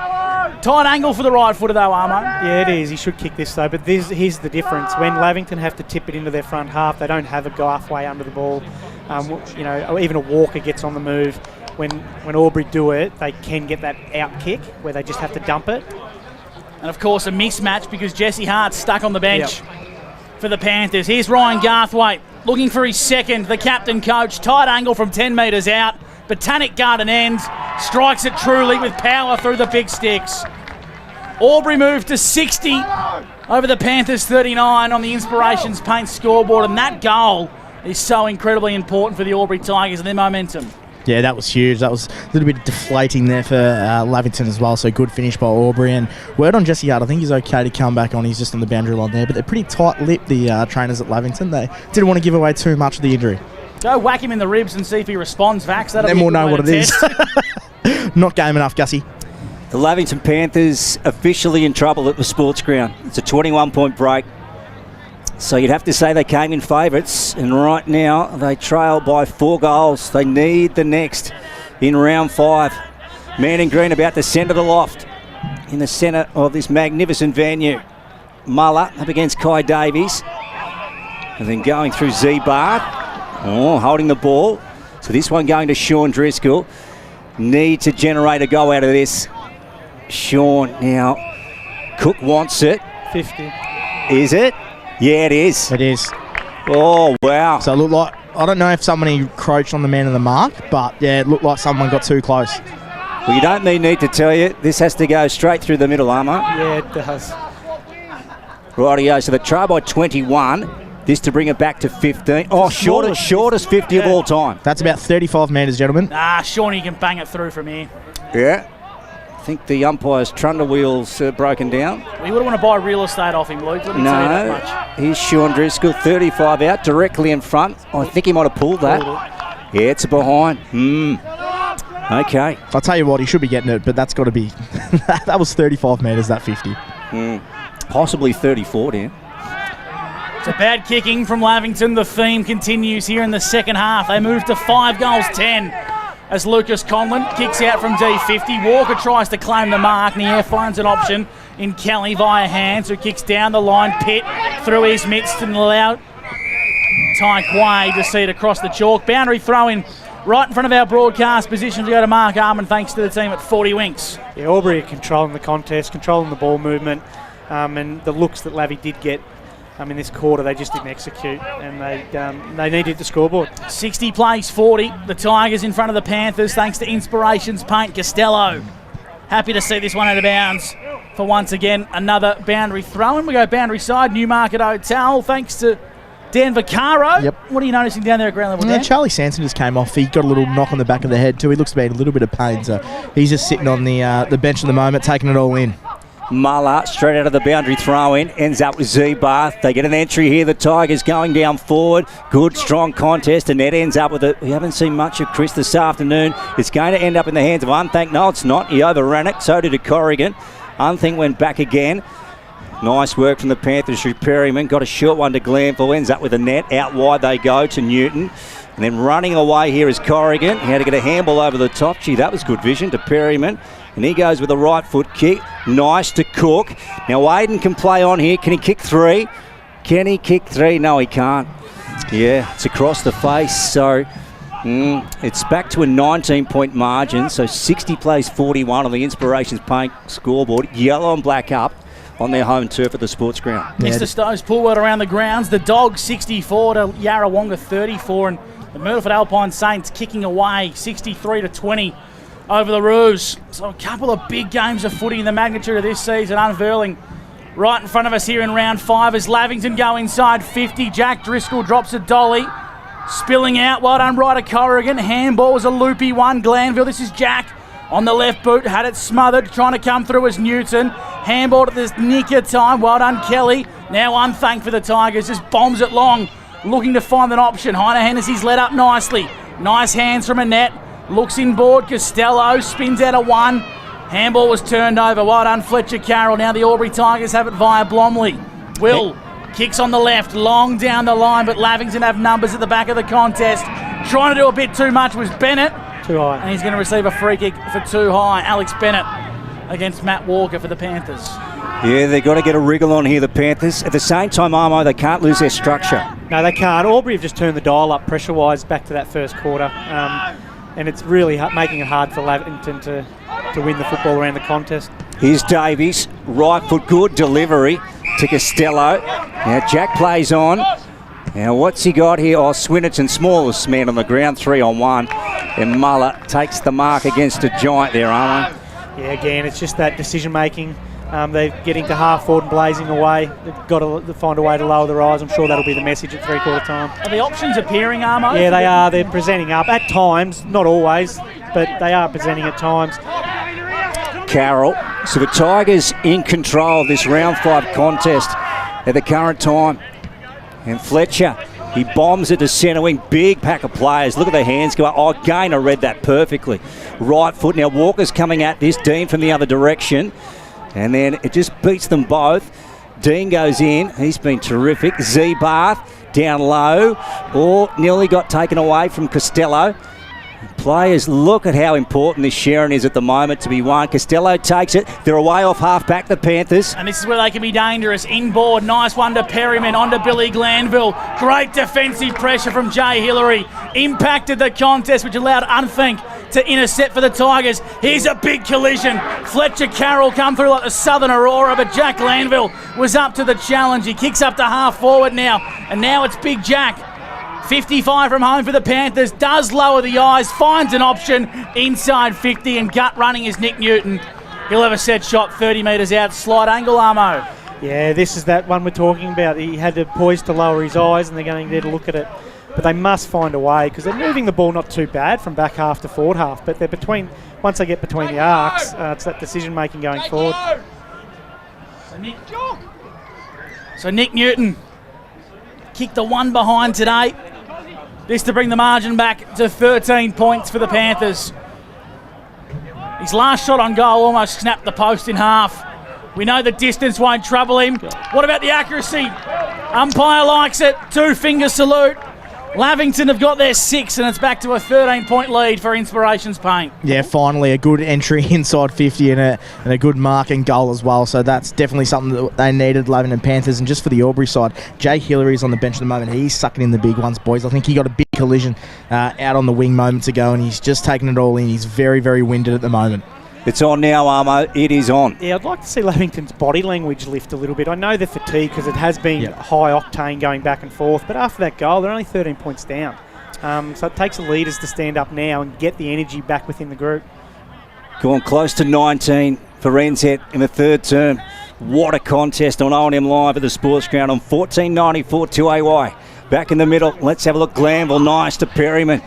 Speaker 9: tight angle for the right footer though, Armo.
Speaker 11: Yeah, it is. He should kick this though, but here's the difference. When Lavington have to tip it into their front half, they don't have a Garthway under the ball. Even a Walker gets on the move. When Albury do it, they can get that out kick where they just have to dump it.
Speaker 9: And of course a mismatch because Jesse Hart's stuck on the bench for the Panthers. Here's Ryan Garthwaite looking for his second, the captain coach. Tight angle from 10 metres out. Botanic Garden end, strikes it truly with power through the big sticks. Albury moved to 60 over the Panthers 39 on the Inspirations Paint scoreboard, and that goal is so incredibly important for the Albury Tigers and their momentum.
Speaker 10: Yeah, that was huge. That was a little bit deflating there for Lavington as well, so good finish by Albury. And word on Jesse Hart, I think he's okay to come back on. He's just on the boundary line there, but they're pretty tight-lipped, the trainers at Lavington. They didn't want to give away too much of the injury.
Speaker 9: Go whack him in the ribs and see if he responds, Vax.
Speaker 10: Then we'll know what it is. Not game enough, Gussie.
Speaker 12: The Lavington Panthers officially in trouble at the sports ground. It's a 21-point break. So you'd have to say they came in favourites, and right now they trail by 4 goals. They need the next in round 5. Man in green about to centre the loft in the centre of this magnificent venue. Muller up against Kai Davies, and then going through Z-Bar. Holding the ball. So this one going to Sean Driscoll. Need to generate a goal out of this. Sean now. Cook wants it.
Speaker 11: 50.
Speaker 12: Is it? Yeah, it is.
Speaker 10: It is.
Speaker 12: Oh, wow.
Speaker 10: So it looked like, I don't know if somebody encroached on the man of the mark, but yeah, it looked like someone got too close.
Speaker 12: Well, you don't need to tell you. This has to go straight through the middle, Armo.
Speaker 11: Yeah, it does.
Speaker 12: Rightio, so the try by 21. This to bring it back to 15. Oh, shortest 50 of all time.
Speaker 10: That's about 35 metres, gentlemen.
Speaker 9: Shawnee can bang it through from here.
Speaker 12: Yeah. I think the umpire's trundle wheel's broken down.
Speaker 9: We wouldn't want to buy real estate off him, Luke. Let me tell you that much.
Speaker 12: Here's Sean Driscoll, 35 out, directly in front. I think he might have pulled that. Yeah, it's a behind. Okay.
Speaker 10: I'll tell you what, he should be getting it, but that's got to be... that was 35 metres, that 50.
Speaker 12: Possibly 34, Dan.
Speaker 9: It's a bad kicking from Lavington. The theme continues here in the second half. They move to 5 goals 10 as Lucas Conlon kicks out from D50. Walker tries to claim the mark, and the air finds an option in Kelly via hands, who kicks down the line. Pitt through his midst and allowed Ty Quay to see it across the chalk. Boundary throw in right in front of our broadcast position to go to Mark Arman, thanks to the team at 40 Winks.
Speaker 11: Yeah, Albury are controlling the contest, controlling the ball movement, and the looks that Lavy did get in this quarter, they just didn't execute, and they needed the scoreboard.
Speaker 9: 60 plays 40. The Tigers in front of the Panthers, thanks to Inspirations Paint. Costello happy to see this one out of bounds for once again another boundary throw. And we go boundary side, Newmarket Hotel, thanks to Dan Vaccaro.
Speaker 10: Yep.
Speaker 9: What are you noticing down there at ground level, Dan?
Speaker 10: Charlie Sanson just came off. He got a little knock on the back of the head too. He looks to be in a little bit of pain, so he's just sitting on the bench at the moment, taking it all in.
Speaker 12: Muller straight out of the boundary throw-in, ends up with Z-Bath. They get an entry here. The Tigers going down forward. Good, strong contest, and that ends up with it. We haven't seen much of Chris this afternoon. It's going to end up in the hands of Unthank. No, it's not. He overran it. So did Corrigan. Unthank went back again. Nice work from the Panthers through Perryman. Got a short one to Glanville. Ends up with a net. Out wide they go to Newton. And then running away here is Corrigan. He had to get a handball over the top. Gee, that was good vision to Perryman. And he goes with a right foot kick. Nice to Cook. Now Aiden can play on here. Can he kick 3? Can he kick 3? No, he can't. Yeah, it's across the face. So it's back to a 19-point margin. So 60 plays 41 on the Inspirations Paint scoreboard. Yellow and black up on their home turf at the sports ground.
Speaker 9: Mr. Stowe's pull word around the grounds. The Dogs 64 to Yarrawonga 34. And the Myrtleford Alpine Saints kicking away 63-20. Over the Roos. So a couple of big games of footy in the magnitude of this season unfurling right in front of us here in round 5 as Lavington go inside 50. Jack Driscoll drops a dolly. Spilling out. Well done, Ryder Corrigan. Handball was a loopy one. Glanville. This is Jack on the left boot. Had it smothered. Trying to come through as Newton. Handball at this nick of time. Well done, Kelly. Now Unthank for the Tigers. Just bombs it long. Looking to find an option. Heine Hennessy's led up nicely. Nice hands from Annette. Looks inboard. Costello spins out of one. Handball was turned over. Well done, Fletcher Carroll. Now the Albury Tigers have it via Blomley. Will kicks on the left, long down the line, but Lavington have numbers at the back of the contest. Trying to do a bit too much was Bennett.
Speaker 11: Too high.
Speaker 9: And he's going to receive a free kick for too high. Alex Bennett against Matt Walker for the Panthers.
Speaker 12: Yeah, they've got to get a wriggle on here, the Panthers. At the same time, Armo, they can't lose their structure.
Speaker 11: No, they can't. Albury have just turned the dial up pressure-wise back to that first quarter. And it's really making it hard for Lavington to win the football around the contest.
Speaker 12: Here's Davies. Right foot, good delivery to Costello. Now Jack plays on. Now what's he got here? Oh, Swinnerton, smallest man on the ground, 3-on-1. And Muller takes the mark against a giant there, Armo.
Speaker 11: Yeah, again, it's just that decision-making. They're getting to half forward and blazing away. They've got to find a way to lower the rise. I'm sure that'll be the message at three-quarter time.
Speaker 9: Are the options appearing, Armo?
Speaker 11: Yeah, they are. They're presenting up at times, not always, but they are presenting at times.
Speaker 12: Carroll. So the Tigers in control of this round 5 contest at the current time. And Fletcher, he bombs it to centre wing. Big pack of players. Look at the hands go up. Oh, Gaynor read that perfectly. Right foot. Now Walker's coming at this. Dean from the other direction. And then it just beats them both. Dean goes in. He's been terrific. Z-Barth down low. Oh, nearly got taken away from Costello. Players, look at how important this Sharon is at the moment to be won. Costello takes it. They're away off half-back, the Panthers.
Speaker 9: And this is where they can be dangerous. Inboard, nice one to Perryman, onto Billy Glanville. Great defensive pressure from Jay Hillary. Impacted the contest, which allowed Unthink to intercept for the Tigers. Here's a big collision. Fletcher Carroll come through like the Southern Aurora, but Jack Glanville was up to the challenge. He kicks up to half forward now, and now it's Big Jack. 55 from home for the Panthers, does lower the eyes, finds an option inside 50, and gut running is Nick Newton. He'll have a set shot 30 metres out, slight angle, Armo.
Speaker 11: Yeah, this is that one we're talking about. He had the poise to lower his eyes, and they're going there to look at it. But they must find a way, because they're moving the ball not too bad from back half to forward half, but they're once they get between the arcs, it's that decision-making going forward.
Speaker 9: So Nick Newton kicked the one behind today. This to bring the margin back to 13 points for the Panthers. His last shot on goal almost snapped the post in half. We know the distance won't trouble him. What about the accuracy? Umpire likes it. 2-finger salute. Lavington have got their 6, and it's back to a 13-point lead for Inspirations Paint.
Speaker 10: Yeah, finally a good entry inside 50 and a good marking goal as well. So that's definitely something that they needed, Lavington Panthers. And just for the Albury side, Jay Hillary's on the bench at the moment. He's sucking in the big ones, boys. I think he got a big collision out on the wing moments ago, and he's just taking it all in. He's very, very winded at the moment.
Speaker 12: It's on now, Armo. It is on.
Speaker 11: Yeah, I'd like to see Lavington's body language lift a little bit. I know they're fatigued because it has been high octane going back and forth, but after that goal, they're only 13 points down. So it takes the leaders to stand up now and get the energy back within the group.
Speaker 12: Gone close to 19 for NZ in the third term. What a contest on O&M Live at the Sports Ground on 1494 2AY. Back in the middle. Let's have a look. Glanville, nice to Perryman.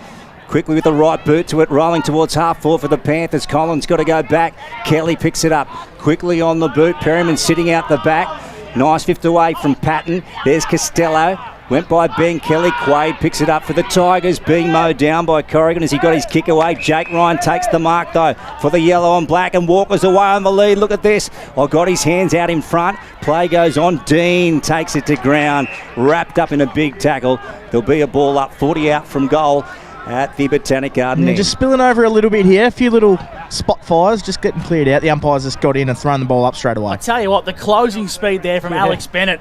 Speaker 12: Quickly with the right boot to it, rolling towards half forward for the Panthers. Collins got to go back. Kelly picks it up quickly on the boot. Perryman sitting out the back. Nice fifth away from Patton. There's Costello. Went by Ben Kelly. Quaid picks it up for the Tigers. Being mowed down by Corrigan as he got his kick away. Jake Ryan takes the mark though for the yellow and black, and Walker's away on the lead. Look at this. Got his hands out in front. Play goes on. Dean takes it to ground. Wrapped up in a big tackle. There'll be a ball up 40 out from goal at the Botanic Garden.
Speaker 10: And just spilling over a little bit here. A few little spot fires just getting cleared out. The umpires just got in and thrown the ball up straight away.
Speaker 9: I tell you what, the closing speed there from Alex Bennett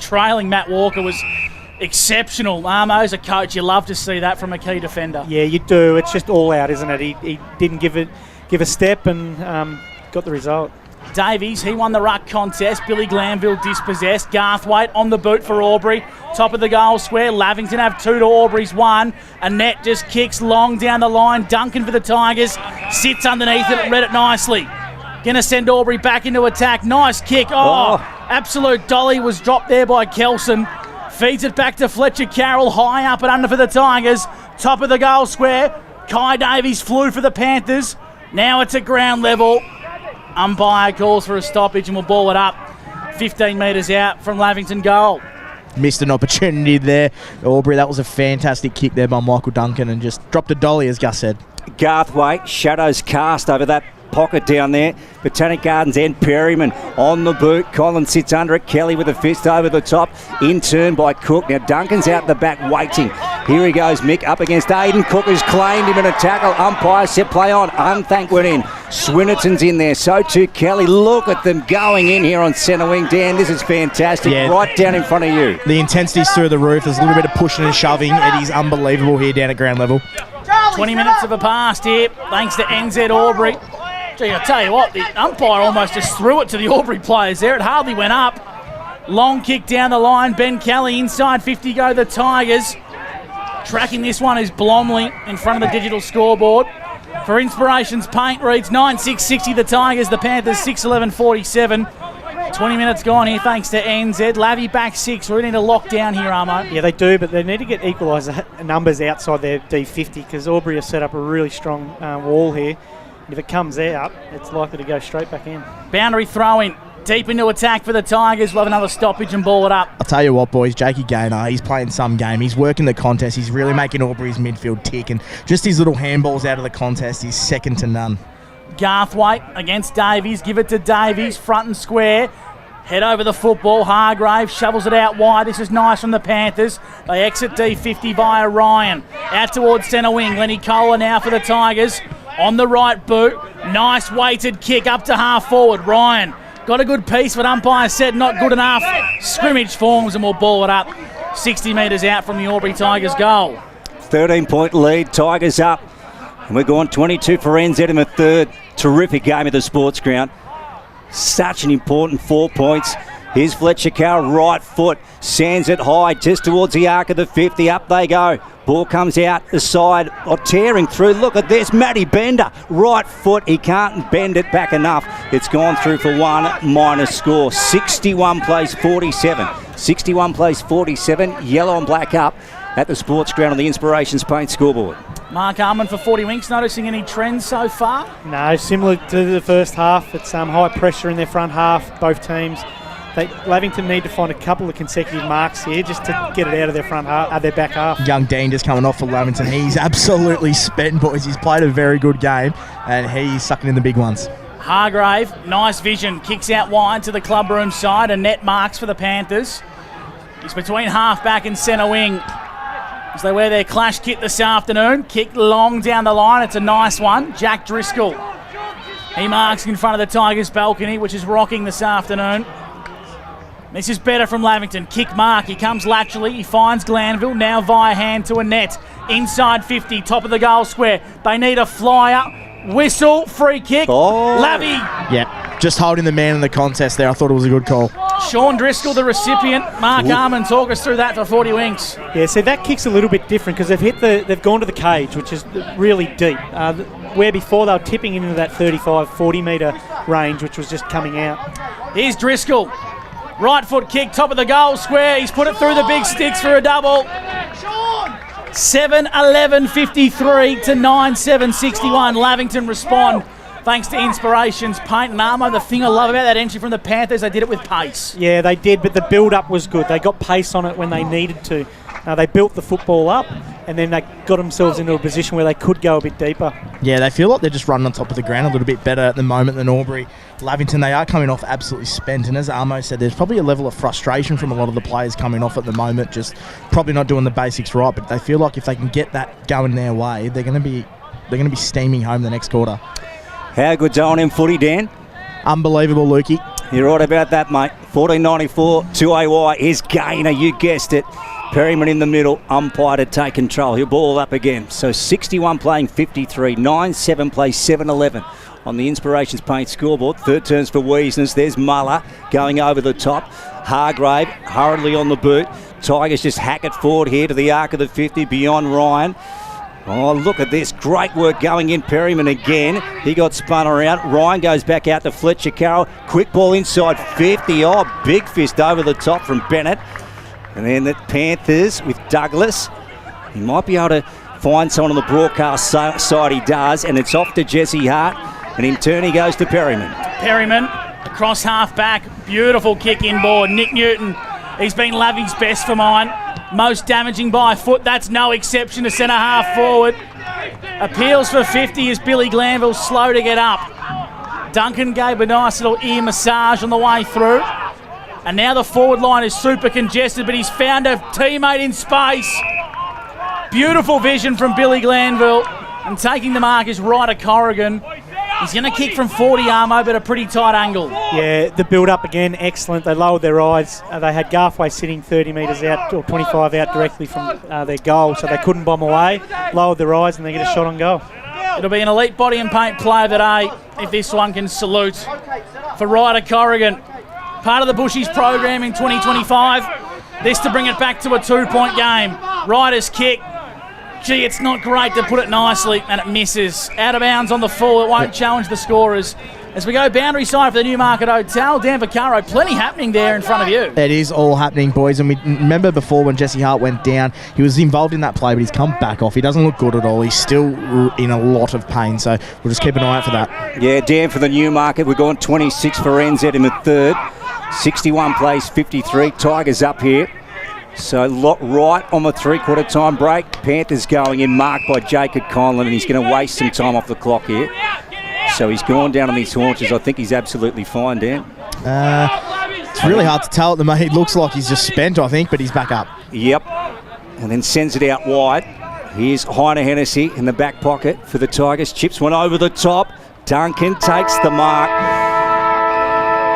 Speaker 9: trailing Matt Walker was exceptional. Armo, as a coach, you love to see that from a key defender.
Speaker 11: Yeah, you do. It's just all out, isn't it? He didn't give a step and got the result.
Speaker 9: Davies, he won the ruck contest. Billy Glanville dispossessed. Garthwaite on the boot for Albury. Top of the goal square. Lavington have 2 to Albury's 1. Annette just kicks long down the line. Duncan for the Tigers. Sits underneath it. Read it nicely. Gonna send Albury back into attack. Nice kick. Absolute dolly was dropped there by Kelson. Feeds it back to Fletcher Carroll. High up and under for the Tigers. Top of the goal square. Kai Davies flew for the Panthers. Now it's at ground level. Umpire calls for a stoppage and will ball it up 15 metres out from Lavington goal.
Speaker 10: missed an opportunity there. Albury, that was a fantastic kick there by Michael Duncan and just dropped a dolly, as Gus said.
Speaker 12: Garthwaite, shadows cast over that pocket down there. Botanic Gardens end, Perryman on the boot. Collins sits under it. Kelly with a fist over the top. In turn by Cook. Now Duncan's out the back waiting. Here he goes, Mick up against Aiden. Cook has claimed him in a tackle. Umpire set play on. Unthank went in. Swinnerton's in there. So too Kelly. Look at them going in here on centre wing. Dan, this is fantastic.
Speaker 10: Yeah.
Speaker 12: Right down in front of you.
Speaker 10: The intensity's through the roof. There's a little bit of pushing and shoving. It is unbelievable here down at ground level.
Speaker 9: 20 minutes of a pass here, thanks to NZ Albury. Gee, I tell you what, the umpire almost just threw it to the Albury players there. It hardly went up. Long kick down the line. Ben Kelly inside 50 go the Tigers. Tracking this one is Blomley in front of the digital scoreboard. For Inspirations Paint reads 9-6-60 the Tigers, the Panthers 6-11-47. 20 minutes gone here thanks to NZ. Lavy back 6. We need to lock down here, Armo.
Speaker 11: Yeah, they do, but they need to get equaliser numbers outside their D50 because Albury has set up a really strong wall here. And if it comes out, it's likely to go straight back in.
Speaker 9: Boundary throw-in. Deep into attack for the Tigers. We'll have another stoppage and ball it up.
Speaker 10: I'll tell you what, boys, Jakey Gaynor, he's playing some game. He's working the contest. He's really making Albury's midfield tick. And just his little handballs out of the contest, he's second to none.
Speaker 9: Garthwaite against Davies. Give it to Davies. Front and square. Head over the football. Hargrave shovels it out wide. This is nice from the Panthers. They exit D50 via Ryan. Out towards centre wing. Lenny Kohler now for the Tigers. On the right boot. Nice weighted kick up to half forward. Ryan got a good piece, but umpire said not good enough. Scrimmage forms and we'll ball it up. 60 metres out from the Albury Tigers goal.
Speaker 12: 13-point lead. Tigers up. And we're going 22 for NZ in the third. Terrific game at the sports ground. Such an important 4 points. Here's Fletcher Carroll, right foot, sands it high just towards the arc of the 50. Up they go. Ball comes out the side, tearing through. Look at this, Matty Bender, right foot. He can't bend it back enough. It's gone through for one minus score. 61 plays 47. 61 plays 47. Yellow and black up at the sports ground on the Inspirations Paint scoreboard.
Speaker 9: Mark Armand for 40 Winks. Noticing any trends so far?
Speaker 11: No, similar to the first half. It's high pressure in their front half, both teams. Lavington need to find a couple of consecutive marks here just to get it out of their front half, their back half.
Speaker 10: Young Dean just coming off for Lavington. He's absolutely spent, boys. He's played a very good game, and he's sucking in the big ones.
Speaker 9: Hargrave, nice vision, kicks out wide to the clubroom side, and net marks for the Panthers. He's between half-back and centre wing as they wear their clash kit this afternoon. Kick long down the line, it's a nice one. Jack Driscoll, he marks in front of the Tigers' balcony, which is rocking this afternoon. This is better from Lavington. Kick mark. He comes laterally. He finds Glanville. Now via hand to a net. Inside 50. Top of the goal square. They need a flyer. Whistle. Free kick.
Speaker 12: Oh.
Speaker 9: Lavy.
Speaker 10: Yeah, just holding the man in the contest there. I thought it was a good call.
Speaker 9: Sean Driscoll, the recipient. Mark Armand, talk us through that for 40 Winks.
Speaker 11: Yeah, so that kick's a little bit different because they've gone to the cage, which is really deep. Where before they were tipping into that 35, 40 metre range, which was just coming out.
Speaker 9: Here's Driscoll. Right foot kick, top of the goal square. He's put it through the big sticks for a double. 7-11-53 to 9-7-61. Lavington respond thanks to Inspirations Paint and Armo. The thing I love about that entry from the Panthers, they did it with pace.
Speaker 11: Yeah, they did, but the build-up was good. They got pace on it when they needed to. They built the football up, and then they got themselves into a position where they could go a bit deeper.
Speaker 10: Yeah, they feel like they're just running on top of the ground a little bit better at the moment than Albury. Lavington, they are coming off absolutely spent, and as Armo said, there's probably a level of frustration from a lot of the players coming off at the moment, just probably not doing the basics right, but they feel like if they can get that going their way, they're going to be steaming home the next quarter.
Speaker 12: How good's O&M footy, Dan?
Speaker 10: Unbelievable, Lukey.
Speaker 12: You're right about that, mate. 14.94 2AY is Gaynor, you guessed it. Perryman in the middle, umpire to take control. He'll ball up again. So 61 playing 53, 9-7 plays 7-11 on the Inspirations Paint scoreboard. Third turns for Wiesners. There's Muller going over the top. Hargrave hurriedly on the boot. Tigers just hack it forward here to the arc of the 50 beyond Ryan. Oh, look at this. Great work going in. Perryman again. He got spun around. Ryan goes back out to Fletcher Carroll. Quick ball inside 50. Oh, big fist over the top from Bennett. And then the Panthers with Douglas. He might be able to find someone on the broadcast side. He does. And it's off to Jesse Hart. And in turn, he goes to Perryman.
Speaker 9: Perryman across half back. Beautiful kick inboard. Nick Newton He's been Lavy's best for mine. Most damaging by foot. That's no exception to centre half forward. Appeals for 50 as Billy Glanville slow to get up. Duncan gave a nice little ear massage on the way through. And now the forward line is super congested, but he's found a teammate in space. Beautiful vision from Billy Glanville. And taking the mark is Ryder Corrigan. He's going to kick from 40 Armo, but a pretty tight angle.
Speaker 11: Yeah, the build-up again, excellent. They lowered their eyes. They had Garthway sitting 30 metres out or 25 out directly from their goal, so they couldn't bomb away. Lowered their eyes and they get a shot on goal.
Speaker 9: It'll be an elite body and paint play of the day if this one can salute for Ryder Corrigan. Part of the Bushies program in 2025. This to bring it back to a 2-point game. Ryder's kick. Gee, it's not great to put it nicely, and it misses. Out of bounds on the full. It won't challenge the scorers. As we go boundary side for the Newmarket Hotel, Dan Vaccaro, plenty happening there in front of you.
Speaker 10: It is all happening, boys. And we remember before when Jesse Hart went down, he was involved in that play, but he's come back off. He doesn't look good at all. He's still in a lot of pain, so we'll just keep an eye out for that.
Speaker 12: Yeah, Dan for the Newmarket. We're going 26 for NZ in the third. 61 plays 53. Tigers up here. So right on the three-quarter time break. Panthers going in, marked by Jacob Conlon, and he's going to waste some time off the clock here. So he's gone down on his haunches. I think he's absolutely fine, Dan.
Speaker 10: It's really hard to tell at the moment. It looks like he's just spent, I think, but he's back up.
Speaker 12: Yep. And then sends it out wide. Here's Heiner Hennessy in the back pocket for the Tigers. Chips one over the top. Duncan takes the mark.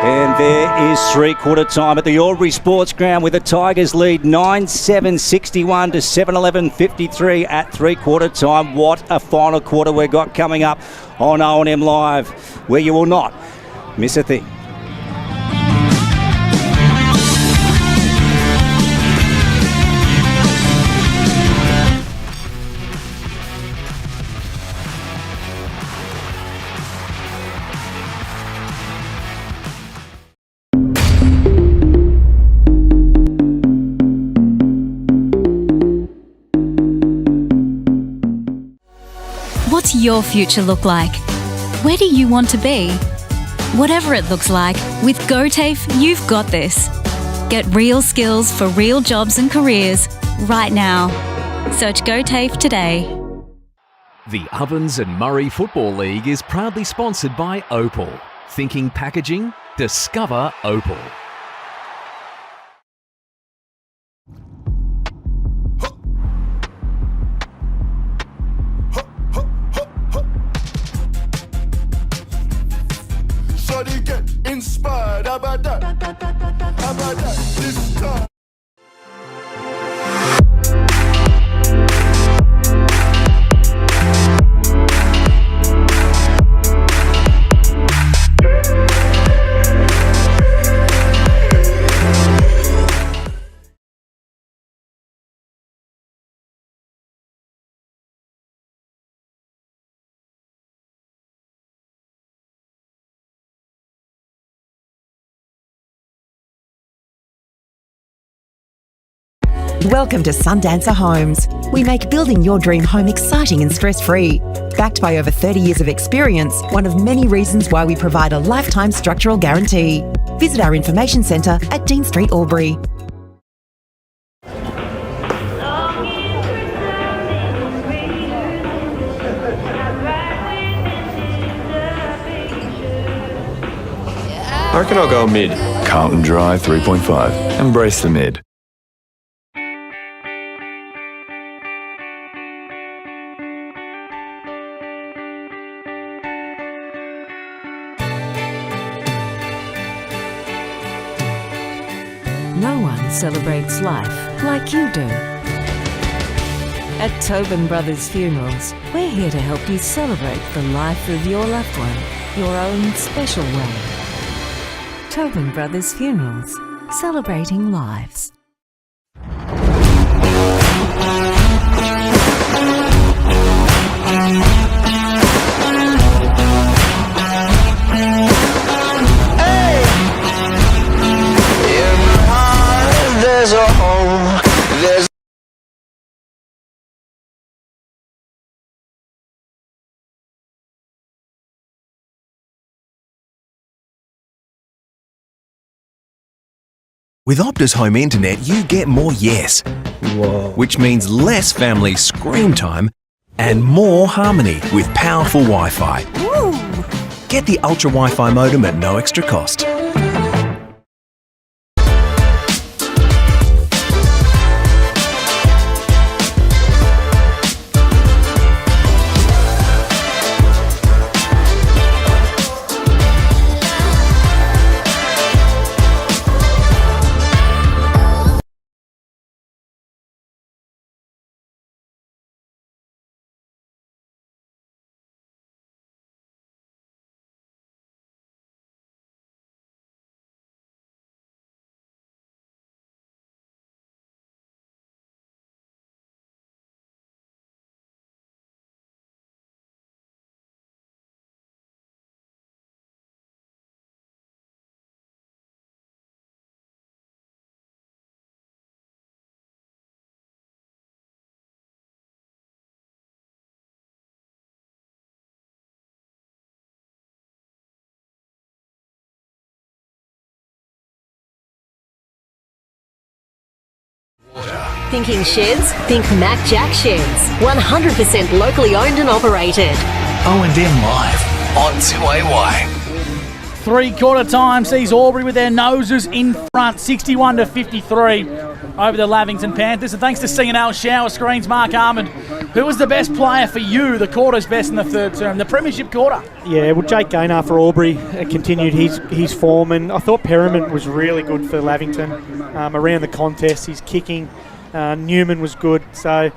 Speaker 12: And there is three-quarter time at the Albury Sports Ground with the Tigers lead 9-7-61 to 7-11-53 at three-quarter time. What a final quarter we've got coming up on O&M Live, where you will not miss a thing.
Speaker 1: What's your future look like? Where do you want to be? Whatever it looks like, with GoTAFE, you've got this. Get real skills for real jobs and careers right now. Search GoTAFE today.
Speaker 2: The Ovens and Murray Football League is proudly sponsored by Opal. Thinking packaging? Discover Opal.
Speaker 3: Shawty get inspired, how about that? How about that? This time.
Speaker 4: Welcome to Sundancer Homes. We make building your dream home exciting and stress-free. Backed by over 30 years of experience, one of many reasons why we provide a lifetime structural guarantee. Visit our information centre at Dean Street, Albury.
Speaker 5: I reckon I'll go mid. Carlton Dry 3.5. Embrace the mid.
Speaker 6: No one celebrates life like you do. At Tobin Brothers Funerals, we're here to help you celebrate the life of your loved one, your own special way. Tobin Brothers Funerals, celebrating lives.
Speaker 13: There's a home, there's
Speaker 7: With Optus Home Internet, you get more yes. Whoa. Which means less family screen time and more harmony with powerful Wi-Fi. Woo. Get the Ultra Wi-Fi modem at no extra cost.
Speaker 8: Thinking sheds? Think Mac Jack Sheds. 100% locally owned and operated.
Speaker 14: O&M Live on 2AY.
Speaker 9: Three-quarter time sees Albury with their noses in front, 61-53 over the Lavington Panthers. And thanks to C&L Shower Screens, Mark Armand, who was the best player for you, the quarter's best in the third term, the premiership quarter?
Speaker 11: Yeah, well, Jake Gaynor for Albury continued his form, and I thought Perriman was really good for Lavington around the contest. He's kicking. Newman was good. So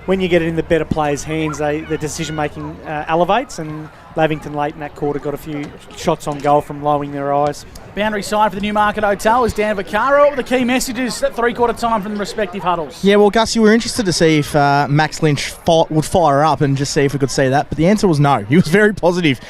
Speaker 11: when you get it in the better players' hands, the decision-making elevates, and Lavington late in that quarter got a few shots on goal from lowering their eyes.
Speaker 9: Boundary side for the Newmarket Hotel is Dan Vaccaro. What were the key messages at three-quarter time from the respective huddles?
Speaker 10: Yeah, well, Gus, you were interested to see if Max Lynch would fire up and just see if we could see that, but the answer was no. He was very positive.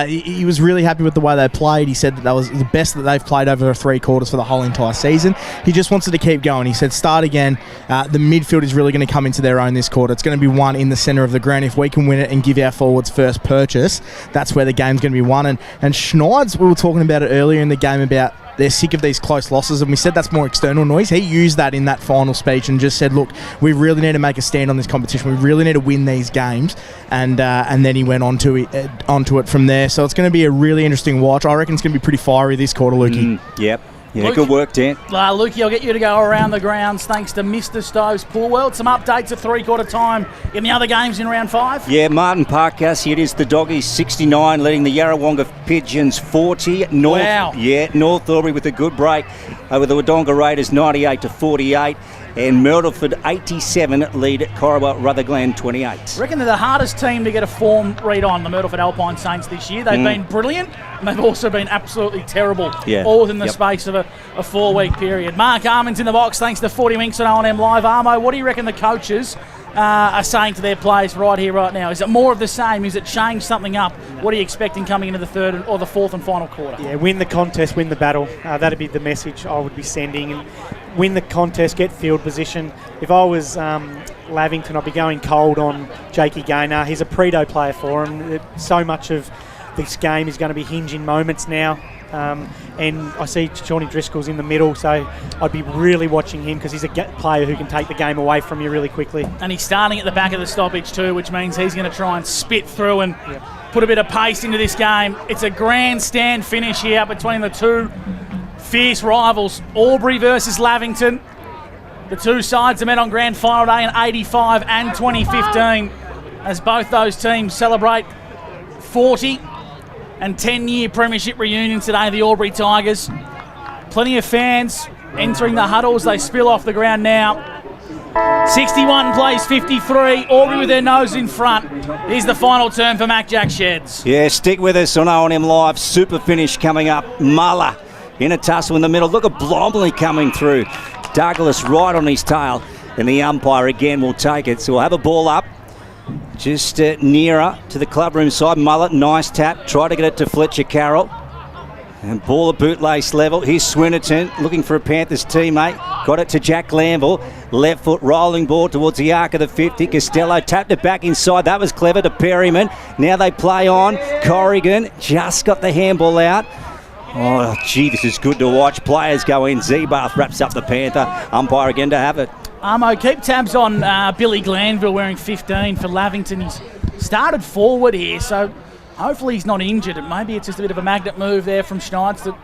Speaker 10: He was really happy with the way they played. He said that was the best that they've played over three quarters for the whole entire season. He just wants it to keep going. He said, start again. The midfield is really going to come into their own this quarter. It's going to be won in the centre of the ground. If we can win it and give our forwards first purchase, that's where the game's going to be won. And Schneids, we were talking about it earlier in the game about they're sick of these close losses, and we said that's more external noise. He used that in that final speech and just said, look, we really need to make a stand on this competition. We really need to win these games, and then he went onto it from there. So it's going to be a really interesting watch. I reckon it's going to be pretty fiery this quarter, Lukey.
Speaker 12: Yep. Yeah,
Speaker 9: Luke,
Speaker 12: good work, Dan.
Speaker 9: Lukey, I'll get you to go around the grounds thanks to Mr. Stove's Pool World. Some updates at three-quarter time in the other games in round 5.
Speaker 12: Yeah, Martin Parkhouse, it is the Doggies 69, leading the Yarrawonga Pigeons 40.
Speaker 9: Wow.
Speaker 12: Yeah, North Albury with a good break over the Wodonga Raiders 98-48. And Myrtleford 87 lead Corriwell Rutherglen 28.
Speaker 9: I reckon they're the hardest team to get a form read on, the Myrtleford Alpine Saints this year. They've been brilliant, and they've also been absolutely terrible, all within the space of a 4-week period. Mark Armand's in the box thanks to 40 Winks on O&M Live. Armo, what do you reckon the coaches are saying to their players right here, right now? Is it more of the same? Is it changed something up? What are you expecting coming into the third or the fourth and final quarter?
Speaker 11: Yeah, win the contest, win the battle. That'd be the message I would be sending. And win the contest, get field position. If I was Lavington, I'd be going cold on Jakey Gaynor. He's a Predo player for him. So much of this game is going to be hinging moments now. And I see Shawnee Driscoll's in the middle, so I'd be really watching him because he's a player who can take the game away from you really quickly.
Speaker 9: And he's starting at the back of the stoppage too, which means he's going to try and spit through and put a bit of pace into this game. It's a grandstand finish here between the two fierce rivals, Albury versus Lavington. The two sides have met on grand final day in 85 and 2015 as both those teams celebrate 40 and 10-year premiership reunions today, the Albury Tigers. Plenty of fans entering the huddles. They spill off the ground now. 61 plays 53, Albury with their nose in front. Here's the final turn for Mac Jack Sheds.
Speaker 12: Yeah, stick with us on O&M Live. Super finish coming up. Muller in a tussle in the middle. Look at Blomley coming through. Douglas right on his tail. And the umpire again will take it. So we'll have a ball up. Just nearer to the clubroom side. Mullet, nice tap. Try to get it to Fletcher Carroll. And ball at bootlace level. Here's Swinnerton looking for a Panthers teammate. Got it to Jack Glanville. Left foot rolling ball towards the arc of the 50. Costello tapped it back inside. That was clever to Perryman. Now they play on. Corrigan just got the handball out. Oh, gee, this is good to watch. Players go in. Zebath wraps up the Panther. Umpire again to have it.
Speaker 9: Armo, keep tabs on Billy Glanville wearing 15 for Lavington. He's started forward here, so hopefully he's not injured. And maybe it's just a bit of a magnet move there from Schneids that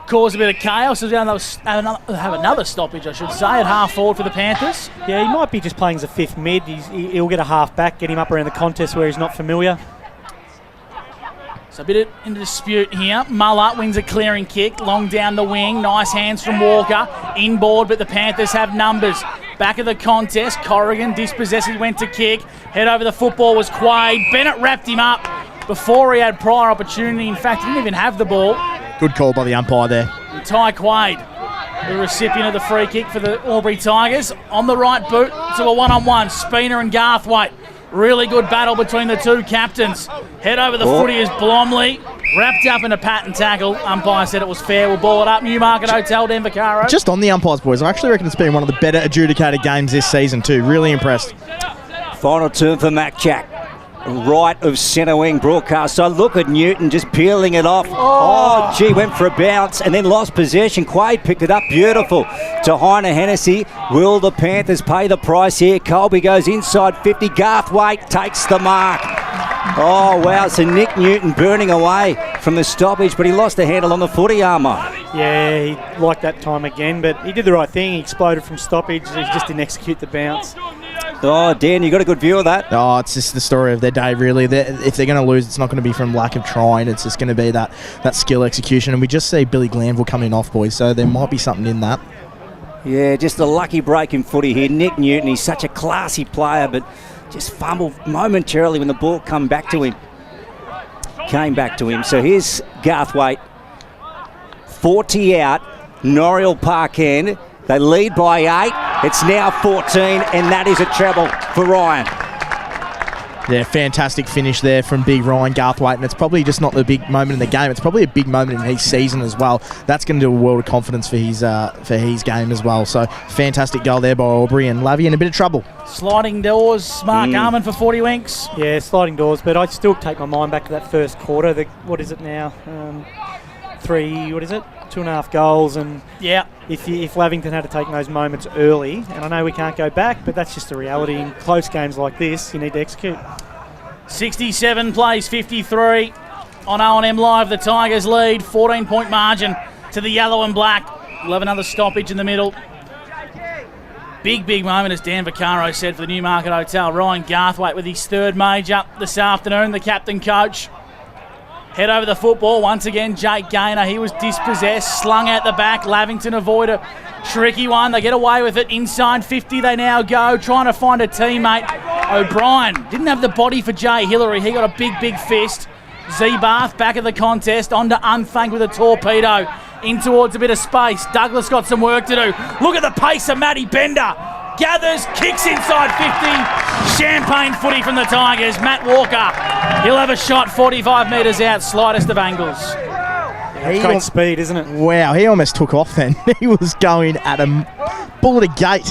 Speaker 9: caused a bit of chaos. So have another stoppage, I should say, at half forward for the Panthers.
Speaker 11: Yeah, he might be just playing as a fifth mid. He'll get a half back, get him up around the contest where he's not familiar.
Speaker 9: So a bit in dispute here. Muller wins a clearing kick, long down the wing. Nice hands from Walker. Inboard, but the Panthers have numbers. Back of the contest, Corrigan dispossessed, went to kick. Head over the football was Quaid. Bennett wrapped him up before he had prior opportunity. In fact, he didn't even have the ball.
Speaker 10: Good call by the umpire there.
Speaker 9: And Ty Quaid, the recipient of the free kick for the Albury Tigers, on the right boot to a one-on-one. Spooner and Garthwaite. Really good battle between the two captains. Head over the footy is Blomley. Wrapped up in a patent tackle. Umpire said it was fair. We'll ball it up. Newmarket Hotel, Denver Caro.
Speaker 10: Just on the umpires, boys, I actually reckon it's been one of the better adjudicated games this season too. Really impressed.
Speaker 12: Final turn for Mac Jack. Right of centre wing broadcast. So look at Newton just peeling it off. Oh, gee, went for a bounce and then lost possession. Quaid picked it up. Beautiful to Heiner Hennessy. Will the Panthers pay the price here? Colby goes inside 50. Garthwaite takes the mark. Oh, wow. So Nick Newton burning away from the stoppage, but he lost the handle on the footy, Armour.
Speaker 11: Yeah, he liked that time again, but he did the right thing. He exploded from stoppage. He just didn't execute the bounce.
Speaker 12: Oh, Dan, you got a good view of that?
Speaker 10: Oh, it's just the story of their day, really. If they're going to lose, it's not going to be from lack of trying. It's just going to be that skill execution. And we just see Billy Glanville coming off, boys, so there might be something in that.
Speaker 12: Yeah, just a lucky break in footy here. Nick Newton, he's such a classy player, but just fumbled momentarily when the ball came back to him. So here's Garthwaite. 40 out, Noriel Park end. They lead by 8. It's now 14, and that is a treble for Ryan.
Speaker 10: Yeah, fantastic finish there from big Ryan Garthwaite, and it's probably just not the big moment in the game. It's probably a big moment in his season as well. That's going to do a world of confidence for his game as well. So fantastic goal there by Albury, and Lavy in a bit of trouble.
Speaker 9: Sliding doors, Mark Armand for 40 winks.
Speaker 11: Yeah, sliding doors, but I still take my mind back to that first quarter. What is it now? 2.5 goals, and
Speaker 9: yeah,
Speaker 11: if Lavington had to take those moments early, and I know we can't go back, but that's just the reality. In close games like this, you need to execute.
Speaker 9: 67 plays 53 on O&M Live. The Tigers lead, 14-point margin to the yellow and black. We'll have another stoppage in the middle. Big moment, as Dan Vaccaro said, for the Newmarket Hotel. Ryan Garthwaite with his third major this afternoon, the captain coach. Head over the football. Once again, Jake Gaynor. He was dispossessed. Slung out the back. Lavington avoid a tricky one. They get away with it. Inside 50 they now go. Trying to find a teammate. O'Brien didn't have the body for Jay Hillary. He got a big fist. Zebath back of the contest. On to Unthank with a torpedo. In towards a bit of space. Douglas got some work to do. Look at the pace of Matty Bender. Gathers, kicks inside 50. Champagne footy from the Tigers. Matt Walker. He'll have a shot 45 metres out, slightest of angles.
Speaker 11: Yeah, great speed, isn't it?
Speaker 10: Wow, he almost took off then. He was going at a bull at a gate.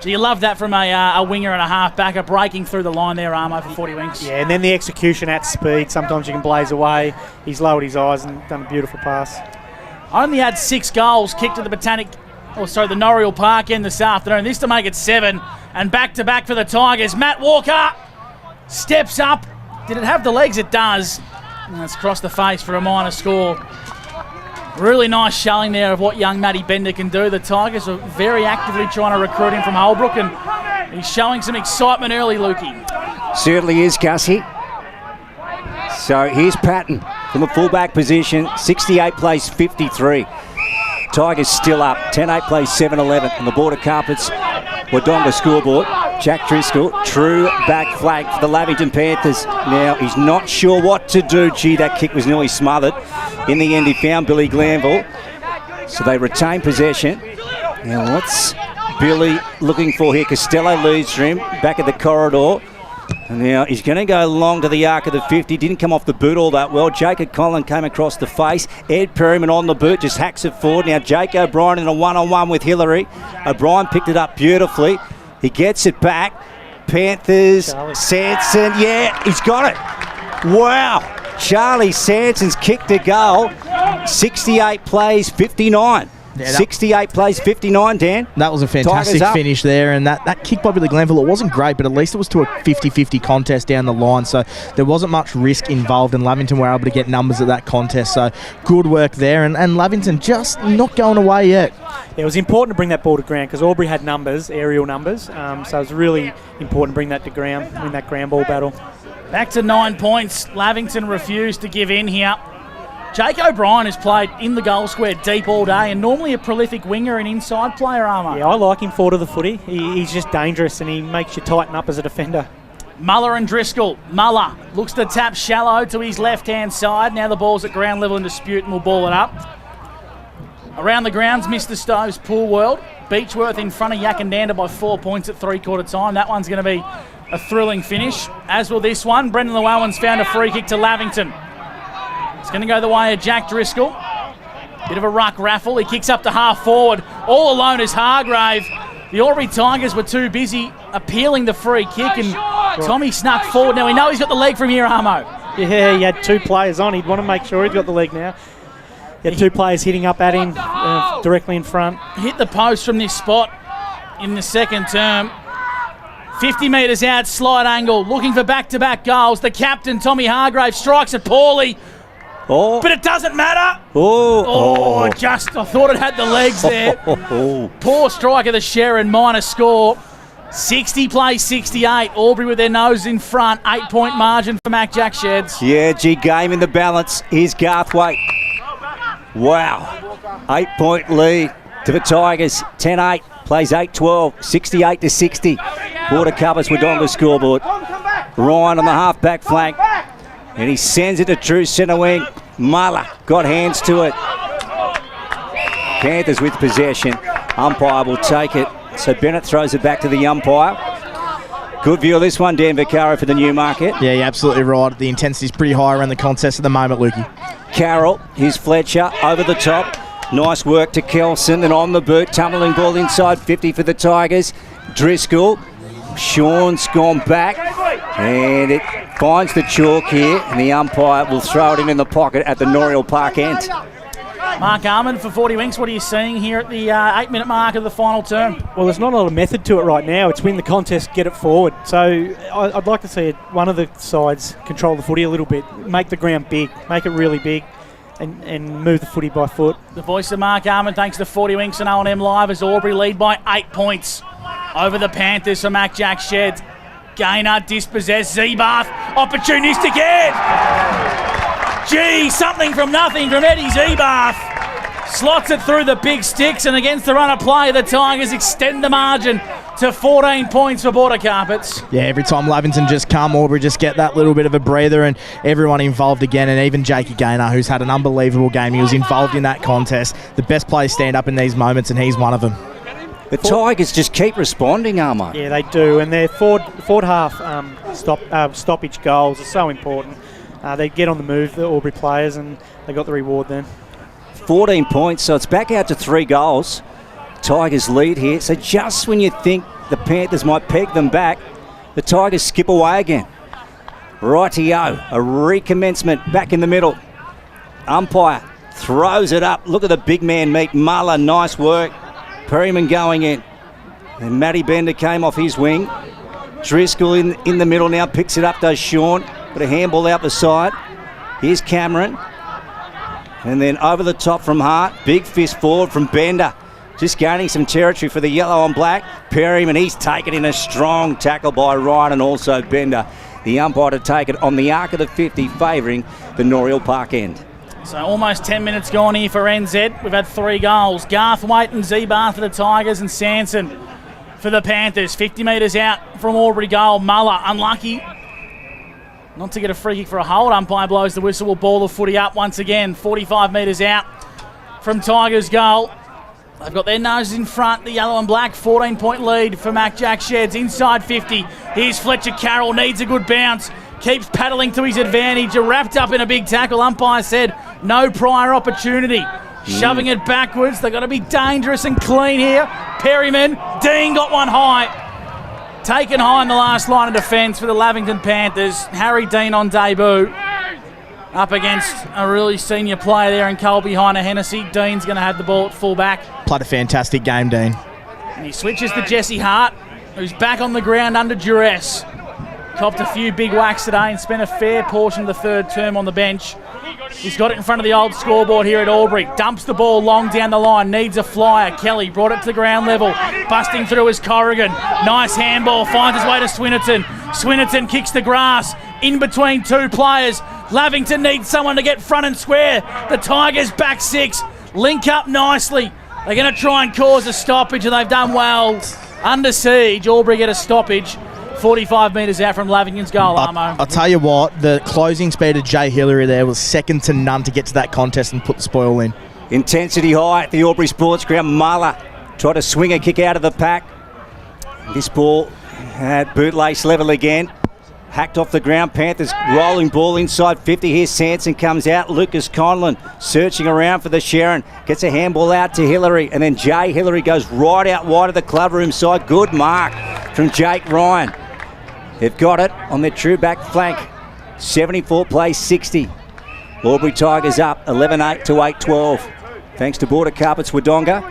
Speaker 9: So you love that from a winger and a half-backer breaking through the line there, Armo, for 40 winks.
Speaker 11: Yeah, and then the execution at speed. Sometimes you can blaze away. He's lowered his eyes and done a beautiful pass.
Speaker 9: Only had 6 goals kicked at the the Noriel Park end this afternoon. This to make it 7. And back-to-back for the Tigers. Matt Walker steps up. Did it have the legs? It does. And that's crossed the face for a minor score. Really nice showing there of what young Matty Bender can do. The Tigers are very actively trying to recruit him from Holbrook, and he's showing some excitement early, Lukey.
Speaker 12: Certainly is, Gussie. So here's Patton from the fullback position. 68 plays 53. Tigers still up. 10-8 plays 7-11. On the border carpets, Wodonga scoreboard. Jack Driscoll, true back flag for the Lavington Panthers. Now, he's not sure what to do. Gee, that kick was nearly smothered. In the end, he found Billy Glanville. So they retain possession. Now, what's Billy looking for here? Costello leads for him, back at the corridor. And now he's going to go long to the arc of the 50. Didn't come off the boot all that well. Jacob Conlon came across the face. Ed Perryman on the boot, just hacks it forward. Now Jake O'Brien in a one-on-one with Hillary. O'Brien picked it up beautifully. He gets it back. Panthers, Sanson, yeah, he's got it. Wow. Charlie Sanson's kicked a goal. 68 plays 59.
Speaker 10: Yeah,
Speaker 12: 68 plays 59, Dan.
Speaker 10: That was a fantastic finish there, and that kick by Billy Glanville, it wasn't great, but at least it was to a 50-50 contest down the line, so there wasn't much risk involved, and Lavington were able to get numbers at that contest, so good work there, and Lavington just not going away yet.
Speaker 11: Yeah, it was important to bring that ball to ground because Albury had numbers, aerial numbers, so it was really important to bring that to ground, win that ground ball battle.
Speaker 9: Back to 9 points. Lavington refused to give in here. Jake O'Brien has played in the goal square deep all day and normally a prolific winger and inside player, Armour.
Speaker 11: Yeah, I like him forward of the footy. He's just dangerous and he makes you tighten up as a defender.
Speaker 9: Muller and Driscoll. Muller looks to tap shallow to his left-hand side. Now the ball's at ground level in dispute and will ball it up. Around the grounds, Mr. Stove's Pool World. Beechworth in front of Yakandanda by 4 points at three-quarter time. That one's going to be a thrilling finish, as will this one. Brendan Llewellyn's found a free kick to Lavington. It's going to go the way of Jack Driscoll. Bit of a ruck raffle. He kicks up to half forward. All alone is Hargrave. The Albury Tigers were too busy appealing the free kick, and Tommy snuck forward. Now we know he's got the leg from here, Armo.
Speaker 11: Yeah, he had two players on. He'd want to make sure he's got the leg now. He had two players hitting up at him directly in front.
Speaker 9: Hit the post from this spot in the second term. 50 metres out, slide angle, looking for back-to-back goals. The captain, Tommy Hargrave, strikes it poorly.
Speaker 12: Oh.
Speaker 9: But it doesn't matter.
Speaker 12: I
Speaker 9: thought it had the legs there. Poor strike of the Sharon, minor score. 60 plays 68. Albury with their nose in front. 8-point margin for Mac Jack Sheds.
Speaker 12: Yeah, game in the balance. Here's Garthwaite. Wow. 8-point lead to the Tigers. 10-8. Plays 8-12. 68-60. Border covers Wodonga scoreboard. Ryan on the half-back flank. And he sends it to true centre wing. Muller got hands to it. Panthers with possession. Umpire will take it. So Bennett throws it back to the umpire. Good view of this one, Dan Vaccaro for the Newmarket.
Speaker 10: Yeah, you're absolutely right. The intensity's pretty high around the contest at the moment, Lukey.
Speaker 12: Carroll, here's Fletcher over the top. Nice work to Kelson, and on the boot, tumbling ball inside 50 for the Tigers. Driscoll. Sean's gone back, and it finds the chalk here, and the umpire will throw it in the pocket at the Noriel Park end.
Speaker 9: Mark Armand for 40 Winks. What are you seeing here at the 8-minute mark of the final term?
Speaker 11: Well, there's not a lot of method to it right now. It's win the contest, get it forward. So I'd like to see one of the sides control the footy a little bit, make the ground big, make it really big, and move the footy by foot.
Speaker 9: The voice of Mark Armand, thanks to 40 Winks and O&M Live, as Albury lead by 8 points over the Panthers for Mac Jack Sheds. Gaynor dispossessed. Zeebath, opportunistic head. Gee, something from nothing from Eddie Zeebath. Slots it through the big sticks, and against the run of play, the Tigers extend the margin to 14 points for Border Carpets.
Speaker 10: Yeah, every time Lavington just come, Albury just get that little bit of a breather, and everyone involved again, and even Jakey Gaynor, who's had an unbelievable game. He was involved in that contest. The best players stand up in these moments, and he's one of them.
Speaker 12: The Tigers just keep responding, Armo.
Speaker 11: Yeah, they do, and their forward half stoppage goals are so important. They get on the move, the Albury players, and they got the reward then. 14
Speaker 12: points, so it's back out to 3 goals. Tigers lead here, so just when you think the Panthers might peg them back, the Tigers skip away again. Rightio, a recommencement back in the middle. Umpire throws it up. Look at the big man meet. Muller, nice work. Perryman going in. And Matty Bender came off his wing. Driscoll in the middle now, picks it up, does Sean. Got a handball out the side. Here's Cameron. And then over the top from Hart. Big fist forward from Bender. Just gaining some territory for the yellow and black. Perryman, he's taken in a strong tackle by Ryan and also Bender. The umpire to take it on the arc of the 50, favouring the Noriel Park end.
Speaker 9: So almost 10 minutes gone here for NZ. We've had 3 goals. Garthwaite and Zeebath for the Tigers, and Sanson for the Panthers. 50 metres out from Albury goal. Muller, unlucky not to get a free kick for a hold. Umpire blows the whistle. Will ball the footy up once again. 45 metres out from Tigers goal. They've got their noses in front. The yellow and black, 14-point lead for Mac Jack Sheds. Inside 50. Here's Fletcher Carroll. Needs a good bounce. Keeps paddling to his advantage. Wrapped up in a big tackle. Umpire said no prior opportunity. Shoving it backwards. They've got to be dangerous and clean here. Perryman. Dean got one high. Taken high in the last line of defence for the Lavington Panthers. Harry Dean on debut. up against a really senior player there in Colby Hennessy. Dean's going to have the ball at full back.
Speaker 10: Played a fantastic game, Dean.
Speaker 9: And he switches to Jesse Hart, who's back on the ground under duress. Copped a few big whacks today and spent a fair portion of the third term on the bench. He's got it in front of the old scoreboard here at Albury. Dumps the ball long down the line. Needs a flyer. Kelly brought it to the ground level. Busting through is Corrigan. Nice handball. Finds his way to Swinnerton. Swinnerton kicks the grass in between two players. Lavington needs someone to get front and square. The Tigers back six. Link up nicely. They're going to try and cause a stoppage, and they've done well. Under siege. Albury get a stoppage. 45 metres out from Lavington's goal, Armo.
Speaker 10: I'll tell you what, the closing speed of Jay Hillary there was second to none to get to that contest and put the spoil in.
Speaker 12: Intensity high at the Albury Sports Ground. Muller tried to swing a kick out of the pack. This ball had bootlace level again. Hacked off the ground. Panthers rolling ball inside 50. Here Sanson comes out. Lucas Conlon searching around for the Sharon. Gets a handball out to Hillary. And then Jay Hillary goes right out wide of the club room side. Good mark from Jake Ryan. They've got it on their true back flank. 74 plays 60. Albury Tigers up 11-8 to 8-12. Thanks to Border Carpets Wodonga.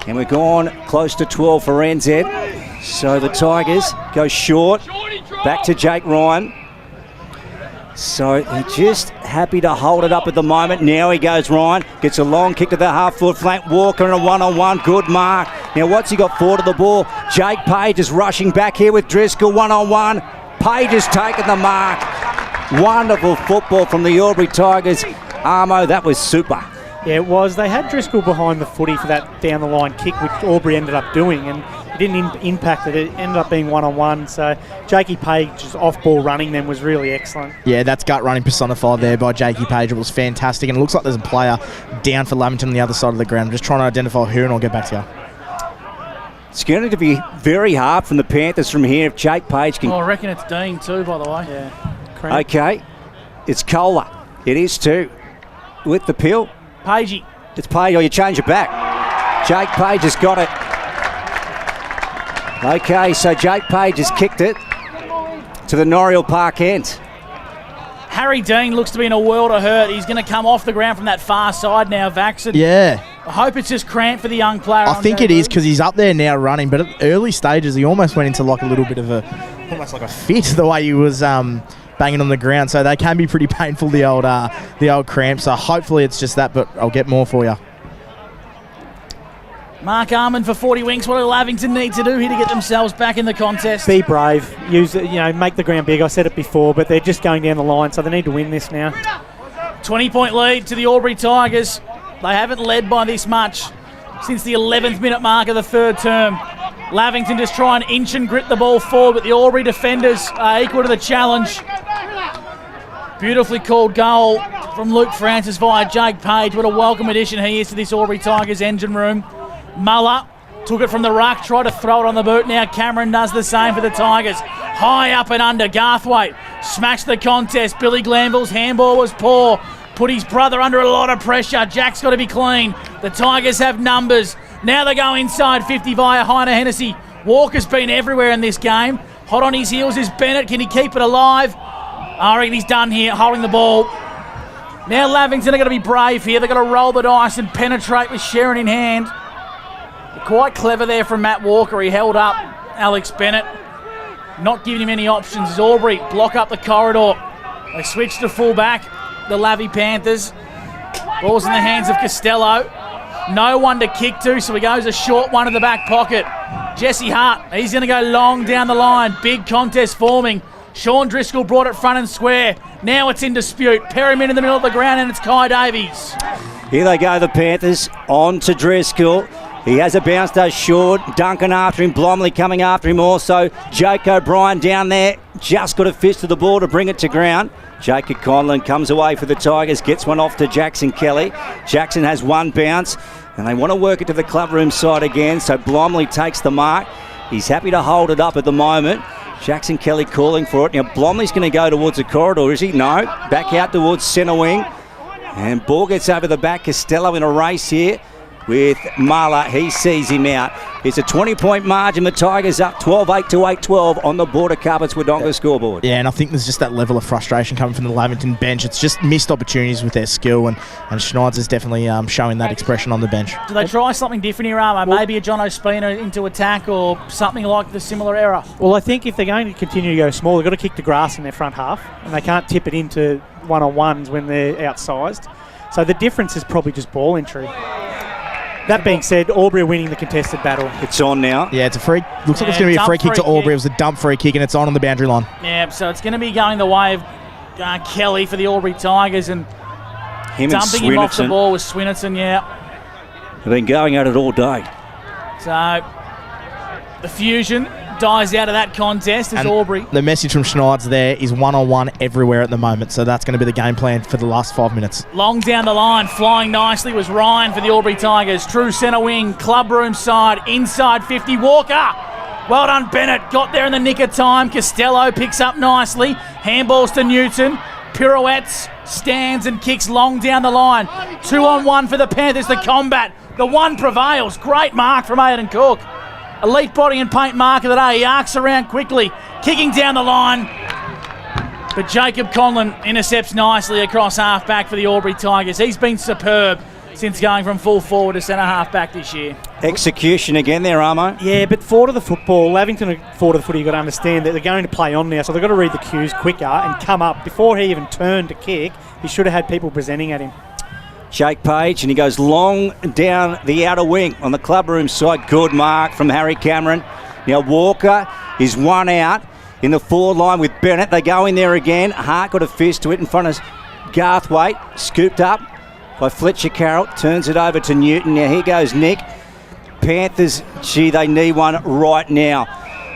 Speaker 12: And we're gone close to 12 for NZ. So the Tigers go short. Back to Jake Ryan. So they're just happy to hold it up at the moment. Now he goes Ryan. Gets a long kick to the half-foot flank. Walker and a one-on-one. Good mark. Now what's he got forward of the ball? Jake Page is rushing back here with Driscoll. One-on-one. Page has taken the mark. Wonderful football from the Albury Tigers. Armo, that was super.
Speaker 11: Yeah, it was. They had Driscoll behind the footy for that down-the-line kick, which Albury ended up doing, and it didn't impact it. It ended up being one-on-one. So Jakey Page's off-ball running then was really excellent.
Speaker 10: Yeah, that's gut running personified there by Jakey Page. It was fantastic, and it looks like there's a player down for Lavington on the other side of the ground. I'm just trying to identify who, and I'll get back to you.
Speaker 12: It's going to be very hard from the Panthers from here if Jake Page can...
Speaker 9: Oh, I reckon it's Dean too, by the way. Yeah.
Speaker 12: Okay. It's Kohler. It is too. With the pill.
Speaker 9: Pagey.
Speaker 12: It's Page, or you change it back. Jake Page has got it. Okay, so Jake Page has kicked it to the Noriel Park end.
Speaker 9: Harry Dean looks to be in a world of hurt. He's going to come off the ground from that far side now, Vaxon.
Speaker 10: Yeah.
Speaker 9: I hope it's just cramped for the young player.
Speaker 10: I think it is, because he's up there now running, but at early stages he almost went into like a little bit of almost like a fit the way he was banging on the ground. So they can be pretty painful, the old cramps. So hopefully it's just that, but I'll get more for you.
Speaker 9: Mark Armand for 40 winks. What do Lavington need to do here to get themselves back in the contest?
Speaker 11: Be brave. Use it, make the ground big. I said it before, but they're just going down the line, so they need to win this now.
Speaker 9: 20-point lead to the Albury Tigers. They haven't led by this much since the 11th minute mark of the third term. Lavington just try and inch and grit the ball forward, but the Albury defenders are equal to the challenge. Beautifully called goal from Luke Francis via Jake Page. What a welcome addition he is to this Albury Tigers engine room. Muller took it from the ruck, tried to throw it on the boot. Now Cameron does the same for the Tigers. High up and under. Garthwaite smashed the contest. Billy Glanville's handball was poor. Put his brother under a lot of pressure. Jack's got to be clean. The Tigers have numbers. Now they go inside 50 via Heiner Hennessy. Walker's been everywhere in this game. Hot on his heels is Bennett. Can he keep it alive? I reckon he's done here, holding the ball. Now Lavington are going to be brave here. They've got to roll the dice and penetrate with Sharon in hand. Quite clever there from Matt Walker. He held up Alex Bennett, not giving him any options. As Albury block up the corridor. They switch to full back, the Lavy Panthers. Ball's in the hands of Costello. No one to kick to, so he goes a short one to the back pocket. Jesse Hart, he's going to go long down the line. Big contest forming. Sean Driscoll brought it front and square. Now it's in dispute. Perryman in the middle of the ground, and it's Kai Davies.
Speaker 12: Here they go, the Panthers. On to Driscoll. He has a bounce, does short. Duncan after him. Blomley coming after him also. Jake O'Brien down there. Just got a fist to the ball to bring it to ground. Jacob Conlon comes away for the Tigers. Gets one off to Jackson Kelly. Jackson has one bounce. And they want to work it to the club room side again. So Blomley takes the mark. He's happy to hold it up at the moment. Jackson Kelly calling for it. Now Blomley's going to go towards the corridor, is he? No. Back out towards centre wing. And ball gets over the back. Costello in a race here. with Muller. He sees him out. It's a 20-point margin. The Tigers up 12-8 to 8-12 on the Border Carpets Wodonga scoreboard.
Speaker 10: Yeah, and I think there's just that level of frustration coming from the Lavington bench. It's just missed opportunities with their skill, and Schneid's definitely showing that expression on the bench.
Speaker 9: Do they try something different here, Armo? Maybe a John Ospina into attack or something like the similar error?
Speaker 11: Well, I think if they're going to continue to go small, they've got to kick the grass in their front half, and they can't tip it into one-on-ones when they're outsized. So the difference is probably just ball entry. That being said, Albury are winning the contested battle.
Speaker 12: It's on now.
Speaker 10: Yeah, it's a free. Looks like it's going to be a free kick to Albury. It was a dump free kick, and it's on the boundary line.
Speaker 9: Yeah, so it's going to be going the way of Kelly for the Albury Tigers, and dumping him off the ball with Swinnerton. Yeah,
Speaker 12: they've been going at it all day.
Speaker 9: So the fusion dies out of that contest as Albury.
Speaker 10: The message from Schneid's there is one-on-one everywhere at the moment, so that's going to be the game plan for the last 5 minutes.
Speaker 9: Long down the line, flying nicely was Ryan for the Albury Tigers. True centre wing, club room side, inside 50, Walker. Well done, Bennett. Got there in the nick of time. Costello picks up nicely. Handballs to Newton. Pirouettes, stands and kicks long down the line. 2-on-1 for the Panthers. The combat. The one prevails. Great mark from Aidan Cook. Elite body and paint mark of the day. He arcs around quickly, kicking down the line. But Jacob Conlon intercepts nicely across half-back for the Albury Tigers. He's been superb since going from full forward to centre half-back this year.
Speaker 12: Execution again there, Armo.
Speaker 11: Yeah, but forward of the football, Lavington forward of the footy, you've got to understand that they're going to play on now, so they've got to read the cues quicker and come up. Before he even turned to kick, he should have had people presenting at him.
Speaker 12: Jake Page, and he goes long down the outer wing on the clubroom side. Good mark from Harry Cameron. Now Walker is one out in the forward line with Bennett. They go in there again. Hart got a fist to it in front of Garthwaite. Scooped up by Fletcher Carroll. Turns it over to Newton. Now here goes Nick. Panthers, gee, they need one right now.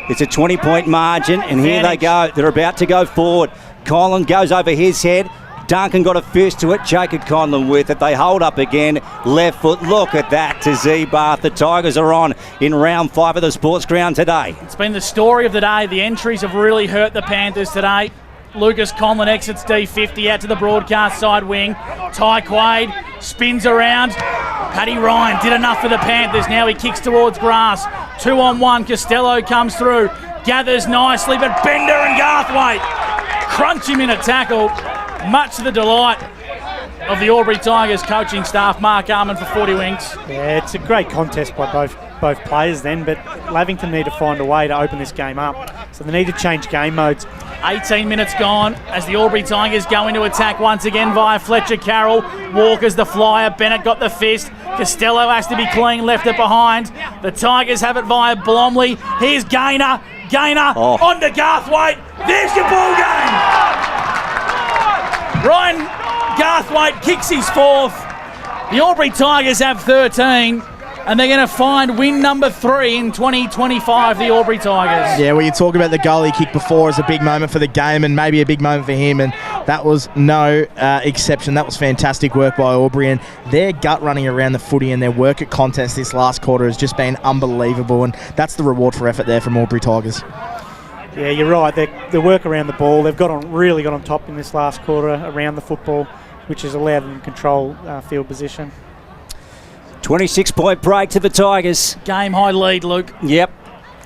Speaker 12: It's a 20-point margin, and here they go. They're about to go forward. Conlon goes over his head. Duncan got a fist to it. Jacob Conlon with it. They hold up again. Left foot. Look at that to Z-Bath. The Tigers are on in round 5 of the sports ground today.
Speaker 9: It's been the story of the day. The entries have really hurt the Panthers today. Lucas Conlon exits D50 out to the broadcast side wing. Ty Quaid spins around. Paddy Ryan did enough for the Panthers. Now he kicks towards grass. 2-on-1. Costello comes through. Gathers nicely, but Bender and Garthwaite crunch him in a tackle. Much to the delight of the Albury Tigers coaching staff. Mark Arman for 40 Winks.
Speaker 11: Yeah, it's a great contest by both players then, but Lavington need to find a way to open this game up. So they need to change game modes.
Speaker 9: 18 minutes gone as the Albury Tigers go into attack once again via Fletcher Carroll. Walker's the flyer. Bennett got the fist. Costello has to be clean, left it behind. The Tigers have it via Blomley. Here's Gaynor. On to Garthwaite. There's your ball game. Ryan Garthwaite kicks his fourth. The Albury Tigers have 13, and they're going to find win number 3 in 2025, the Albury Tigers.
Speaker 10: Yeah, well, you talk about the goal he kicked before as a big moment for the game and maybe a big moment for him, and that was no exception. That was fantastic work by Albury, and their gut running around the footy and their work at contest this last quarter has just been unbelievable, and that's the reward for effort there from Albury Tigers.
Speaker 11: Yeah, you're right. The work around the ball, they've really got on top in this last quarter around the football, which has allowed them to control field position.
Speaker 12: 26-point break to the Tigers.
Speaker 9: Game high lead, Luke.
Speaker 12: Yep.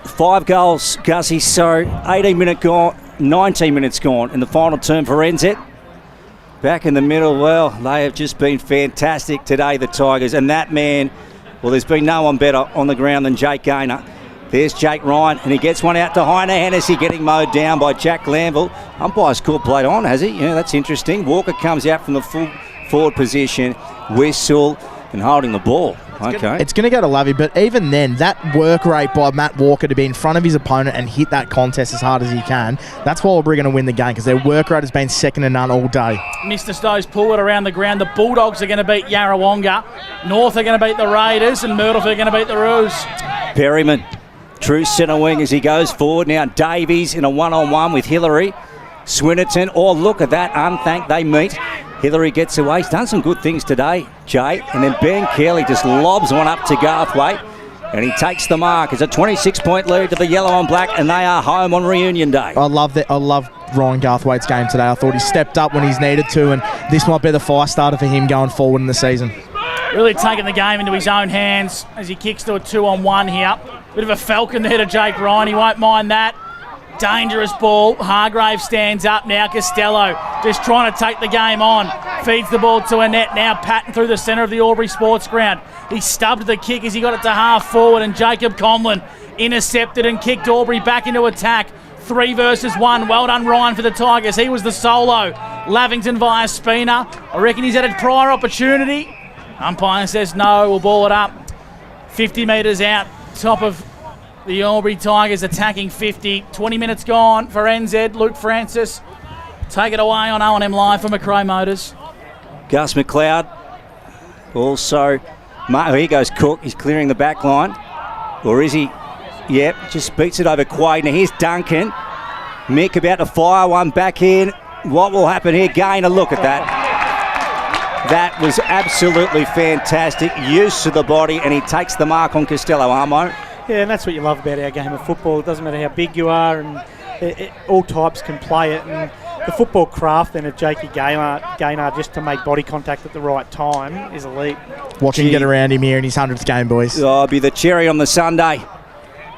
Speaker 12: 5 goals, Gussie. So 19 minutes gone in the final term for NZ. Back in the middle, well, they have just been fantastic today, the Tigers. And that man, well, there's been no one better on the ground than Jake Gaynor. There's Jake Ryan, and he gets one out to Heiner Hennessy, getting mowed down by Jack Lanville. Umpire's called played on, has he? Yeah, that's interesting. Walker comes out from the full forward position, whistle, and holding the ball. Okay.
Speaker 10: It's going to go to Lavy, but even then, that work rate by Matt Walker to be in front of his opponent and hit that contest as hard as he can, that's why Albury are going to win the game, because their work rate has been second to none all day.
Speaker 9: Mr. Stowe's pull it around the ground. The Bulldogs are going to beat Yarrawonga. North are going to beat the Raiders, and Myrtle are going to beat the Roos.
Speaker 12: Perryman. True centre wing as he goes forward. Now Davies in a one-on-one with Hillary. Swinnerton. Oh, look at that. Unthanked they meet. Hillary gets away. He's done some good things today, Jay. And then Ben Kelly just lobs one up to Garthwaite. And he takes the mark. It's a 26-point lead to the yellow and black, and they are home on reunion day.
Speaker 10: I love Ryan Garthwaite's game today. I thought he stepped up when he's needed to, and this might be the fire starter for him going forward in the season.
Speaker 9: Really taking the game into his own hands as he kicks to a 2-on-1 here. Bit of a falcon there to Jake Ryan. He won't mind that. Dangerous ball. Hargrave stands up now. Costello just trying to take the game on. Feeds the ball to Annette. Now Patton through the centre of the Albury Sports Ground. He stubbed the kick as he got it to half forward, and Jacob Conlon intercepted and kicked Albury back into attack. 3 versus 1. Well done, Ryan, for the Tigers. He was the solo. Lavington via Spina. I reckon he's had a prior opportunity. Umpire says no. We'll ball it up. 50 metres out. Top of the Albury Tigers attacking 50. 20 minutes gone for NZ. Luke Francis. Take it away on O&M Live for Macrae Motors.
Speaker 12: Gus McLeod. Also, here goes Cook. He's clearing the back line. Or is he? Yep, just beats it over Quaid. Now here's Duncan. Mick about to fire one back in. What will happen here? Gainer, look at that. That was absolutely fantastic. Use to the body, and he takes the mark on Costello, Armo.
Speaker 11: Yeah, and that's what you love about our game of football. It doesn't matter how big you are, and all types can play it. And the football craft then of Jakey Gaynor just to make body contact at the right time is elite.
Speaker 10: Watch him get around him here in his 100th game, boys.
Speaker 12: Oh, be the cherry on the Sunday.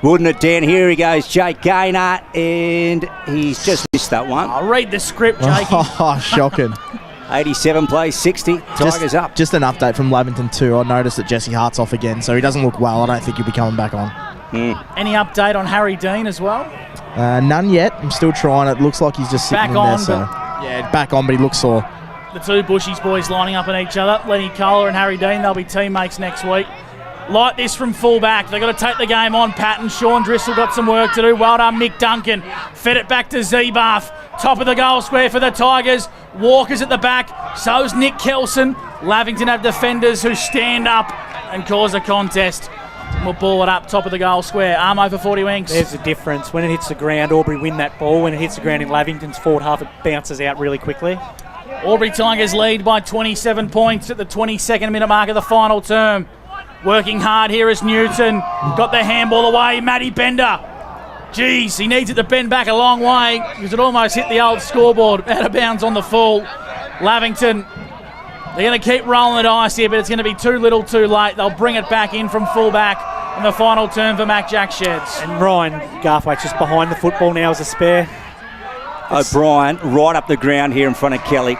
Speaker 12: Wouldn't it, Dan? Here he goes, Jake Gaynor, and he's just missed that one.
Speaker 9: I'll read the script, Jakey.
Speaker 10: Oh, shocking.
Speaker 12: 87 plays 60. Tigers up.
Speaker 10: Just an update from Lavington too. I noticed that Jesse Hart's off again, so he doesn't look well. I don't think he'll be coming back on.
Speaker 9: Any update on Harry Dean as well?
Speaker 10: None yet. I'm still trying. It looks like he's just sitting
Speaker 9: Back
Speaker 10: in
Speaker 9: on,
Speaker 10: there. So yeah, back on, but he looks sore.
Speaker 9: The two Bushies boys lining up on each other. Lenny Kohler and Harry Dean, they'll be teammates next week. Like this from fullback. They've got to take the game on. Patton, Sean Driscoll got some work to do. Well done, Mick Duncan. Fed it back to Zebath. Top of the goal square for the Tigers. Walker's at the back. So's Nick Kelson. Lavington have defenders who stand up and cause a contest. We'll ball it up top of the goal square. Armo for 40 winks.
Speaker 11: There's the difference. When it hits the ground, Albury win that ball. When it hits the ground in Lavington's forward half, it bounces out really quickly.
Speaker 9: Albury Tigers lead by 27 points at the 22nd minute mark of the final term. Working hard here is Newton. Got the handball away. Matty Bender. Geez, he needs it to bend back a long way because it almost hit the old scoreboard. Out of bounds on the full. Lavington, they're going to keep rolling the dice here, but it's going to be too little too late. They'll bring it back in from fullback in the final turn for Mac Jack Sheds.
Speaker 11: And Ryan Garthwaite's just behind the football now as a spare.
Speaker 12: O'Brien right up the ground here in front of Kelly.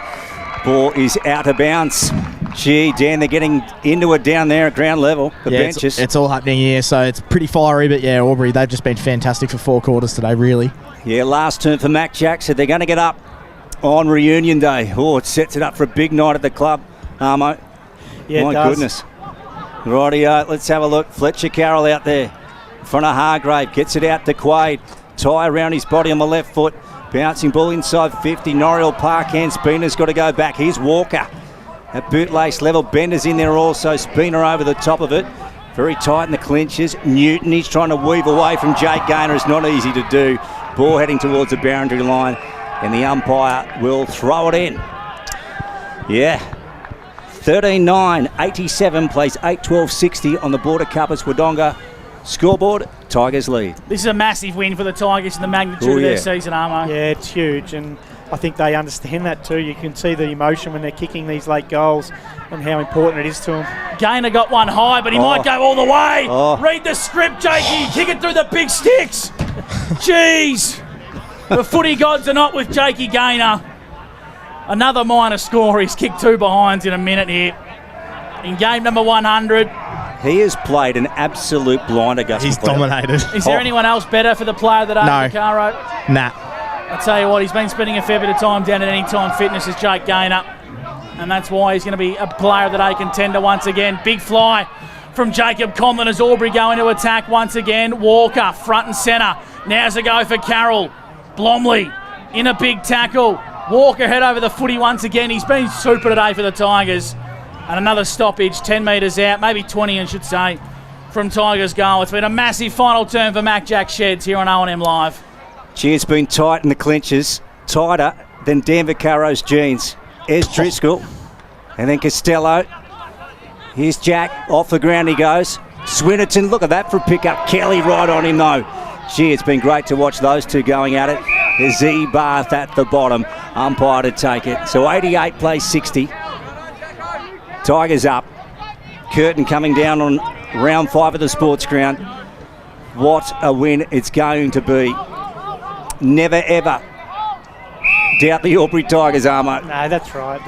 Speaker 12: Ball is out of bounds. Gee, Dan, they're getting into it down there at ground level. The benches.
Speaker 10: It's all happening here, so it's pretty fiery, but yeah, Albury, they've just been fantastic for 4 quarters today, really.
Speaker 12: Yeah, last turn for Mac Jack, so they're going to get up on reunion day. Oh, it sets it up for a big night at the club, Armo.
Speaker 11: Yeah,
Speaker 12: my goodness. Rightio, let's have a look. Fletcher Carroll out there in front of Hargrave. Gets it out to Quaid. Tie around his body on the left foot. Bouncing ball inside 50. Noriel Parkhand. Spina's got to go back. Here's Walker. At bootlace level, Bender's in there also. Spina over the top of it. Very tight in the clinches. Newton, he's trying to weave away from Jake Gaynor. It's not easy to do. Ball heading towards the boundary line, and the umpire will throw it in. Yeah. 13-9, 87 plays 8-12-60 on the Border Cuppers Wodonga scoreboard. Tigers lead.
Speaker 9: This is a massive win for the Tigers and the magnitude of their season, Armo.
Speaker 11: Yeah, it's huge, and I think they understand that too. You can see the emotion when they're kicking these late goals and how important it is to them.
Speaker 9: Gaynor got one high, but he might go all the way. Read the script, Jakey. Kick it through the big sticks. Jeez. The footy gods are not with Jakey Gaynor. Another minor score. He's kicked 2 behinds in a minute here. In game number 100.
Speaker 12: He has played an absolute blinder, Gus.
Speaker 10: He's dominated.
Speaker 9: Is there anyone else better for the player of the day,
Speaker 10: No.
Speaker 9: Caro?
Speaker 10: Nah.
Speaker 9: I tell you what, he's been spending a fair bit of time down at Anytime Fitness as Jake Gaynor, and that's why he's going to be a player of the day contender once again. Big fly from Jacob Conlon as Albury go into attack once again. Walker front and centre. Now's a go for Carroll. Blomley in a big tackle. Walker head over the footy once again. He's been super today for the Tigers. And another stoppage, 10 metres out, maybe 20 I should say, from Tigers goal. It's been a massive final turn for Mac Jack Sheds here on O&M Live.
Speaker 12: Gee, it's been tight in the clinches. Tighter than Dan Vaccaro's jeans. Here's Driscoll. And then Costello. Here's Jack. Off the ground he goes. Swinnerton, look at that for a pick-up. Kelly right on him though. Gee, it's been great to watch those two going at it. There's Z-Bath at the bottom. Umpire to take it. So 88 plays 60. Tigers up. curtain coming down on round 5 of the sports ground. What a win it's going to be. Never ever doubt the Albury Tigers, Armo.
Speaker 11: No, that's right.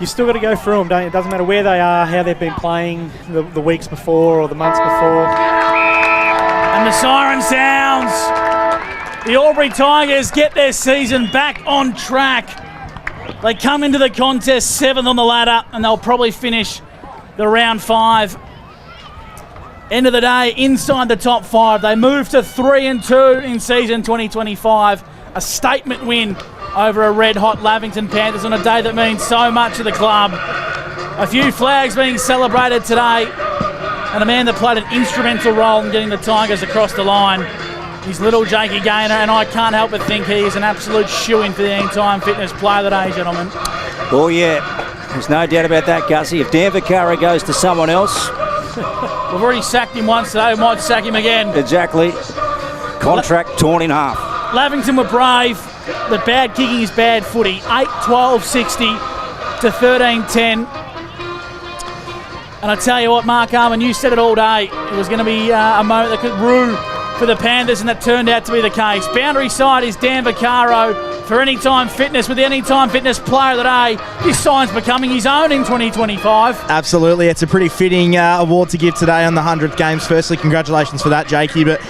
Speaker 11: You still got to go through them, don't you? It doesn't matter where they are, how they've been playing the weeks before or the months before.
Speaker 9: And the siren sounds. The Albury Tigers get their season back on track. They come into the contest 7th on the ladder, and they'll probably finish the round 5. End of the day, inside the top 5. They move to 3-2 in season 2025. A statement win over a red-hot Lavington Panthers on a day that means so much to the club. A few flags being celebrated today, and a man that played an instrumental role in getting the Tigers across the line is little Jakey Gaynor, and I can't help but think he is an absolute shoo-in for the Anytime Fitness Player of the Day, gentlemen.
Speaker 12: Oh, yeah. There's no doubt about that, Gussie. If Dan Vaccaro goes to someone else...
Speaker 9: We've already sacked him once today. We might sack him again.
Speaker 12: Exactly. Contract torn in half.
Speaker 9: Lavington were brave. The bad kicking is bad footy. 8-12-60 to 13-10. And I tell you what, Mark Arman, you said it all day. It was going to be a moment that could rue for the Panthers, and that turned out to be the case. Boundary side is Dan Vaccaro for Anytime Fitness with the Anytime Fitness Player of the Day. This sign's becoming his own in 2025.
Speaker 10: Absolutely. It's a pretty fitting award to give today on the 100th games. Firstly, congratulations for that, Jakey, but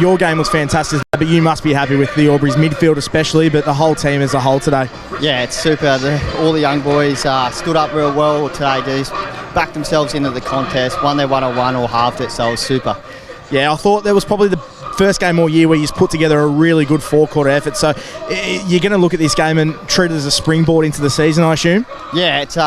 Speaker 10: your game was fantastic. But you must be happy with the Albury's midfield especially, but the whole team as a whole today.
Speaker 15: Yeah, it's super. All the young boys stood up real well today, dudes. Backed themselves into the contest, won their one-on-one or halved it, so it was super.
Speaker 10: Yeah, I thought there was probably the first game all year where you've put together a really good 4-quarter effort. So you're going to look at this game and treat it as a springboard into the season, I assume?
Speaker 15: Yeah, it's we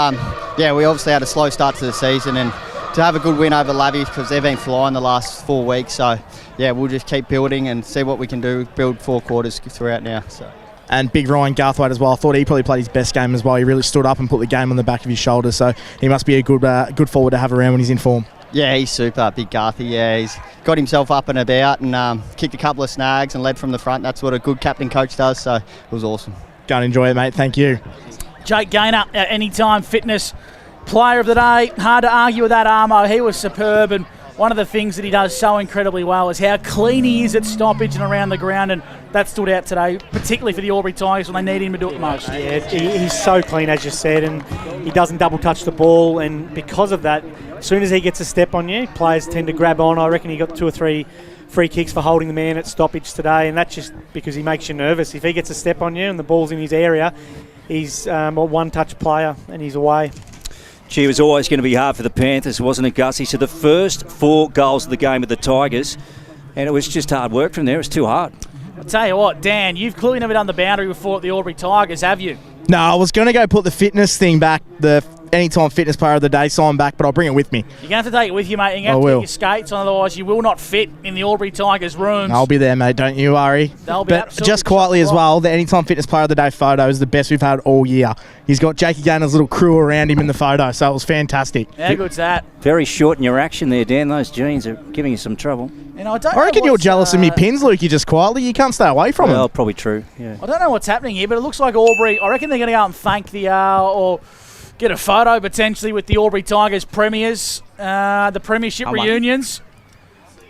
Speaker 15: obviously had a slow start to the season, and to have a good win over Lavy because they've been flying the last 4 weeks. So yeah, we'll just keep building and see what we can do, build 4 quarters throughout now. So.
Speaker 10: And big Ryan Garthwaite as well. I thought he probably played his best game as well. He really stood up and put the game on the back of his shoulders. So he must be a good forward to have around when he's in form.
Speaker 15: Yeah, he's super, big Garthy. Yeah, he's got himself up and about and kicked a couple of snags and led from the front. That's what a good captain coach does, so it was awesome.
Speaker 10: Go and enjoy it, mate. Thank you.
Speaker 9: Jake Gaynor, our Anytime Fitness Player of the Day. Hard to argue with that, Armo. He was superb, and one of the things that he does so incredibly well is how clean he is at stoppage and around the ground, and that stood out today, particularly for the Albury Tigers when they need him to do it the most.
Speaker 11: Yeah, he's so clean, as you said, and he doesn't double touch the ball, and because of that, as soon as he gets a step on you, players tend to grab on. I reckon he got 2 or 3 free kicks for holding the man at stoppage today, and that's just because he makes you nervous. If he gets a step on you and the ball's in his area, he's a one-touch player and he's away.
Speaker 12: Gee, it was always going to be hard for the Panthers, wasn't it, Gussie? So the first 4 goals of the game with the Tigers, and it was just hard work from there. It was too hard.
Speaker 9: I'll tell you what, Dan, you've clearly never done the boundary before at the Albury Tigers, have you?
Speaker 10: No, I was going to go put the fitness thing back, the Anytime Fitness Player of the Day sign back, but I'll bring it with me.
Speaker 9: You're going to have to take it with you, mate. You're going to have to get your skates on, otherwise you will not fit in the Albury Tigers rooms.
Speaker 10: I'll be there, mate. Don't you worry.
Speaker 9: They'll be
Speaker 10: but just quietly as well, the Anytime Fitness Player of the Day photo is the best we've had all year. He's got Jakey Gaynor's little crew around him in the photo, so it was fantastic.
Speaker 9: How good's that?
Speaker 12: Very short in your action there, Dan. Those jeans are giving you some trouble.
Speaker 9: And I
Speaker 10: reckon you're jealous of me pins, Lukey, just quietly. You can't stay away from
Speaker 12: Well,
Speaker 10: him.
Speaker 12: probably true, yeah.
Speaker 9: I don't know what's happening here, but it looks like Albury, I reckon they're going to go and thank the, or get a photo potentially with the Albury Tigers premiers, the premiership reunions,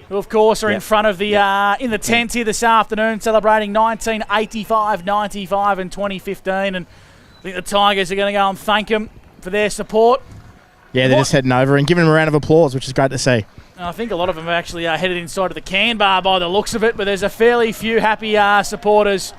Speaker 9: who of course are in front of the, in the tent here this afternoon, celebrating 1985, 95 and 2015. And I think the Tigers are going to go and thank them for their support.
Speaker 10: Yeah, they're just heading over and giving them a round of applause, which is great to see.
Speaker 9: I think a lot of them are actually headed inside of the can bar by the looks of it, but there's a fairly few happy supporters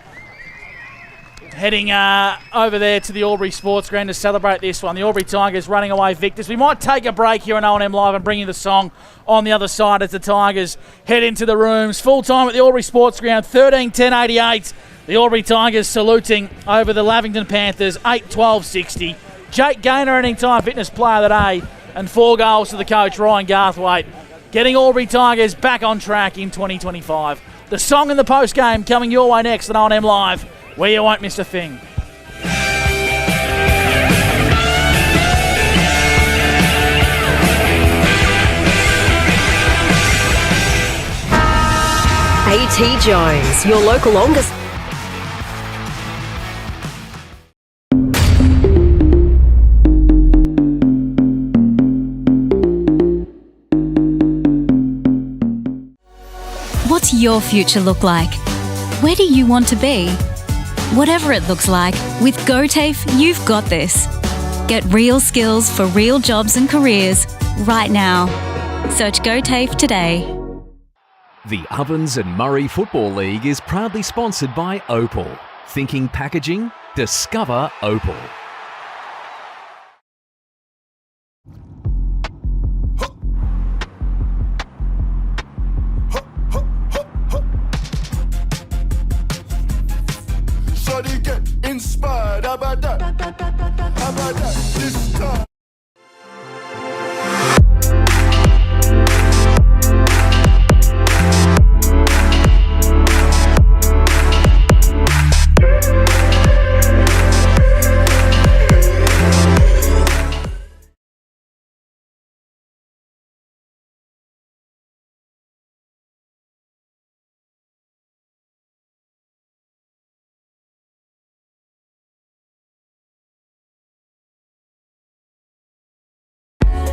Speaker 9: heading over there to the Albury Sports Ground to celebrate this one. The Albury Tigers running away victors. We might take a break here on O&M Live and bring you the song on the other side as the Tigers head into the rooms. Full time at the Albury Sports Ground, 13-10-88. The Albury Tigers saluting over the Lavington Panthers, 8-12-60. Jake Gaynor, Anytime Fitness Player of the Day, and 4 goals to the coach, Ryan Garthwaite, getting Albury Tigers back on track in 2025. The song in the post-game coming your way next on O&M Live, where you won't miss a thing.
Speaker 8: A.T. Jones, your local longest.
Speaker 1: What's your future look like? Where do you want to be? Whatever it looks like, with GoTAFE, you've got this. Get real skills for real jobs and careers right now. Search GoTAFE today.
Speaker 2: The Ovens and Murray Football League is proudly sponsored by Opal. Thinking packaging? Discover Opal.
Speaker 3: Shawty get inspired. How about that? How about that? This time.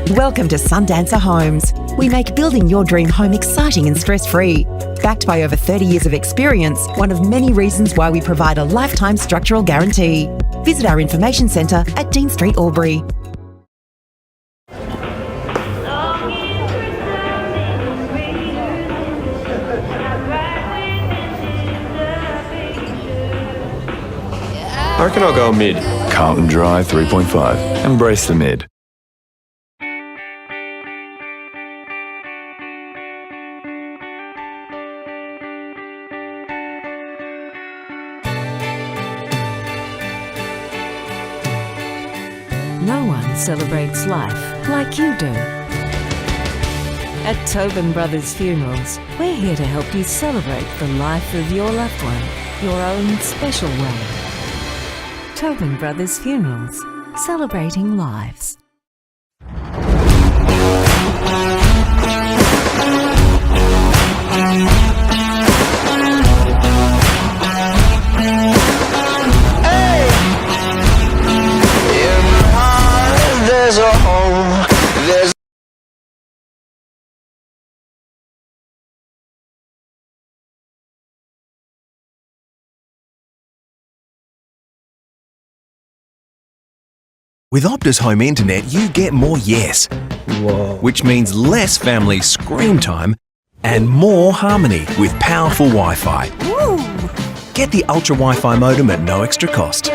Speaker 4: Welcome to Sundancer Homes. We make building your dream home exciting and stress-free. Backed by over 30 years of experience, one of many reasons why we provide a lifetime structural guarantee. Visit our information centre at Dean Street, Albury.
Speaker 5: I reckon I'll go mid. Carlton Drive 3.5. Embrace the mid.
Speaker 6: No one celebrates life like you do. At Tobin Brothers Funerals, we're here to help you celebrate the life of your loved one, your own special way. Tobin Brothers Funerals, celebrating lives.
Speaker 13: There's a home, there's
Speaker 7: With Optus Home Internet, you get more yes. Whoa. Which means less family screen time and more harmony with powerful Wi-Fi. Get the Ultra Wi-Fi modem at no extra cost.